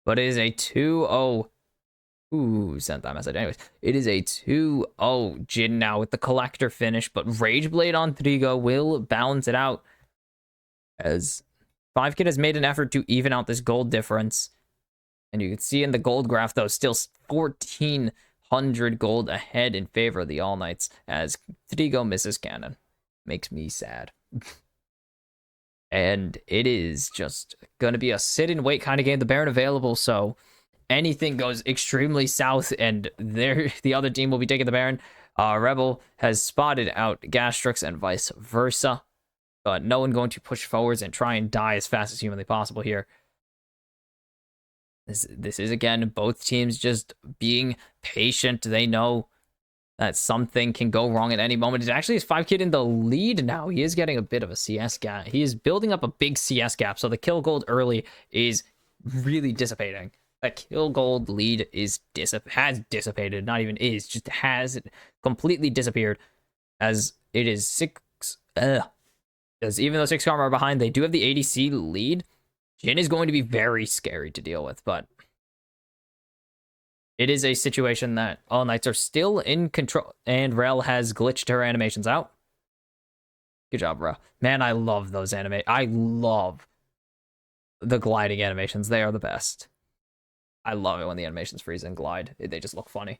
But it is a 2-0. Ooh, sent that message. Anyways, it is a 2-0 Jin now with the collector finish. But Rage Blade on Trigo will balance it out, as 5kid has made an effort to even out this gold difference. And you can see in the gold graph, though, still 1,400 gold ahead in favor of the All Knights, as Trigo misses cannon. Makes me sad. And it is just going to be a sit and wait kind of game. The Baron available, so anything goes extremely south, and the other team will be taking the Baron. Rebel has spotted out Gastrix and vice versa, but no one going to push forwards and try and die as fast as humanly possible here. This is, again, both teams just being patient. They know that something can go wrong at any moment. It actually is 5 kid in the lead now. He is getting a bit of a CS gap. He is building up a big CS gap, so the kill gold early is really dissipating. A kill gold lead is has dissipated, not even is, just has completely disappeared, as it is 6. As even though 6 Karma are behind, they do have the ADC lead. Jhin is going to be very scary to deal with, but it is a situation that all Knights are still in control, and Rel has glitched her animations out. Good job, bro. Man, I love those I love the gliding animations. They are the best. I love it when the animations freeze and glide. They just look funny.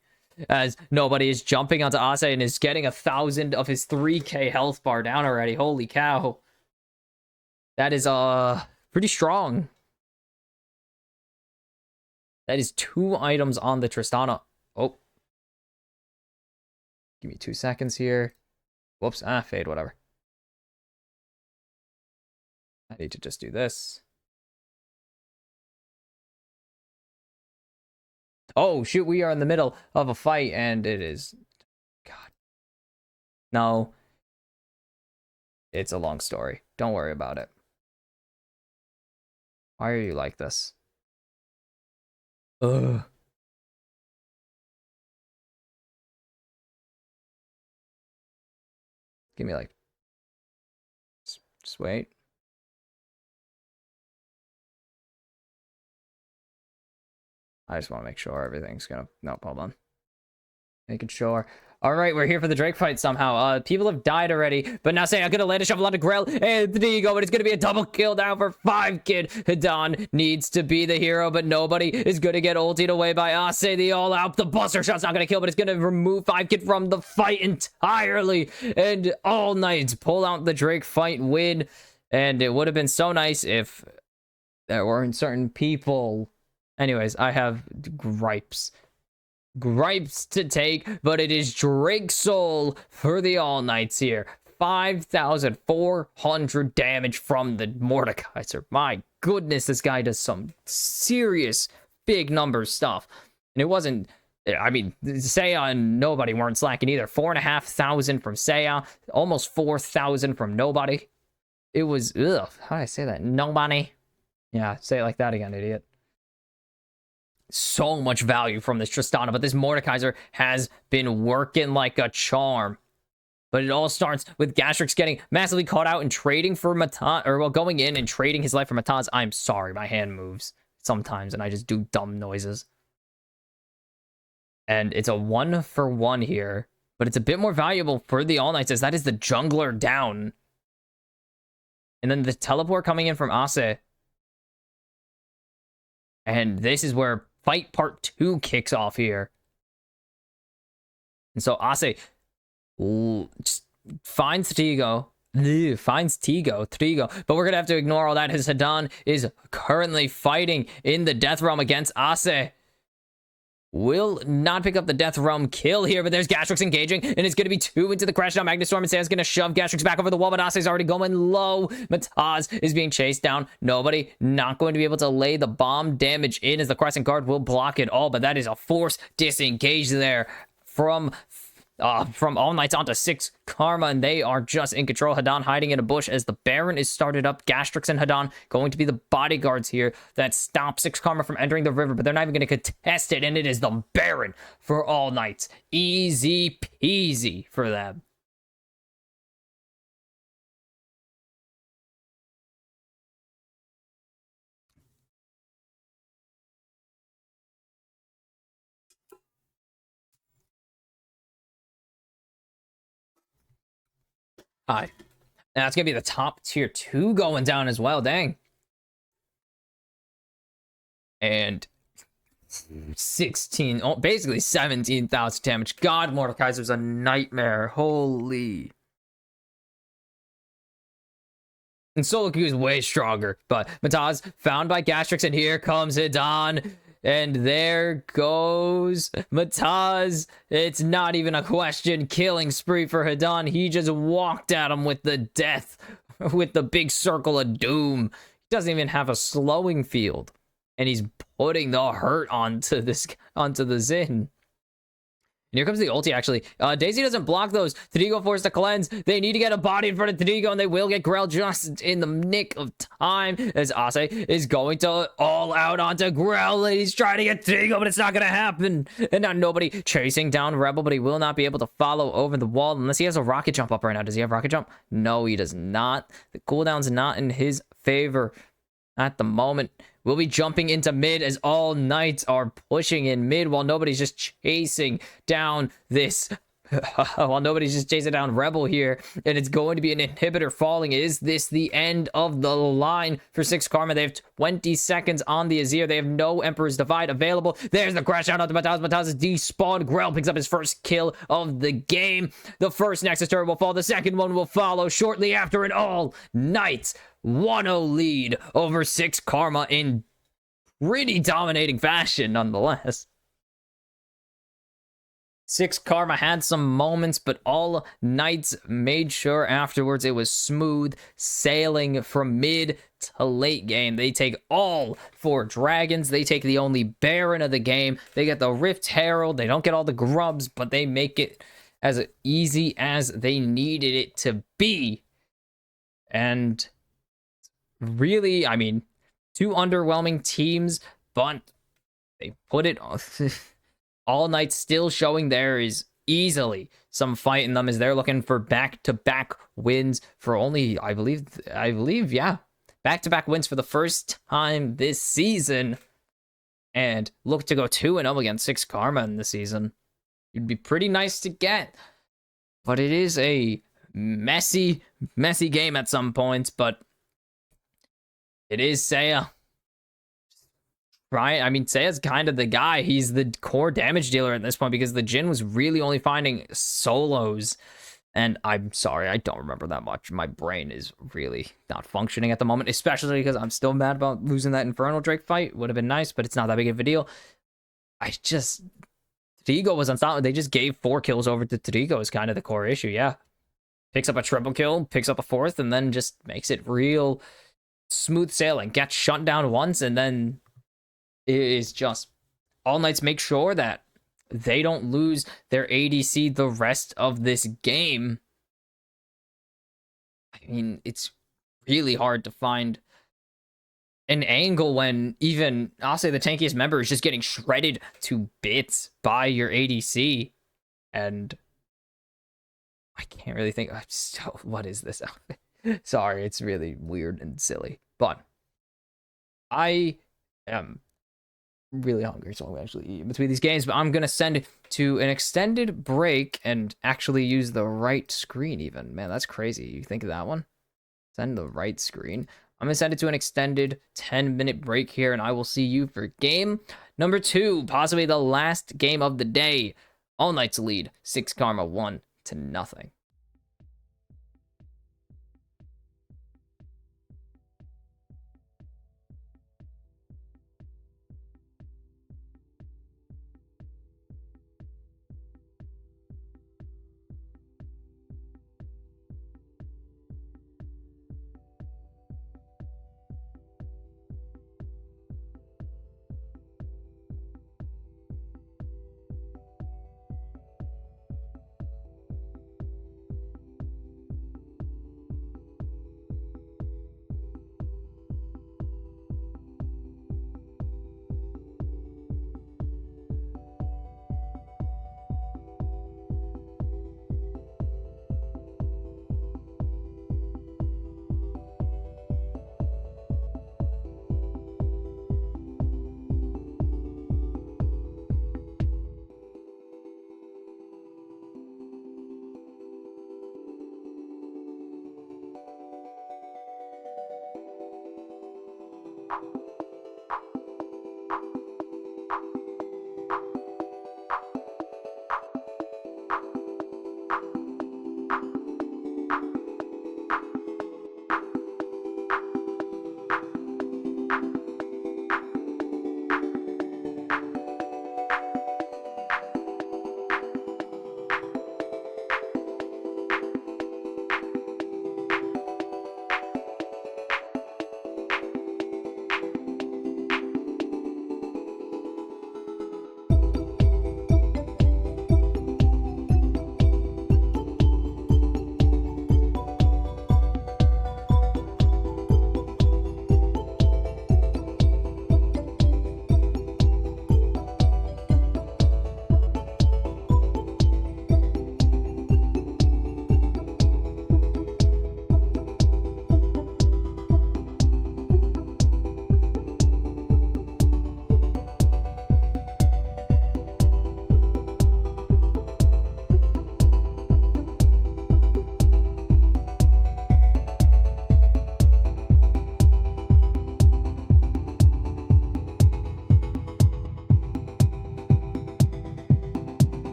As nobody is jumping onto Ase and is getting 1,000 of his 3k health bar down already. Holy cow. That is pretty strong. That is 2 items on the Tristana. Oh. Give me 2 seconds here. Whoops. Fade, whatever. I need to just do this. Oh, shoot, we are in the middle of a fight, and it is... God. No. It's a long story. Don't worry about it. Why are you like this? Ugh. Give me, like... Just wait. I just want to make sure everything's gonna... No, hold on. Making sure. Alright, we're here for the Drake fight somehow. People have died already, but now say I'm gonna land a shovel on the grill, and there you go, but it's gonna be a double kill down for 5 kid. Hidan needs to be the hero, but nobody is gonna get ultied away by Ase. The all-out, the buster shot's not gonna kill, but it's gonna remove 5 kid from the fight entirely, and all Knights pull out the Drake fight win, and it would have been so nice if there weren't certain people. Anyways, I have gripes to take, but it is Drake Soul for the All Knights here. 5,400 damage from the Mordekaiser. My goodness, this guy does some serious big number stuff. And it wasn't, I mean, Seiya and Nobody weren't slacking either. 4,500 from Seiya, almost 4,000 from Nobody. It was, ugh, how did I say that? Nobody. Yeah, say it like that again, idiot. So much value from this Tristana, but this Mordekaiser has been working like a charm. But it all starts with Gastrix getting massively caught out and trading for Mataz, or well, going in and trading his life for Mataz. I'm sorry, my hand moves sometimes and I just do dumb noises. And it's a 1-for-1 here, but it's a bit more valuable for the All Knights as that is the jungler down. And then the teleport coming in from Ase. And this is where fight part 2 kicks off here. And so Ase just finds Trigo, but we're going to have to ignore all that as Hidan is currently fighting in the Death Realm against Ase. Will not pick up the Death Realm kill here, but there's Gastrix engaging, and it's going to be 2 into the Crash Down Magnus Storm, and Seiya's going to shove Gastrix back over the wall, but Ase's already going low. Mataz is being chased down. Nobody not going to be able to lay the bomb damage in as the Crescent Guard will block it all, but that is a force disengage there from All Knights onto 6 Karma, and they are just in control. Hidan hiding in a bush as the Baron is started up. Gastrix and Hidan going to be the bodyguards here that stop 6 Karma from entering the river, but they're not even going to contest it, and it is the Baron for All Knights. Easy peasy for them. Hi. And that's going to be the top tier 2 going down as well. Dang. And 16, basically 17,000 damage. God, Mordekaiser's a nightmare. Holy. And Soloku is way stronger. But Mataz found by Gastrix, and here comes Hidan. And there goes Mataz. It's not even a question. Killing spree for Hidan. He just walked at him with the death, with the big circle of doom. He doesn't even have a slowing field. And he's putting the hurt onto the Xin. And here comes the ulti, actually. Daisy doesn't block those. Tadigo forced to cleanse. They need to get a body in front of Tadigo, and they will get Grell just in the nick of time as Ase is going to all out onto Grell. He's trying to get Tadigo, but it's not going to happen. And now nobody chasing down Rebel, but he will not be able to follow over the wall unless he has a rocket jump up right now. Does he have rocket jump? No, he does not. The cooldown's not in his favor at the moment. We'll be jumping into mid as all Knights are pushing in mid while nobody's just chasing down this while nobody's just chasing down Rebel here, and it's going to be an inhibitor falling. Is this the end of the line for 6 Karma? They have 20 seconds on the Azir. They have no Emperor's Divide available. There's the crash out onto Mataz. Mataz is despawned. Grell picks up his first kill of the game. The first Nexus turret will fall. The second one will follow shortly after, an all Knights 1-0 lead over 6 Karma in pretty dominating fashion nonetheless. 6 Karma had some moments, but all Knights made sure afterwards it was smooth sailing from mid to late game. They take all 4 dragons. They take the only Baron of the game. They get the Rift Herald. They don't get all the grubs, but they make it as easy as they needed it to be. And really, I mean, 2 underwhelming teams, but they put it on. All Knights still showing there is easily some fight in them as they're looking for back-to-back wins for only, I believe, yeah, back-to-back wins for the first time this season, and look to go 2-0 against 6 Karma in the season. It'd be pretty nice to get, but it is a messy game at some points, but it is Seiya. Right? I mean, Seiya's kind of the guy. He's the core damage dealer at this point because the Jhin was really only finding solos. And I'm sorry, I don't remember that much. My brain is really not functioning at the moment, especially because I'm still mad about losing that Infernal Drake fight. Would have been nice, but it's not that big of a deal. Tadigo was unstoppable. They just gave 4 kills over to Tadigo is kind of the core issue, yeah. Picks up a triple kill, picks up a 4th, and then just makes it real smooth sailing. Gets shut down once, and then it is just all Knights make sure that they don't lose their ADC the rest of this game. I mean, it's really hard to find an angle when even, I'll say, the tankiest member is just getting shredded to bits by your ADC. And I can't really think, what is this outfit? Sorry, it's really weird and silly. But I am really hungry, so I'm gonna actually eat in between these games, but I'm gonna send it to an extended break and actually use the right screen even. Man, that's crazy. You think of that one? Send the right screen. I'm gonna send it to an extended 10-minute break here, and I will see you for game number 2, possibly the last game of the day. All Knights lead 6 Karma 1-0.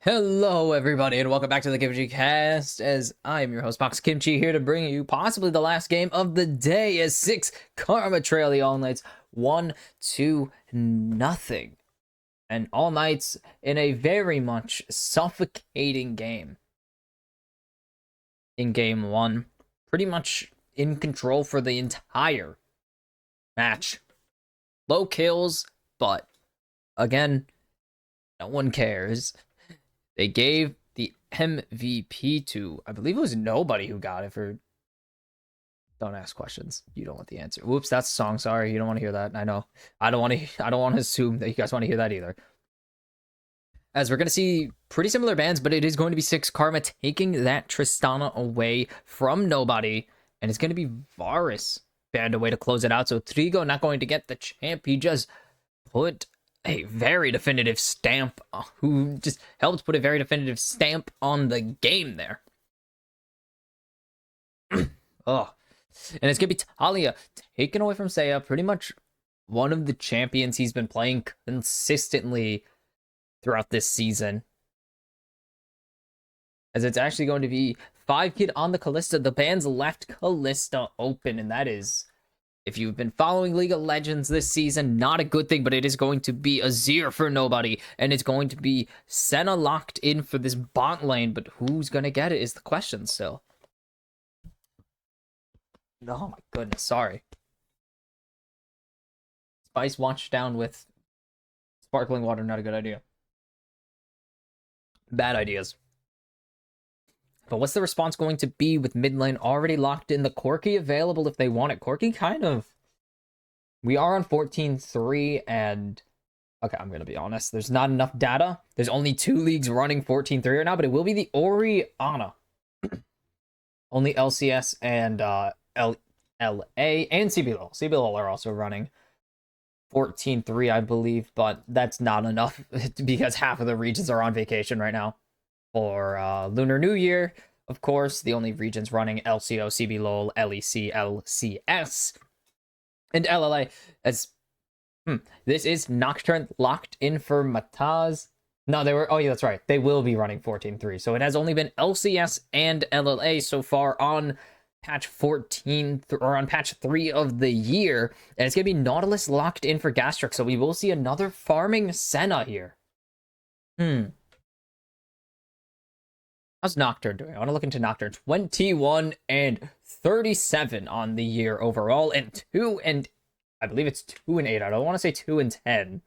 Hello, everybody, and welcome back to the Kimchi Cast. As I am your host, Box Kimchi, here to bring you possibly the last game of the day. As 6 Karma trail the All Knights 1-0, and All Knights in a very much suffocating game. In game 1, pretty much in control for the entire match. Low kills, but again, no one cares. They gave the MVP to, I believe it was nobody who got it for. Don't ask questions. You don't want the answer. Whoops, that's a song. Sorry, you don't want to hear that. I know. I don't want to assume that you guys want to hear that either. As we're going to see pretty similar bans, but it is going to be 6 Karma taking that Tristana away from nobody. And it's going to be Varus banned away to close it out. So Trigo not going to get the champ. He just put a very definitive stamp, who just helped put a very definitive stamp on the game there. Oh, and it's gonna be Talia taken away from Seiya, pretty much one of the champions he's been playing consistently throughout this season. As it's actually going to be 5-kid on the Kalista. The bans left Kalista open, and that is, if you've been following League of Legends this season, not a good thing, but it is going to be Azir for nobody, and it's going to be Senna locked in for this bot lane, but who's going to get it is the question still. Oh my goodness, sorry. Spice washed down with sparkling water, not a good idea. Bad ideas. But what's the response going to be with mid lane already locked in? The Corki available if they want it. Corki kind of... We are on 14-3 and... Okay, I'm going to be honest. There's not enough data. There's only 2 leagues running 14-3 right now, but it will be the Oriana. Only LCS and LLA and CBLOL. CBLOL are also running 14-3, I believe, but that's not enough because half of the regions are on vacation right now. For Lunar New Year, of course, the only regions running LCO, CBLOL, LEC, LCS, and LLA. As this is Nocturne locked in for Mataz. No, they were. Oh yeah, that's right. They will be running 14-3. So it has only been LCS and LLA so far on patch 14 or on patch 3 of the year, and it's gonna be Nautilus locked in for Gastrix. So we will see another farming Senna here. How's Nocturne doing? I want to look into Nocturne. 21-37 on the year overall, and I believe it's 2-8. I don't want to say 2-10.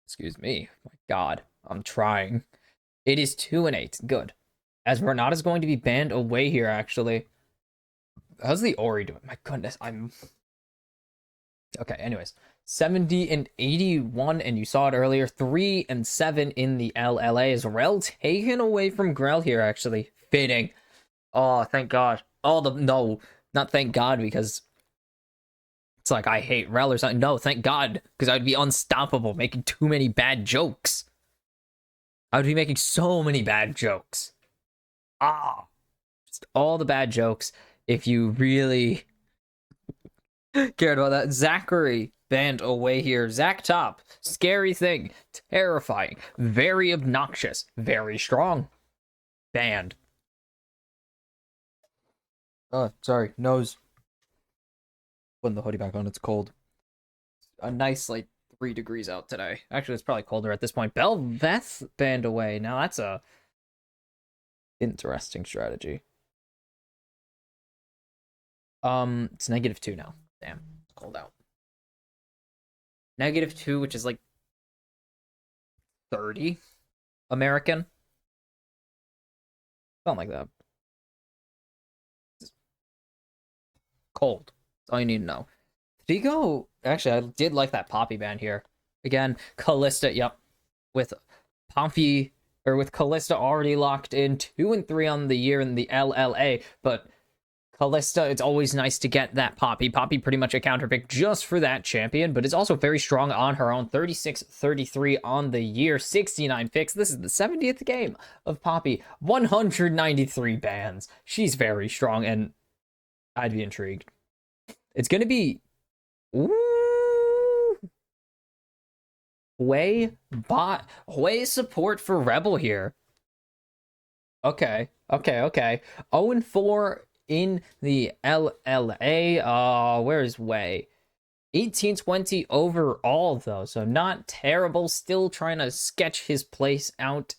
Excuse me. My God, I'm trying. It is 2-8. Good. As Renata is going to be banned away here, actually. How's the Ori doing? My goodness, okay, anyways. 70-81, and you saw it earlier. 3-7 in the LLA. Is Rel taken away from Grell here, actually? Fitting. Oh, thank God. No, not thank God, because it's like I hate Rel or something. No, thank God, because I'd be unstoppable, making too many bad jokes. I would be making so many bad jokes. Just all the bad jokes, if you really cared about that. Zachary banned away here. Zach Top, scary thing, terrifying, very obnoxious, very strong, banned. Oh, sorry, nose. Putting the hoodie back on, it's cold. A nice, like, 3 degrees out today. Actually, it's probably colder at this point. Belveth banned away. Now that's a interesting strategy. It's -2 now. Damn, it's cold out. -2, which is like 30 American. Something like that. Cold. That's all you need to know. Vigo, actually, I did like that Poppy band here. Again, Kalista, yep. With Pompey, or with Kalista already locked in, 2-3 on the year in the LLA, but Kalista, it's always nice to get that Poppy. Poppy pretty much a counter pick just for that champion, but is also very strong on her own. 36-33 on the year, 69 picks. This is the 70th game of Poppy. 193 bans. She's very strong, and I'd be intrigued. It's going to be... Ooh. Hwei support for Rebel here. Okay. 0-4 in the LLA. Where's Wei? 1820 overall, though, so not terrible. Still trying to sketch his place out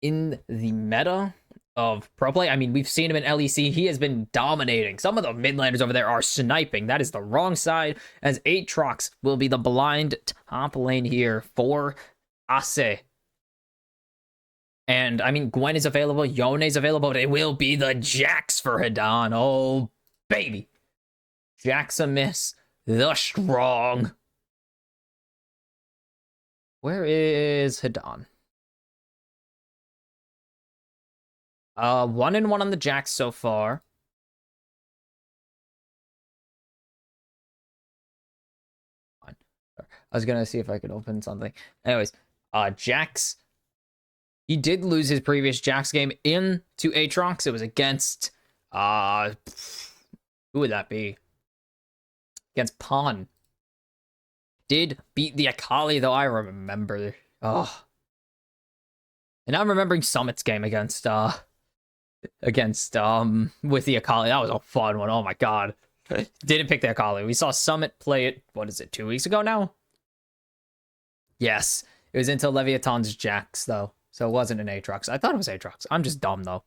in the meta of pro play. I mean, we've seen him in LEC. He has been dominating. Some of the midlanders over there are sniping. That is the wrong side, as Aatrox will be the blind top lane here for Ace. And, I mean, Gwen is available. Yone is available. But it will be the Jax for Hidan. Oh, baby. Jaxamis the Strong. Where is Hidan? 1-1 on the Jax so far. I was gonna see if I could open something. Anyways, Jax. He did lose his previous Jax game into Aatrox. It was against who would that be? Against Pawn. Did beat the Akali, though. I remember. Oh. And I'm remembering Summit's game against with the Akali. That was a fun one. Oh my god. Didn't pick the Akali. We saw Summit play it, what is it, 2 weeks ago now? Yes. It was into Leviathan's Jax, though. So it wasn't an Aatrox. I thought it was Aatrox. I'm just dumb, though.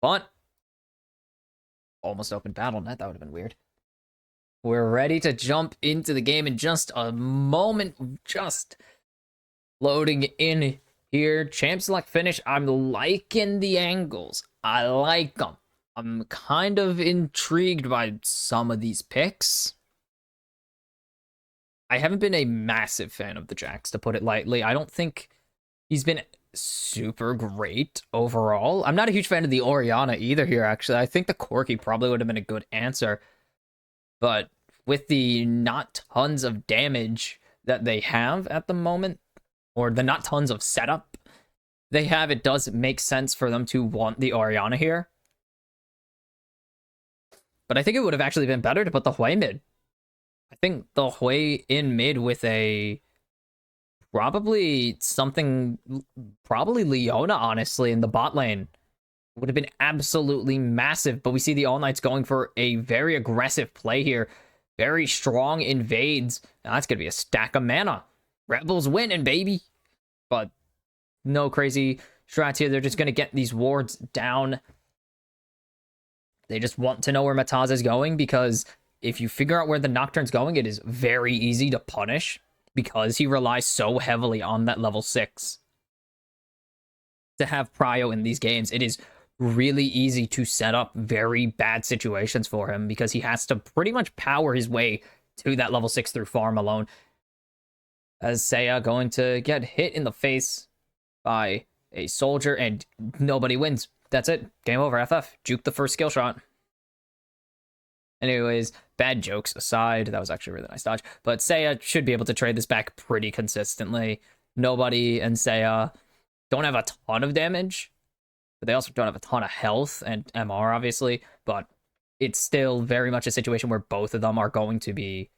But almost open BattleNet. That would have been weird. We're ready to jump into the game in just a moment. Just loading in here. Champ select finish. I'm liking the angles. I like them. I'm kind of intrigued by some of these picks. I haven't been a massive fan of the Jax, to put it lightly. I don't think he's been super great overall. I'm not a huge fan of the Orianna either here, actually. I think the Corki probably would have been a good answer. But with the not tons of damage that they have at the moment, or the not tons of setup they have, it does make sense for them to want the Orianna here. But I think it would have actually been better to put the Hwei mid. I think the Hwei in mid with a probably Leona, honestly, in the bot lane would have been absolutely massive. But we see the All Knights going for a very aggressive play here. Very strong invades. Now that's going to be a stack of mana. Rebels winning, baby. But no crazy strats here. They're just going to get these wards down. They just want to know where Mataz is going, because if you figure out where the Nocturne's going, it is very easy to punish, because he relies so heavily on that level 6 to have prio in these games. It is really easy to set up very bad situations for him, because he has to pretty much power his way to that level 6 through farm alone. As Seiya going to get hit in the face by a soldier, and nobody wins. That's it. Game over. FF. Juke the first skill shot. Anyways, bad jokes aside, that was actually a really nice dodge. But Seiya should be able to trade this back pretty consistently. Nobody and Seiya don't have a ton of damage, but they also don't have a ton of health and MR, obviously. But it's still very much a situation where both of them are going to be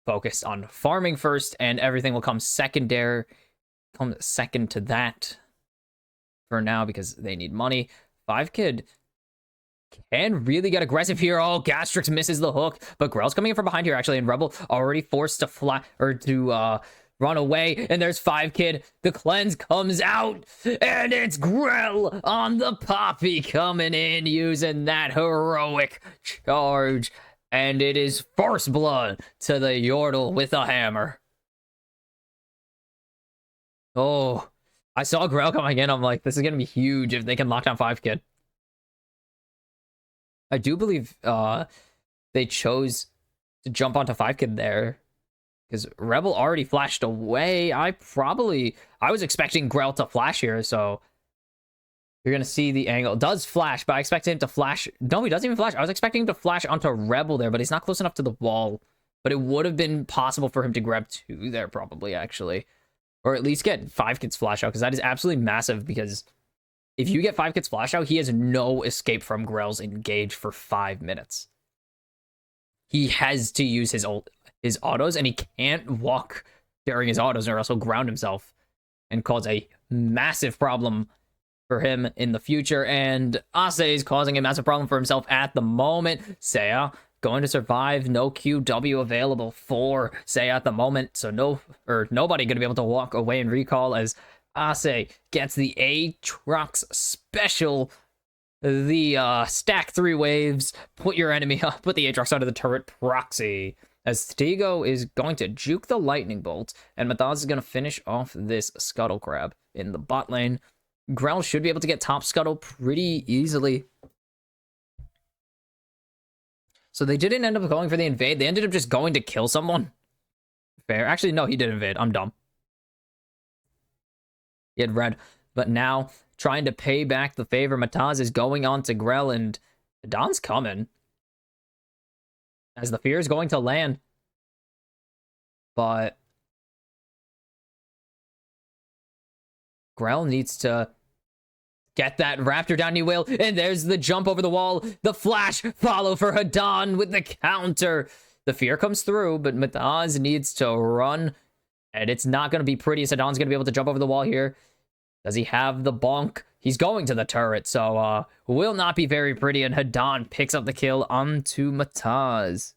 focused on farming first, and everything will come second to that for now, because they need money. 5Kid can really get aggressive here. Oh, Gastrix misses the hook, but Grell's coming in from behind here, actually, and Rebel already forced to fly, or to run away, and there's 5Kid. The cleanse comes out, and it's Grell on the Poppy coming in, using that heroic charge, and it is first blood to the Yordle with a hammer. Oh, I saw Grell coming in. I'm like, this is going to be huge if they can lock down 5Kid. I do believe they chose to jump onto 5Kid there, because Rebel already flashed away. I was expecting Grell to flash here, so you're going to see the angle. It does flash, but I expected him to flash. No, he doesn't even flash. I was expecting him to flash onto Rebel there, but he's not close enough to the wall. But it would have been possible for him to grab 2 there, probably, actually. Or at least get 5Kid's flash out, because that is absolutely massive, because if you get 5Kid's flash out, he has no escape from Grell's engage for 5 minutes. He has to use his autos, and he can't walk during his autos, or else he'll ground himself and cause a massive problem for him in the future. And Ase is causing a massive problem for himself at the moment. Seiya going to survive. No QW available for Seiya at the moment, so nobody going to be able to walk away and recall as Ase gets the Aatrox special. The stack 3 waves, put your enemy up, put the Aatrox under the turret proxy. As Stigo is going to juke the lightning bolt, and Mathaz is going to finish off this scuttle crab in the bot lane. Grell should be able to get top scuttle pretty easily. So they didn't end up going for the invade. They ended up just going to kill someone. Fair. Actually, no, he did invade. I'm dumb. He had red. But now, trying to pay back the favor, Mataz is going on to Grell, and Don's coming. As the fear is going to land. But Grell needs to get that Raptor down, he will. And there's the jump over the wall. The flash follow for Hadan with the counter. The fear comes through, but Mataz needs to run. And it's not going to be pretty, as Hadan's going to be able to jump over the wall here. Does he have the bonk? He's going to the turret, so will not be very pretty. And Hadan picks up the kill onto Mataz.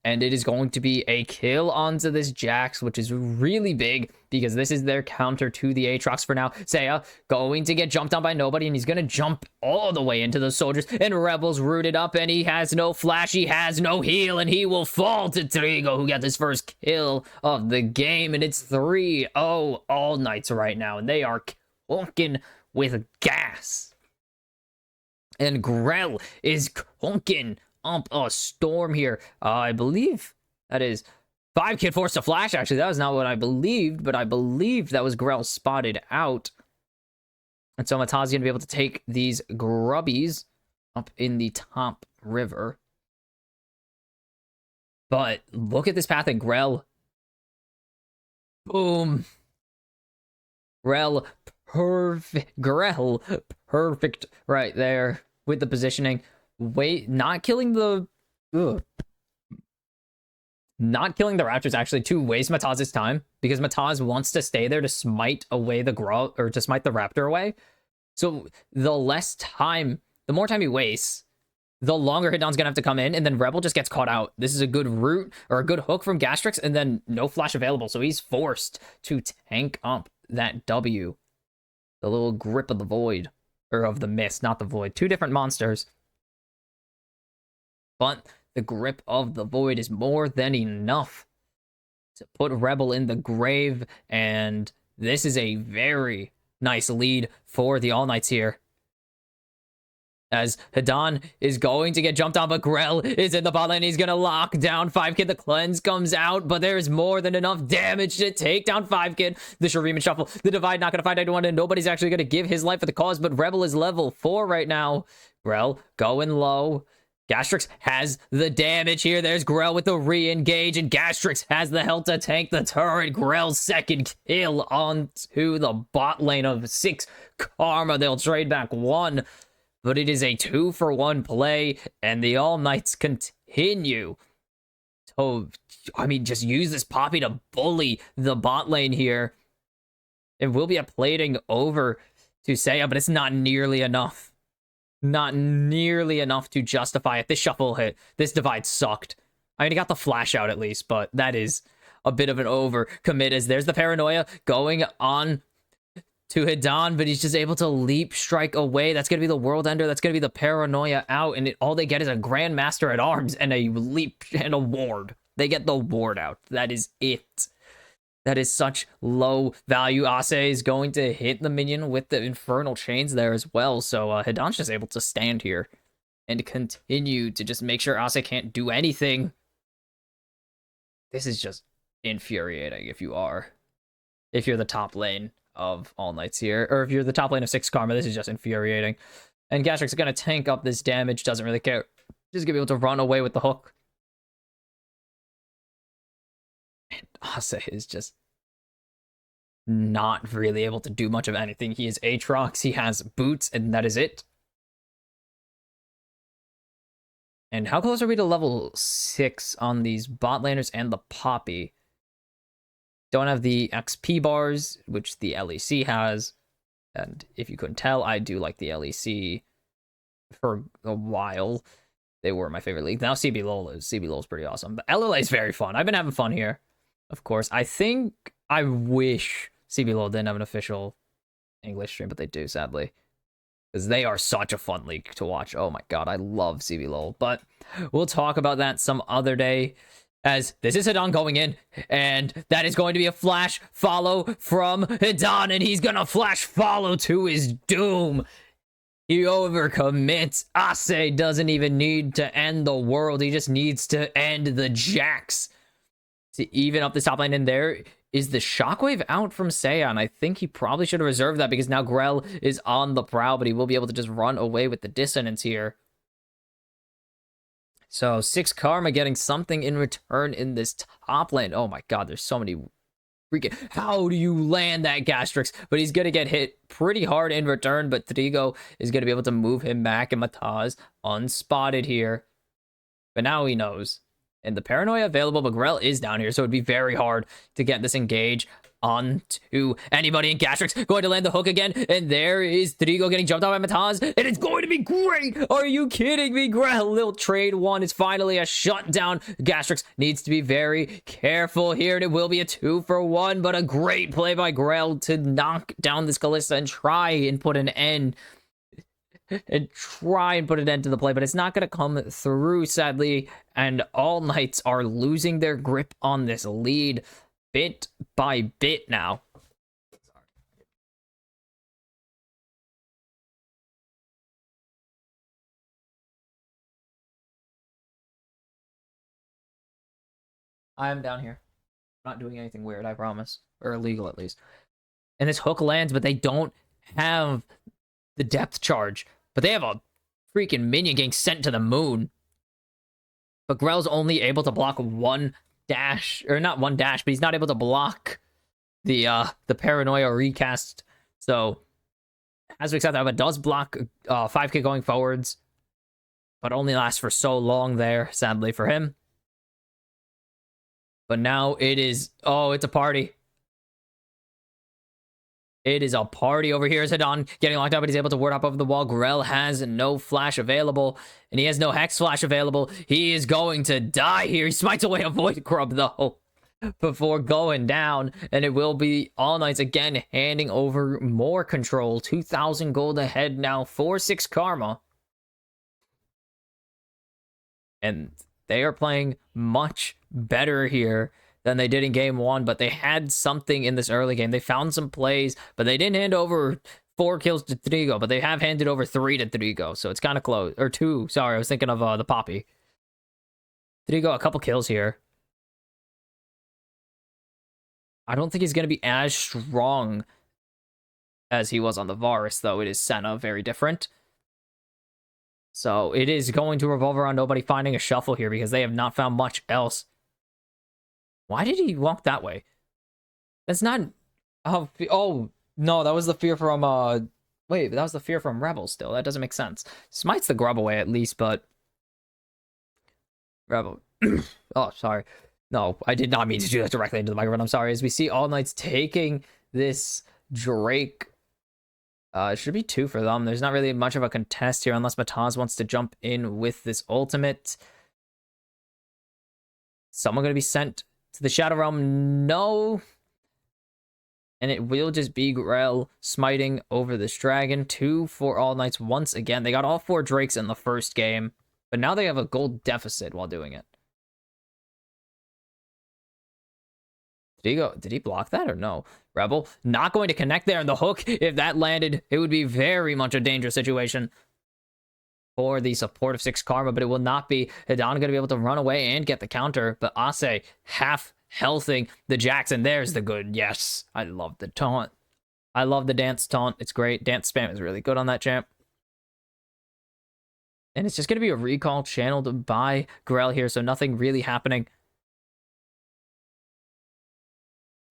And it is going to be a kill onto this Jax, which is really big because this is their counter to the Aatrox for now. Seiya going to get jumped on by nobody, and he's going to jump all the way into the soldiers. And Rebel's rooted up, and he has no flash, he has no heal, and he will fall to Trigo, who got his first kill of the game. And it's 3-0 All Knights right now, and they are conking with gas. And Grell is conking up a storm here. I believe that is 5-kid forced to flash. Actually, that was not what I believed, but I believed that was Grell spotted out. And so Mataz going to be able to take these grubbies up in the top river. But look at this path in Grell. Boom. Grell perfect right there with the positioning. Wait, not killing the Raptors actually to waste Mataz's time, because Mataz wants to stay there to smite away the Grell, or to smite the Raptor away. So the more time he wastes, the longer Hidan's gonna have to come in, and then Rebel just gets caught out. This is a good route, or a good hook from Gastrix, and then no flash available, so he's forced to tank up that W. The little grip of the void, or of the mist, not the void. Two different monsters. But the grip of the void is more than enough to put Rebel in the grave, and this is a very nice lead for the All Knights here. As Hadan is going to get jumped on, but Grell is in the bot lane. He's going to lock down 5-Kid. The cleanse comes out, but there's more than enough damage to take down 5-Kid. The Shuriman shuffle. The Divide not going to find anyone, and nobody's actually going to give his life for the cause, but Rebel is level 4 right now. Grell going low. Gastrix has the damage here. There's Grell with the re-engage, and Gastrix has the health to tank the turret. Grell's second kill onto the bot lane of 6 Karma. They'll trade back 1, but it is a 2-for-1 play, and the All Knights continue to, just use this Poppy to bully the bot lane here. It will be a plating over to Seiya, but it's not nearly enough. Not nearly enough to justify it. This shuffle hit. This divide sucked. I mean, he got the flash out at least, but that is a bit of an overcommit, as there's the paranoia going on to Hadan, but he's just able to leap strike away. That's going to be the world ender. That's going to be the paranoia out, and all they get is a Grandmaster at arms and a leap and a ward. They get the ward out. That is it. That is such low value. Ase is going to hit the minion with the infernal chains there as well. So Hidan's just able to stand here and continue to just make sure Ase can't do anything. This is just infuriating if you're the top lane of All Knights here, or if you're the top lane of 6 Karma. This is just infuriating. And Gastrix is going to tank up this damage, doesn't really care. Just going to be able to run away with the hook. And Ase is just not really able to do much of anything. He is Aatrox, he has boots, and that is it. And how close are we to level 6 on these bot laners and the Poppy? Don't have the XP bars, which the LEC has. And if you couldn't tell, I do like the LEC for a while. They were my favorite league. Now CBLOL is pretty awesome. But LLA is very fun. I've been having fun here. Of course, I wish CBLOL didn't have an official English stream, but they do, sadly. Because they are such a fun league to watch. Oh my god, I love CBLOL. But we'll talk about that some other day. As this is Hidan going in, and that is going to be a flash follow from Hidan, and he's gonna flash follow to his doom. He overcommits. Ase doesn't even need to end the world. He just needs to end the Jax to even up the top lane. And there is the shockwave out from Seiyan. I think he probably should have reserved that because now Grell is on the prowl, but he will be able to just run away with the dissonance here. So 6 Karma getting something in return in this top lane. Oh my god, there's so many freaking... How do you land that Gastrix? But he's going to get hit pretty hard in return, but Trigo is going to be able to move him back, and Mataz unspotted here. But now he knows. And the Paranoia available, but Grell is down here, so it'd be very hard to get this engage onto anybody. And Gastrix going to land the hook again, and there is Trigo getting jumped out by Mataz, and it's going to be great. Are you kidding me? Grell, little trade one is finally a shutdown. Gastrix needs to be very careful here, and it will be a 2-for-1, but a great play by Grell to knock down this Kalista and try and put an end to the play, but it's not going to come through, sadly, and All Knights are losing their grip on this lead bit by bit now. I'm down here. I'm not doing anything weird, I promise. Or illegal, at least. And this hook lands, but they don't have the depth charge. But they have a freaking minion getting sent to the moon. But Grell's only able to block one dash, or not one dash, but he's not able to block the Paranoia recast. So, as we accept that, but does block 5k going forwards, but only lasts for so long there, sadly for him. But now it is, oh, it's a party. It is a party over here. Hidan getting locked up, but he's able to ward up over the wall. Grell has no flash available, and he has no hex flash available. He is going to die here. He smites away a Void Grub, though, before going down, and it will be All Knights again handing over more control. 2,000 gold ahead now for 6 Karma. And they are playing much better here than they did in game 1, but they had something in this early game. They found some plays, but they didn't hand over 4 kills to Trigo, but they have handed over 3 to Trigo, so it's kind of close. Or 2, sorry, I was thinking of the Poppy. Trigo, a couple kills here. I don't think he's going to be as strong as he was on the Varus, though. It is Senna, very different. So it is going to revolve around nobody finding a shuffle here because they have not found much else. Why did he walk that way? That's not... Oh, no, that was the fear from... Wait, that was the fear from Rebel still. That doesn't make sense. Smites the grub away at least, but... Rebel... Oh, sorry. No, I did not mean to do that directly into the microphone. I'm sorry. As we see All Knights taking this Drake... it should be 2 for them. There's not really much of a contest here unless Mataz wants to jump in with this ultimate. Someone going to be sent to the Shadow Realm? No. And it will just be Grell smiting over this dragon. 2 for All Knights once again. They got all 4 Drakes in the first game, but now they have a gold deficit while doing it. Did he block that or no? Rebel not going to connect there, and the hook, if that landed, it would be very much a dangerous situation for the support of 6 Karma, but it will not be. Hidan going to be able to run away and get the counter, but Ase half healthing the Jackson. There's the good. Yes, I love the taunt. I love the dance taunt. It's great. Dance spam is really good on that champ. And it's just going to be a recall channeled by Grell here, so nothing really happening.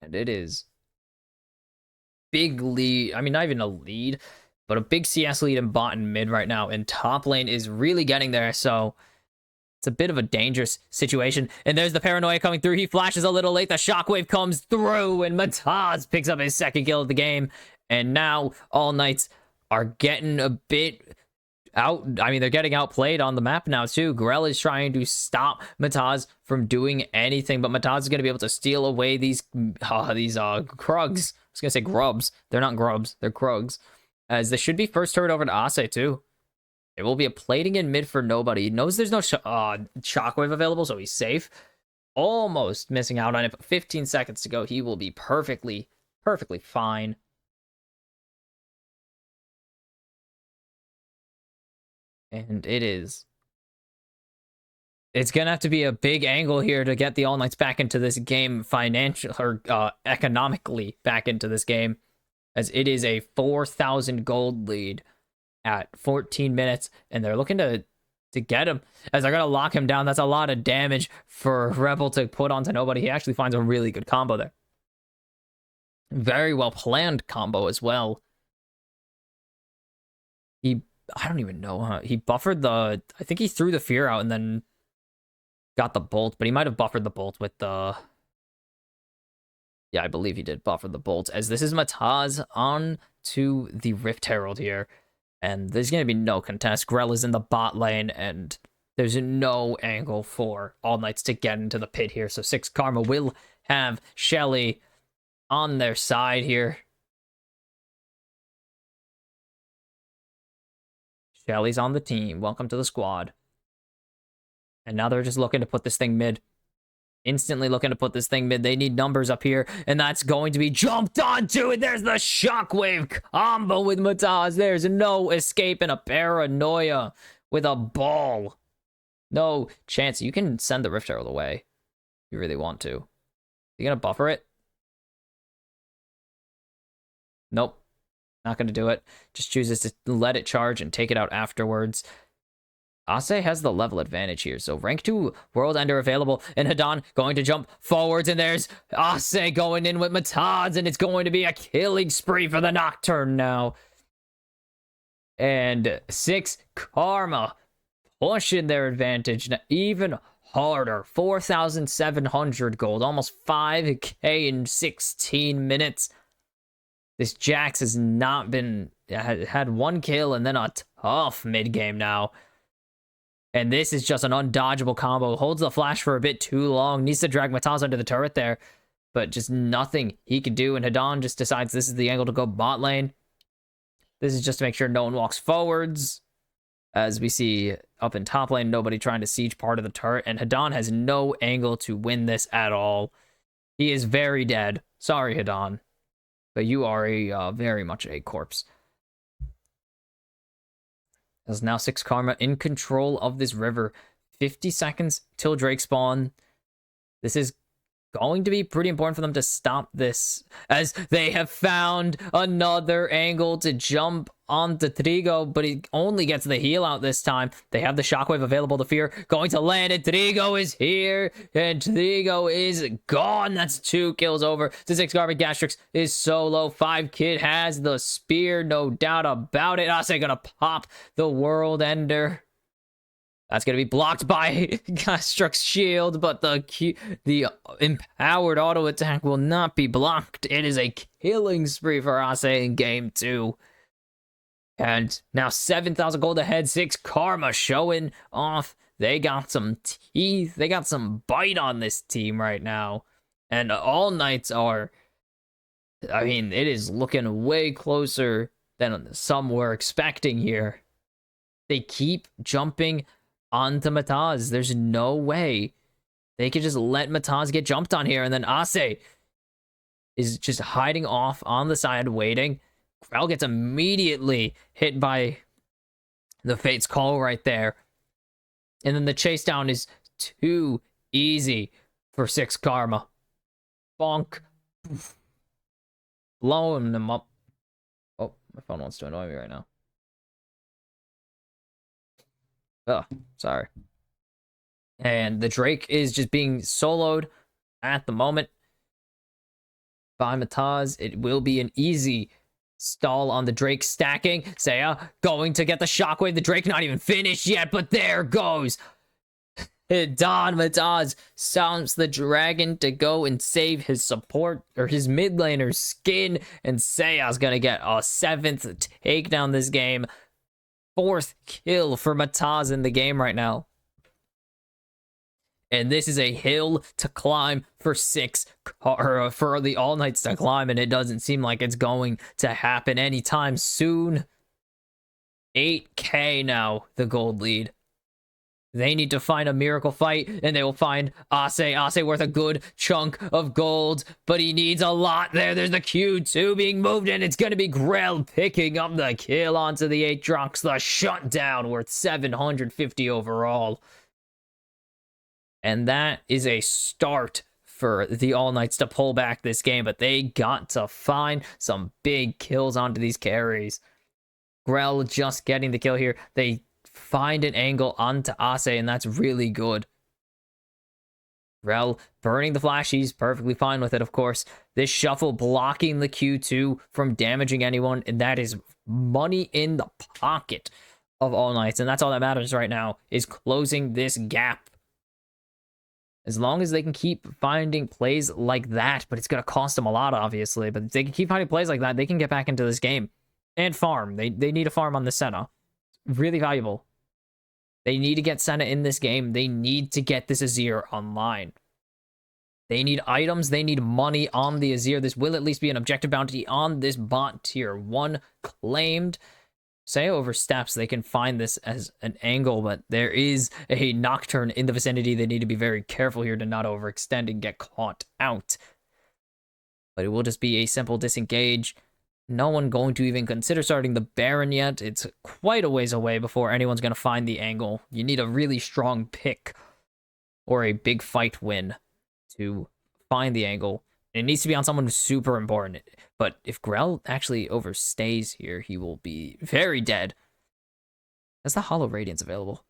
And it is big lead. I mean, not even a lead, but a big CS lead in bot and mid right now. And top lane is really getting there. So It's a bit of a dangerous situation. And there's the paranoia coming through. He flashes a little late. The shockwave comes through, and Mataz picks up his second kill of the game. And now All Knights are getting a bit out. I mean, they're getting outplayed on the map now, too. Grell is trying to stop Mataz from doing anything, but Mataz is going to be able to steal away these Krugs. I was going to say grubs. They're not grubs. They're Krugs. As this should be first turret over to Ase, too. It will be a plating in mid for nobody. He knows there's no shockwave available, so he's safe. Almost missing out on it, but 15 seconds to go. He will be perfectly fine. And it's going to have to be a big angle here to get the All Knights back into this game economically back into this game, as it is a 4,000 gold lead at 14 minutes, and they're looking to get him, as they're going to lock him down. That's a lot of damage for Rebel to put onto nobody. He actually finds a really good combo there. Very well planned combo as well. I don't even know, huh? He buffered I think he threw the fear out and then got the bolt, but he might have buffered the bolt with the... Yeah, I believe he did buffer the bolt, as this is Mataz on to the Rift Herald here. And there's going to be no contest. Grell is in the bot lane, and there's no angle for All Knights to get into the pit here. So 6 Karma will have Shelly on their side here. Shelly's on the team. Welcome to the squad. And now they're just looking to put this thing mid. Instantly looking to put this thing mid. They need numbers up here, and that's going to be jumped onto, and there's the shockwave combo with Mataz. There's no escape and a paranoia with a ball. No chance. You can send the Rift Herald away if you really want to. You gonna buffer it? Nope. Not gonna do it. Just chooses to let it charge and take it out afterwards. Ase has the level advantage here, so rank 2 World Ender available, and Hadan going to jump forwards, and there's Ase going in with Mataz, and it's going to be a killing spree for the Nocturne now. And 6 Karma pushing their advantage even harder. 4,700 gold, almost 5k in 16 minutes. This Jax has not been... had 1 kill and then a tough mid-game now. And this is just an undodgeable combo. Holds the flash for a bit too long. Needs to drag Mataz under the turret there. But just nothing he can do. And Hadan just decides this is the angle to go bot lane. This is just to make sure no one walks forwards. As we see up in top lane, nobody trying to siege part of the turret. And Hadan has no angle to win this at all. He is very dead. Sorry, Hadan. But you are very much a corpse. There's now 6 Karma in control of this river. 50 seconds till Drake spawn. This is going to be pretty important for them to stop this, as they have found another angle to jump onto Trigo, but he only gets the heal out this time. They have the shockwave available to fear. Going to land it. Trigo is here, and Trigo is gone. That's 2 kills over to 6 Garbage. Gastrix is solo. 5 Kid has the spear, no doubt about it. Ase gonna pop the World Ender. That's going to be blocked by Gastrix's shield, but the empowered auto attack will not be blocked. It is a killing spree for Ase in game 2. And now 7,000 gold ahead. 6 Karma showing off. They got some teeth. They got some bite on this team right now. And All Knights are... I mean, it is looking way closer than some were expecting here. They keep jumping onto Mataz. There's no way they could just let Mataz get jumped on here, and then Ase is just hiding off on the side waiting. Grell gets immediately hit by the Fate's Call right there, and then the chase down is too easy for 6 Karma. Bonk. Blowing them up. Oh, my phone wants to annoy me right now. Oh, sorry. And the Drake is just being soloed at the moment by Mataz. It will be an easy stall on the Drake stacking. Saya going to get the shockwave. The Drake not even finished yet, but there goes Don Mataz sounds the dragon to go and save his support or his mid laner's skin, and Seya's gonna get a 7th takedown this game. 4th kill for Mataz in the game right now. And this is a hill to climb for for the All Knights to climb, and it doesn't seem like it's going to happen anytime soon. 8K now, the gold lead. They need to find a miracle fight, and they will find Ase. Ase worth a good chunk of gold, but he needs a lot there. There's the Q2 being moved in. It's going to be Grell picking up the kill onto the Aatrox. The shutdown worth 750 overall. And that is a start for the All Knights to pull back this game, but they got to find some big kills onto these carries. Grell just getting the kill here. They find an angle onto Ase, and that's really good. Grell burning the flash. He's perfectly fine with it, of course. This shuffle blocking the Q2 from damaging anyone, and that is money in the pocket of All Knights, and that's all that matters right now, is closing this gap. As long as they can keep finding plays like that, but it's going to cost them a lot, obviously, but if they can keep finding plays like that, they can get back into this game. And farm. They need a farm on the Senna. Really valuable. They need to get Senna in this game. They need to get this Azir online. They need items. They need money on the Azir. This will at least be an objective bounty on this bot tier 1 claimed. Say oversteps, they can find this as an angle, but there is a Nocturne in the vicinity. They need to be very careful here to not overextend and get caught out. But it will just be a simple disengage. No one going to even consider starting the Baron yet. It's quite a ways away before anyone's going to find the angle. You need a really strong pick or a big fight win to find the angle. It needs to be on someone who's super important. But if Grell actually overstays here, he will be very dead. Is the Hollow Radiance available?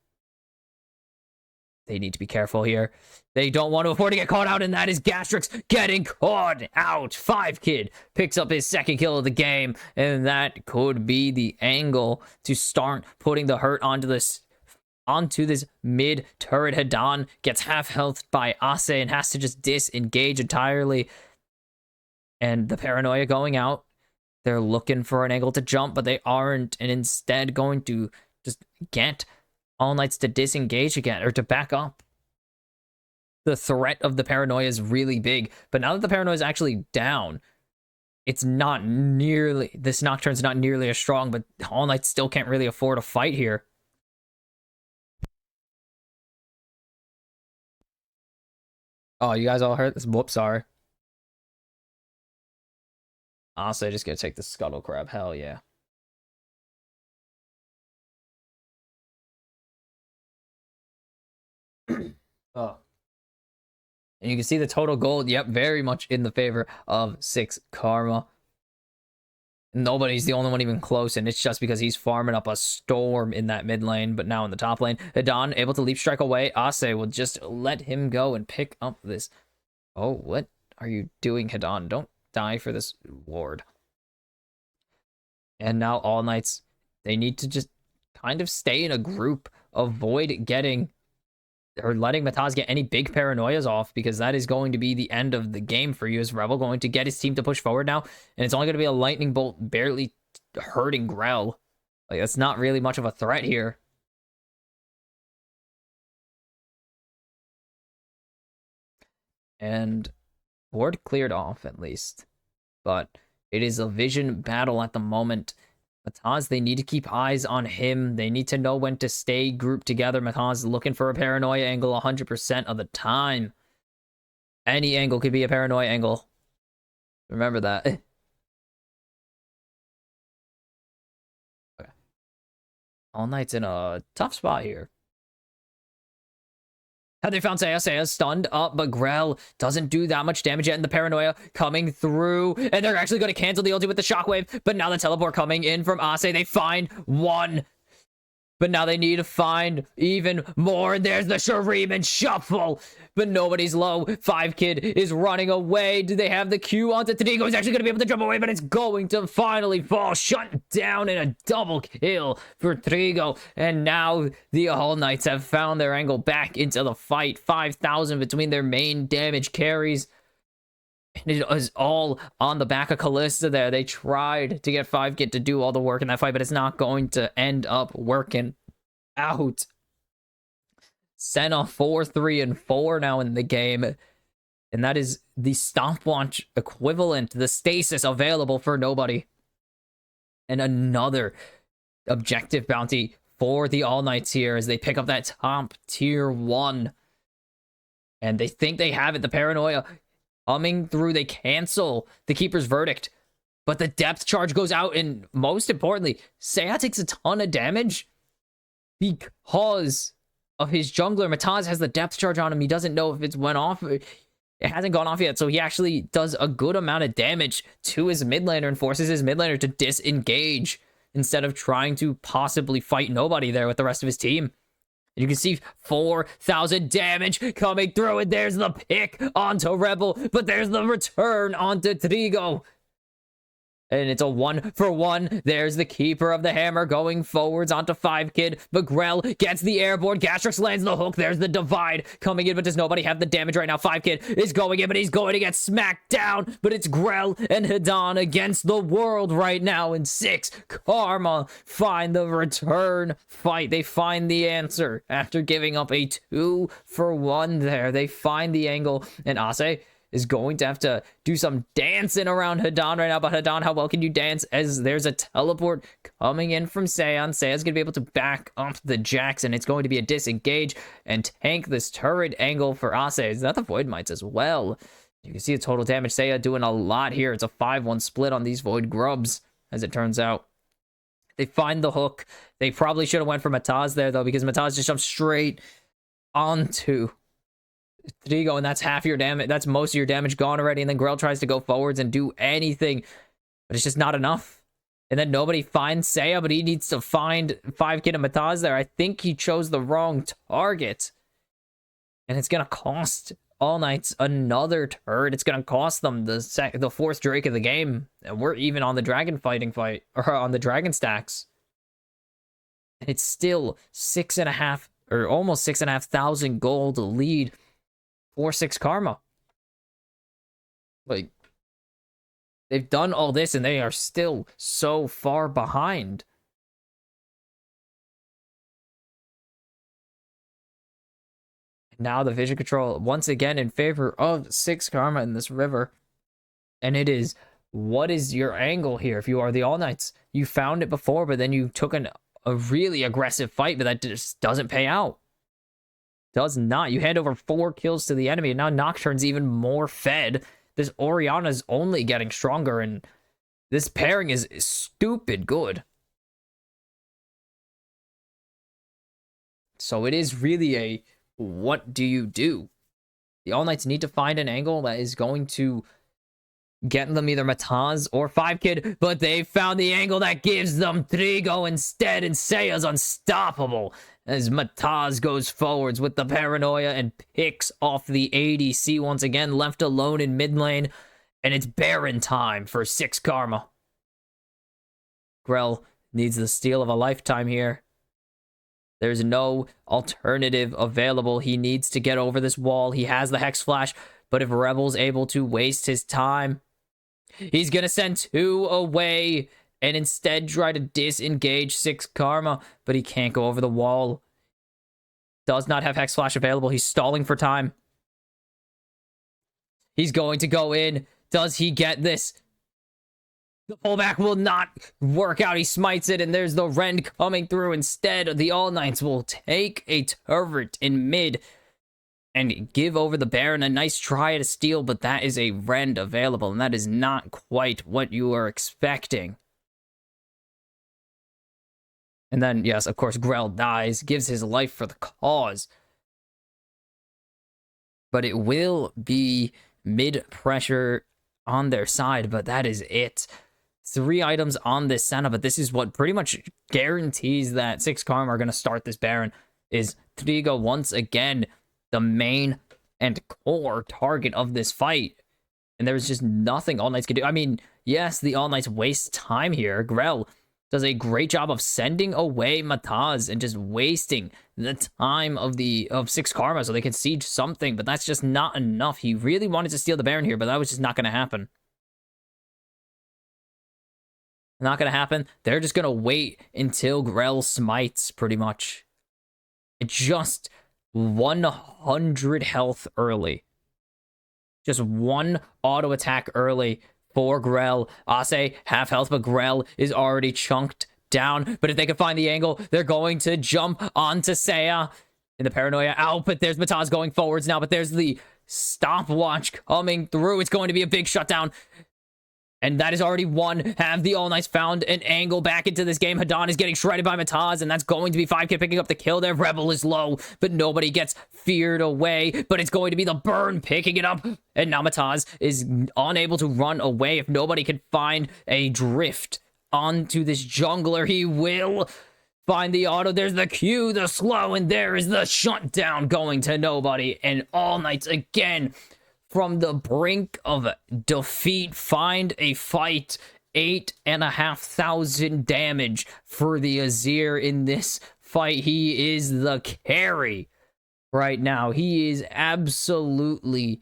They need to be careful here. They don't want to afford to get caught out, and that is Gastrix getting caught out. 5Kid picks up his 2nd kill of the game, and that could be the angle to start putting the hurt onto this mid turret. Hadan gets half health by Ase and has to just disengage entirely. And the paranoia going out. They're looking for an angle to jump, but they aren't, and instead going to just get All Knights to disengage again, or to back up. The threat of the paranoia is really big, but now that the paranoia is actually down, it's not nearly, this Nocturne's not nearly as strong, but All Knights still can't really afford a fight here. Oh, you guys all heard this? Whoops, sorry. Honestly, I just gotta take the Scuttle Crab. Hell yeah. Oh. And you can see the total gold. Yep, very much in the favor of 6 Karma. Nobody's the only one even close, and it's just because he's farming up a storm in that mid lane. But now in the top lane, Hadan able to leap strike away. Ase will just let him go and pick up this. Oh, what are you doing, Hadan? Don't die for this ward. And now All Knights, they need to just kind of stay in a group, avoid getting or letting Mataz get any big paranoias off, because that is going to be the end of the game for you. As Rebel going to get his team to push forward now, and it's only going to be a lightning bolt barely hurting Grell. Like, that's not really much of a threat here. And ward cleared off at least, but it is a vision battle at the moment. Mataz, they need to keep eyes on him. They need to know when to stay grouped together. Mataz looking for a paranoia angle 100% of the time. Any angle could be a paranoia angle. Remember that. Okay. All Knight's in a tough spot here. Had they found Saya stunned up, but Grell doesn't do that much damage yet, and the paranoia coming through, and they're actually going to cancel the ulti with the shockwave, but now the teleport coming in from Ase. They find one. But now they need to find even more. And there's the Shuriman Shuffle. But nobody's low. 5Kid is running away. Do they have the Q onto Trigo? He's actually going to be able to jump away, but it's going to finally fall. Shut down in a double kill for Trigo. And now the All Knights have found their angle back into the fight. 5,000 between their main damage carries. And it was all on the back of Callista there. They tried to get 5Kid to do all the work in that fight, but it's not going to end up working out. Senna 4-3-4 now in the game. And that is the stopwatch equivalent, the stasis available for nobody. And another objective bounty for the All Knights here as they pick up that top tier 1. And they think they have it. The paranoia coming through, they cancel the Keeper's Verdict, but the depth charge goes out, and most importantly, Seiya takes a ton of damage because of his jungler. Mataz has the depth charge on him. He doesn't know if it's went off. It hasn't gone off yet, so he actually does a good amount of damage to his mid laner and forces his mid laner to disengage instead of trying to possibly fight nobody there with the rest of his team. You can see 4,000 damage coming through, and there's the pick onto Rebel, but there's the return onto Trigo. And it's a 1-for-1. There's the Keeper of the Hammer going forwards onto 5Kid. But Grell gets the airborne. Gastrix lands the hook. There's the divide coming in, but does nobody have the damage right now? 5Kid is going in, but he's going to get smacked down. But it's Grell and Hidan against the world right now in 6. Karma find the return fight. They find the answer after giving up a 2-for-1 there. They find the angle, and Ase is going to have to do some dancing around Hidan right now. But Hidan, how well can you dance as there's a teleport coming in from Seiya? Seiya's going to be able to back up the Jax, and it's going to be a disengage and tank this turret angle for Ase. Is that the Void Mites as well? You can see the total damage. Seiya doing a lot here. It's a 5-1 split on these Void Grubs, as it turns out. They find the hook. They probably should have went for Mataz there, though, because Mataz just jumped straight onto Trigo, and that's half your damage. That's most of your damage gone already. And then Grell tries to go forwards and do anything, but it's just not enough. And then nobody finds Seiya, but he needs to find 5Kid and Mataz there. I think he chose the wrong target, and it's gonna cost All Knights another turret. It's gonna cost them the fourth Drake of the game, and we're even on the dragon fight, or on the dragon stacks. And it's still 6.5 or almost 6,500 gold lead. 4-6 Karma. Like, they've done all this and they are still so far behind. Now the vision control once again in favor of 6 Karma in this river. And it is, what is your angle here? If you are the All Knights, you found it before, but then you took a really aggressive fight, but that just doesn't pay out. Does not. You hand over 4 kills to the enemy, and now Nocturne's even more fed. This Orianna's only getting stronger, and this pairing is stupid good. So it is really a, what do you do? The All Knights need to find an angle that is going to get them either Mataz or 5Kid, but they found the angle that gives them Trigo instead, and Seiya's unstoppable as Mataz goes forwards with the paranoia and picks off the ADC once again, left alone in mid lane, and it's Baron time for 6 Karma. Grell needs the steal of a lifetime here. There's no alternative available. He needs to get over this wall. He has the Hex Flash, but if Rebel's able to waste his time, he's gonna send 2 away and instead try to disengage 6 Karma, but he can't go over the wall. Does not have Hex Flash available. He's stalling for time. He's going to go in. Does he get this? The pullback will not work out. He smites it, and there's the Rend coming through instead. The All Knights will take a turret in mid and give over the Baron. A nice try at a steal, but that is a Rend available, and that is not quite what you are expecting. And then, yes, of course, Grell dies, gives his life for the cause. But it will be mid-pressure on their side, but that is it. 3 items on this Senna, but this is what pretty much guarantees that 6 Karma are going to start this Baron, is Trigo once again the main and core target of this fight. And there's just nothing All Knights can do. I mean, yes, the All Knights waste time here. Grell does a great job of sending away Mataz and just wasting the time of 6 Karma so they can siege something, but that's just not enough. He really wanted to steal the Baron here, but that was just not going to happen. Not going to happen. They're just going to wait until Grell smites, pretty much. Just 100 health early. Just 1 auto attack early for Grell. Ase, half health, but Grell is already chunked down. But if they can find the angle, they're going to jump onto Seiya. In the paranoia out, but there's Mataz going forwards now, but there's the stopwatch coming through. It's going to be a big shutdown. And that is already 1. Have the All Knights found an angle back into this game? Hadan is getting shredded by Mataz, and that's going to be 5K picking up the kill there. Rebel is low, but nobody gets feared away. But it's going to be the Burn picking it up. And now Mataz is unable to run away. If nobody can find a drift onto this jungler, he will find the auto. There's the Q, the slow, and there is the shutdown going to nobody. And All Knights again, from the brink of defeat, find a fight. 8,500 damage for the Azir in this fight. He is the carry right now. He is absolutely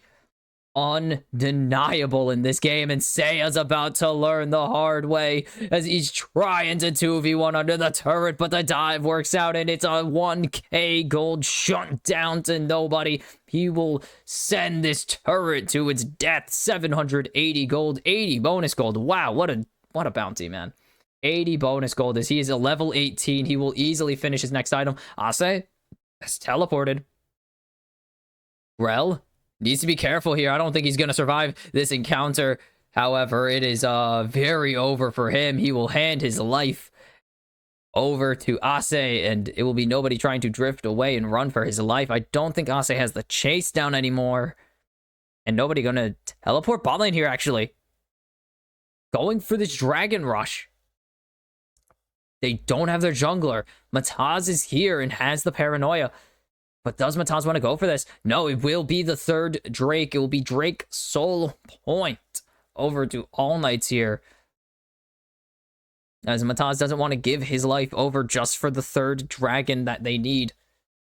undeniable in this game, and Seiya's about to learn the hard way as he's trying to 2v1 under the turret, but the dive works out, and it's a 1k gold shutdown to nobody. He will send this turret to its death. 780 gold, 80 bonus gold. Wow, what a bounty, man. 80 bonus gold as he is a level 18. He will easily finish his next item. Ase has teleported. Grell needs to be careful here. I don't think he's going to survive this encounter. However, it is very over for him. He will hand his life over to Ase, and it will be nobody trying to drift away and run for his life. I don't think Ase has the chase down anymore. And nobody going to teleport bot lane here, actually. Going for this Dragon Rush. They don't have their jungler. Mataz is here and has the paranoia. But does Mataz want to go for this? No, it will be the 3rd Drake. It will be Drake Soul Point over to All Knights here. As Mataz doesn't want to give his life over just for the 3rd dragon that they need.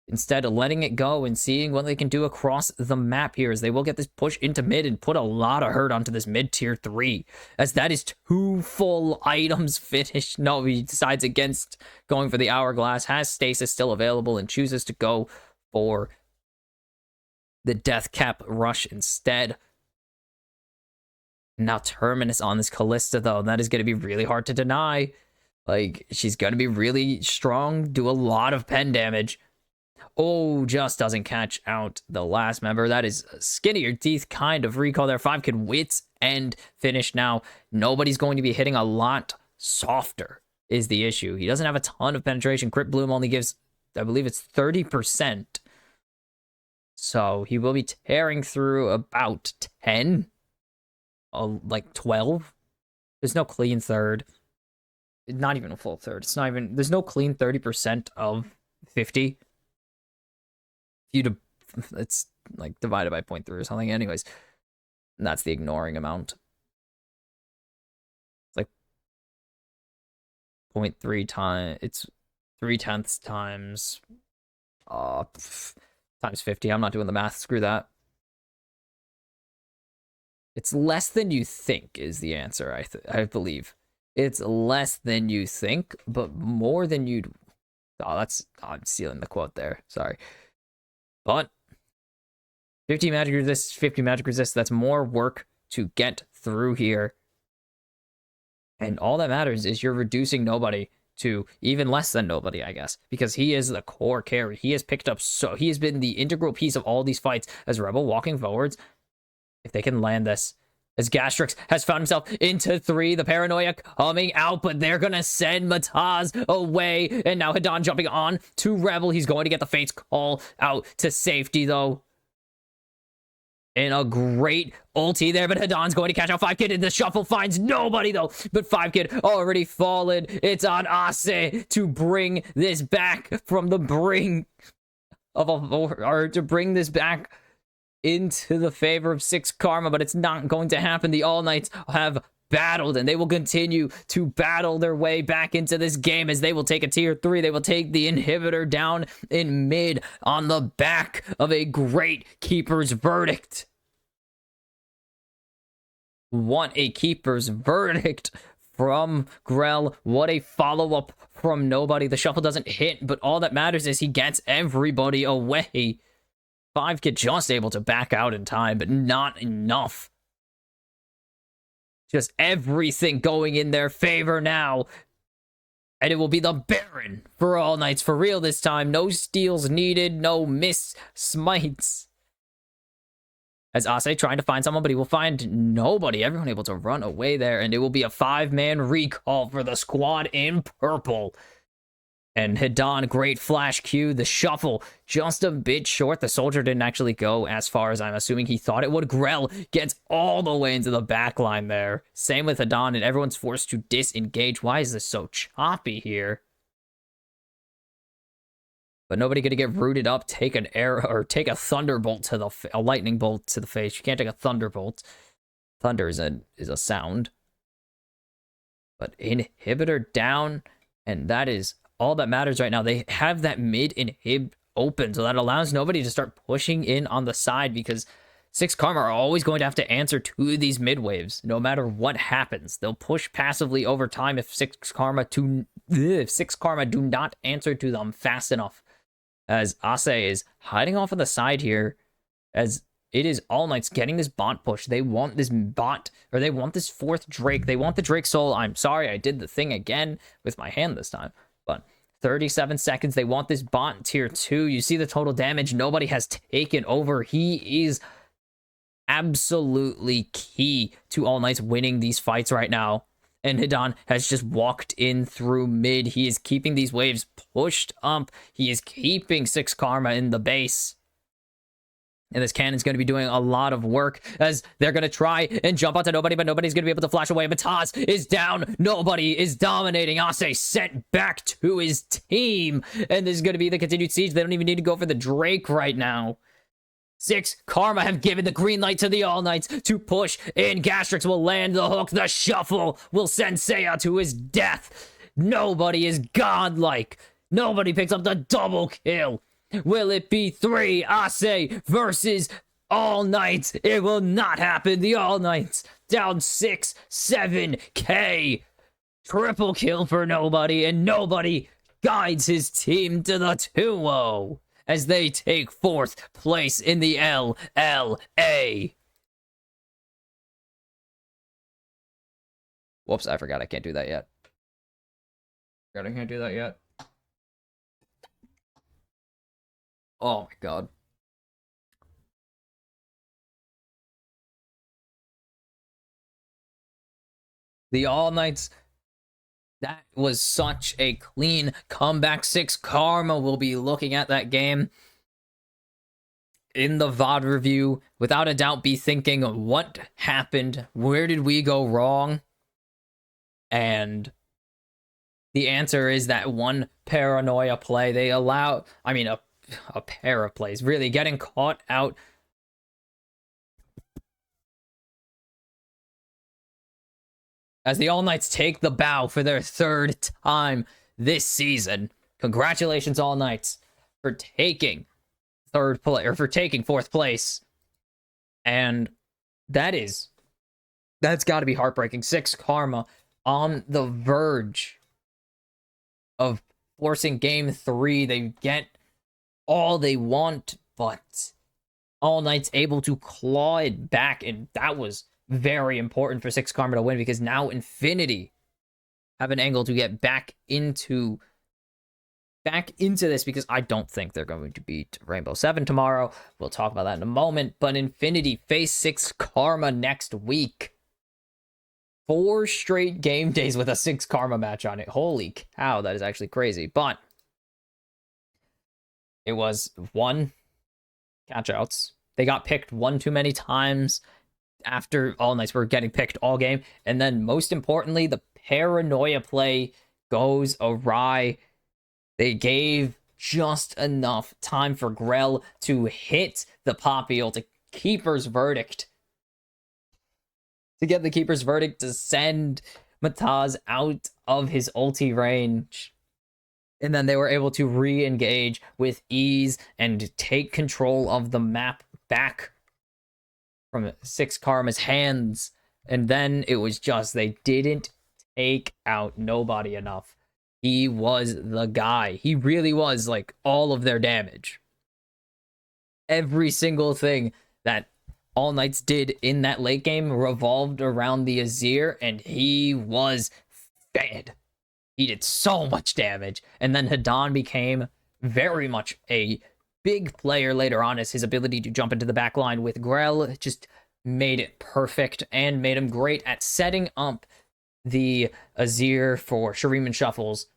Instead of letting it go and seeing what they can do across the map here, as they will get this push into mid and put a lot of hurt onto this mid tier 3. As that is 2 full items finished. No, he decides against going for the hourglass. Has stasis still available and chooses to go for the death cap rush instead. Now Terminus on this Callista, though. That is going to be really hard to deny. Like, she's going to be really strong, do a lot of pen damage. Oh, just doesn't catch out the last member. That is a skinnier teeth kind of recall there. 5 can wits and finish now. Nobody's going to be hitting a lot softer is the issue. He doesn't have a ton of penetration. Crit Bloom only gives, I believe it's 30%. So he will be tearing through about 10, like 12. There's no clean third. Not even a full third. It's not even, there's no clean 30% of 50. It's like divided by 0.3 or something. Anyways, and that's the ignoring amount. It's like 0.3 times, it's 3/10 times times 50. I'm not doing the math. Screw that. It's less than you think is the answer, I believe. It's less than you think, but more than you'd... Oh, I'm stealing the quote there. Sorry. But 50 magic resist, 50 magic resist, that's more work to get through here. And all that matters is you're reducing nobody to even less than nobody, I guess, because he is the core carry. He has picked up, so he has been the integral piece of all these fights as Rebel walking forwards. If they can land this, as Gastrix has found himself into 3, the paranoia coming out, but they're gonna send Mataz away, and now Hadan jumping on to Rebel. He's going to get the Fates call out to safety, though. in a great ulti there, but Hadon's going to catch out 5Kid, and the shuffle finds nobody, though. But 5Kid already fallen. It's on Ase to bring this back from the brink of or to bring this back into the favor of 6 Karma, but it's not going to happen. The All Knights have battled, and they will continue to battle their way back into this game as they will take a tier 3. They will take the inhibitor down in mid on the back of a great keeper's verdict. What a keeper's verdict from Grell. What a follow-up from nobody. The shuffle doesn't hit, but all that matters is he gets everybody away. 5Kid just able to back out in time, but not enough. Just everything going in their favor now. And it will be the Baron for All Knights for real this time. No steals needed, no miss smites. As Ase trying to find someone, but he will find nobody. Everyone able to run away there, and it will be a 5-man recall for the squad in purple. And Hadon, great flash Q. The shuffle, just a bit short. The soldier didn't actually go as far as I'm assuming he thought it would. Grell gets all the way into the back line there. Same with Hadon, and everyone's forced to disengage. Why is this so choppy here? But nobody gonna get rooted up, take an arrow, or take a thunderbolt to the a lightning bolt to the face. You can't take a thunderbolt. Thunder is a sound. But inhibitor down, and that is all that matters right now. They have that mid inhib open, so that allows nobody to start pushing in on the side, because 6 Karma are always going to have to answer to these mid waves, no matter what happens. They'll push passively over time if 6 Karma do not answer to them fast enough. As Ase is hiding off on the side here, as it is All Knights getting this bot push. They want this bot, or they want this 4th Drake. They want the Drake Soul. I'm sorry, I did the thing again with my hand this time. But 37 seconds, they want this bot tier 2. You see the total damage nobody has taken over. He is absolutely key to All Knights winning these fights right now. And Hadon has just walked in through mid. He is keeping these waves pushed up. He is keeping 6 Karma in the base. And this cannon's going to be doing a lot of work as they're going to try and jump onto nobody, but nobody's going to be able to flash away. Mataz is down. Nobody is dominating. Ase sent back to his team. And this is going to be the continued siege. They don't even need to go for the Drake right now. 6 Karma have given the green light to the All Knights to push in. Gastrix will land the hook. The shuffle will send Seiya to his death. Nobody is godlike. Nobody picks up the double kill. Will it be 3 Ase versus All Knights? It will not happen. The All Knights down 7K. Triple kill for nobody, and nobody guides his team to the 2-0 as they take 4th place in the LLA. Whoops, I forgot I can't do that yet. Oh my god. The All Knights, that was such a clean comeback. 6 Karma will be looking at that game in the VOD review, without a doubt be thinking, what happened? Where did we go wrong? And the answer is that one paranoia play. They allow, I mean, a pair of plays, really getting caught out. As the All Knights take the bow for their 3rd time this season. Congratulations, All Knights, for taking 3rd place, or for taking 4th place. And that's got to be heartbreaking. 6 Karma on the verge of forcing game 3. They get all they want, but All Knights able to claw it back, and that was very important for 6 Karma to win, because now Infinity have an angle to get back into this, because I don't think they're going to beat Rainbow 7 tomorrow. We'll talk about that in a moment, but Infinity face 6 Karma next week. 4 straight game days with a 6 Karma match on it. Holy cow, that is actually crazy. But it was 1 catch outs, They got picked one too many times after All Knights were getting picked all game. And then most importantly, the paranoia play goes awry. They gave just enough time for Grell to hit the Poppy ult, to Keeper's Verdict. To get the Keeper's Verdict to send Mataz out of his ulti range. And then they were able to re-engage with ease and take control of the map back from Six Karma's hands. And then it was just, they didn't take out nobody enough. He was the guy. He really was, like, all of their damage. Every single thing that All Knights did in that late game revolved around the Azir, and he was fed. He did so much damage. And then Hadan became very much a big player later on, as his ability to jump into the back line with Grell just made it perfect and made him great at setting up the Azir for Shuriman shuffles.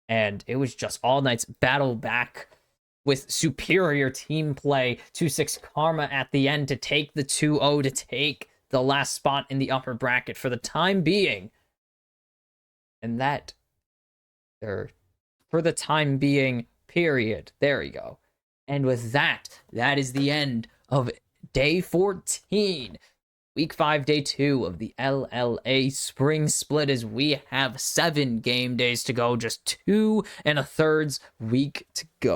And it was just All Knights battle back with superior team play to Six Karma at the end to take the 2-0, to take the last spot in the upper bracket for the time being. And that, for the time being, period. There we go. And with that, that is the end of day 14, week 5, day 2 of the LLA spring split, as we have 7 game days to go, just 2 1/3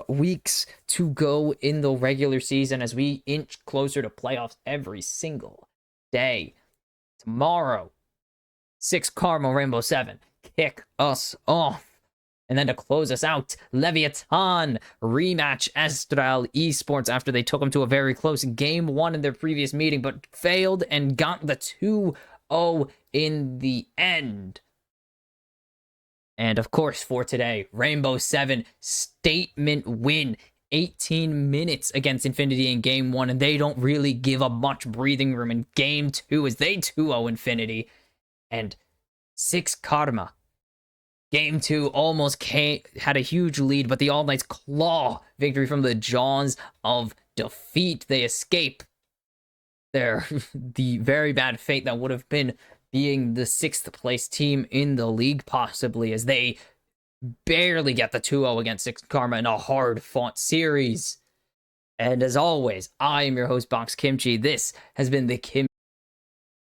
weeks to go in the regular season, as we inch closer to playoffs every single day. Tomorrow, 6 Karma Rainbow 7 kick us off. And then to close us out, Leviathan rematch Astral Esports after they took them to a very close game 1 in their previous meeting, but failed and got the 2-0 in the end. And of course, for today, Rainbow 7 statement win. 18 minutes against Infinity in game 1, and they don't really give up much breathing room in game 2 as they 2-0 Infinity. And 6 Karma, game 2 almost had a huge lead, but the All Knights claw victory from the jaws of defeat. They escape the very bad fate that would have been being the 6th place team in the league, possibly, as they barely get the 2-0 against 6 Karma in a hard-fought series. And as always, I am your host, Box Kimchi. This has been the Kim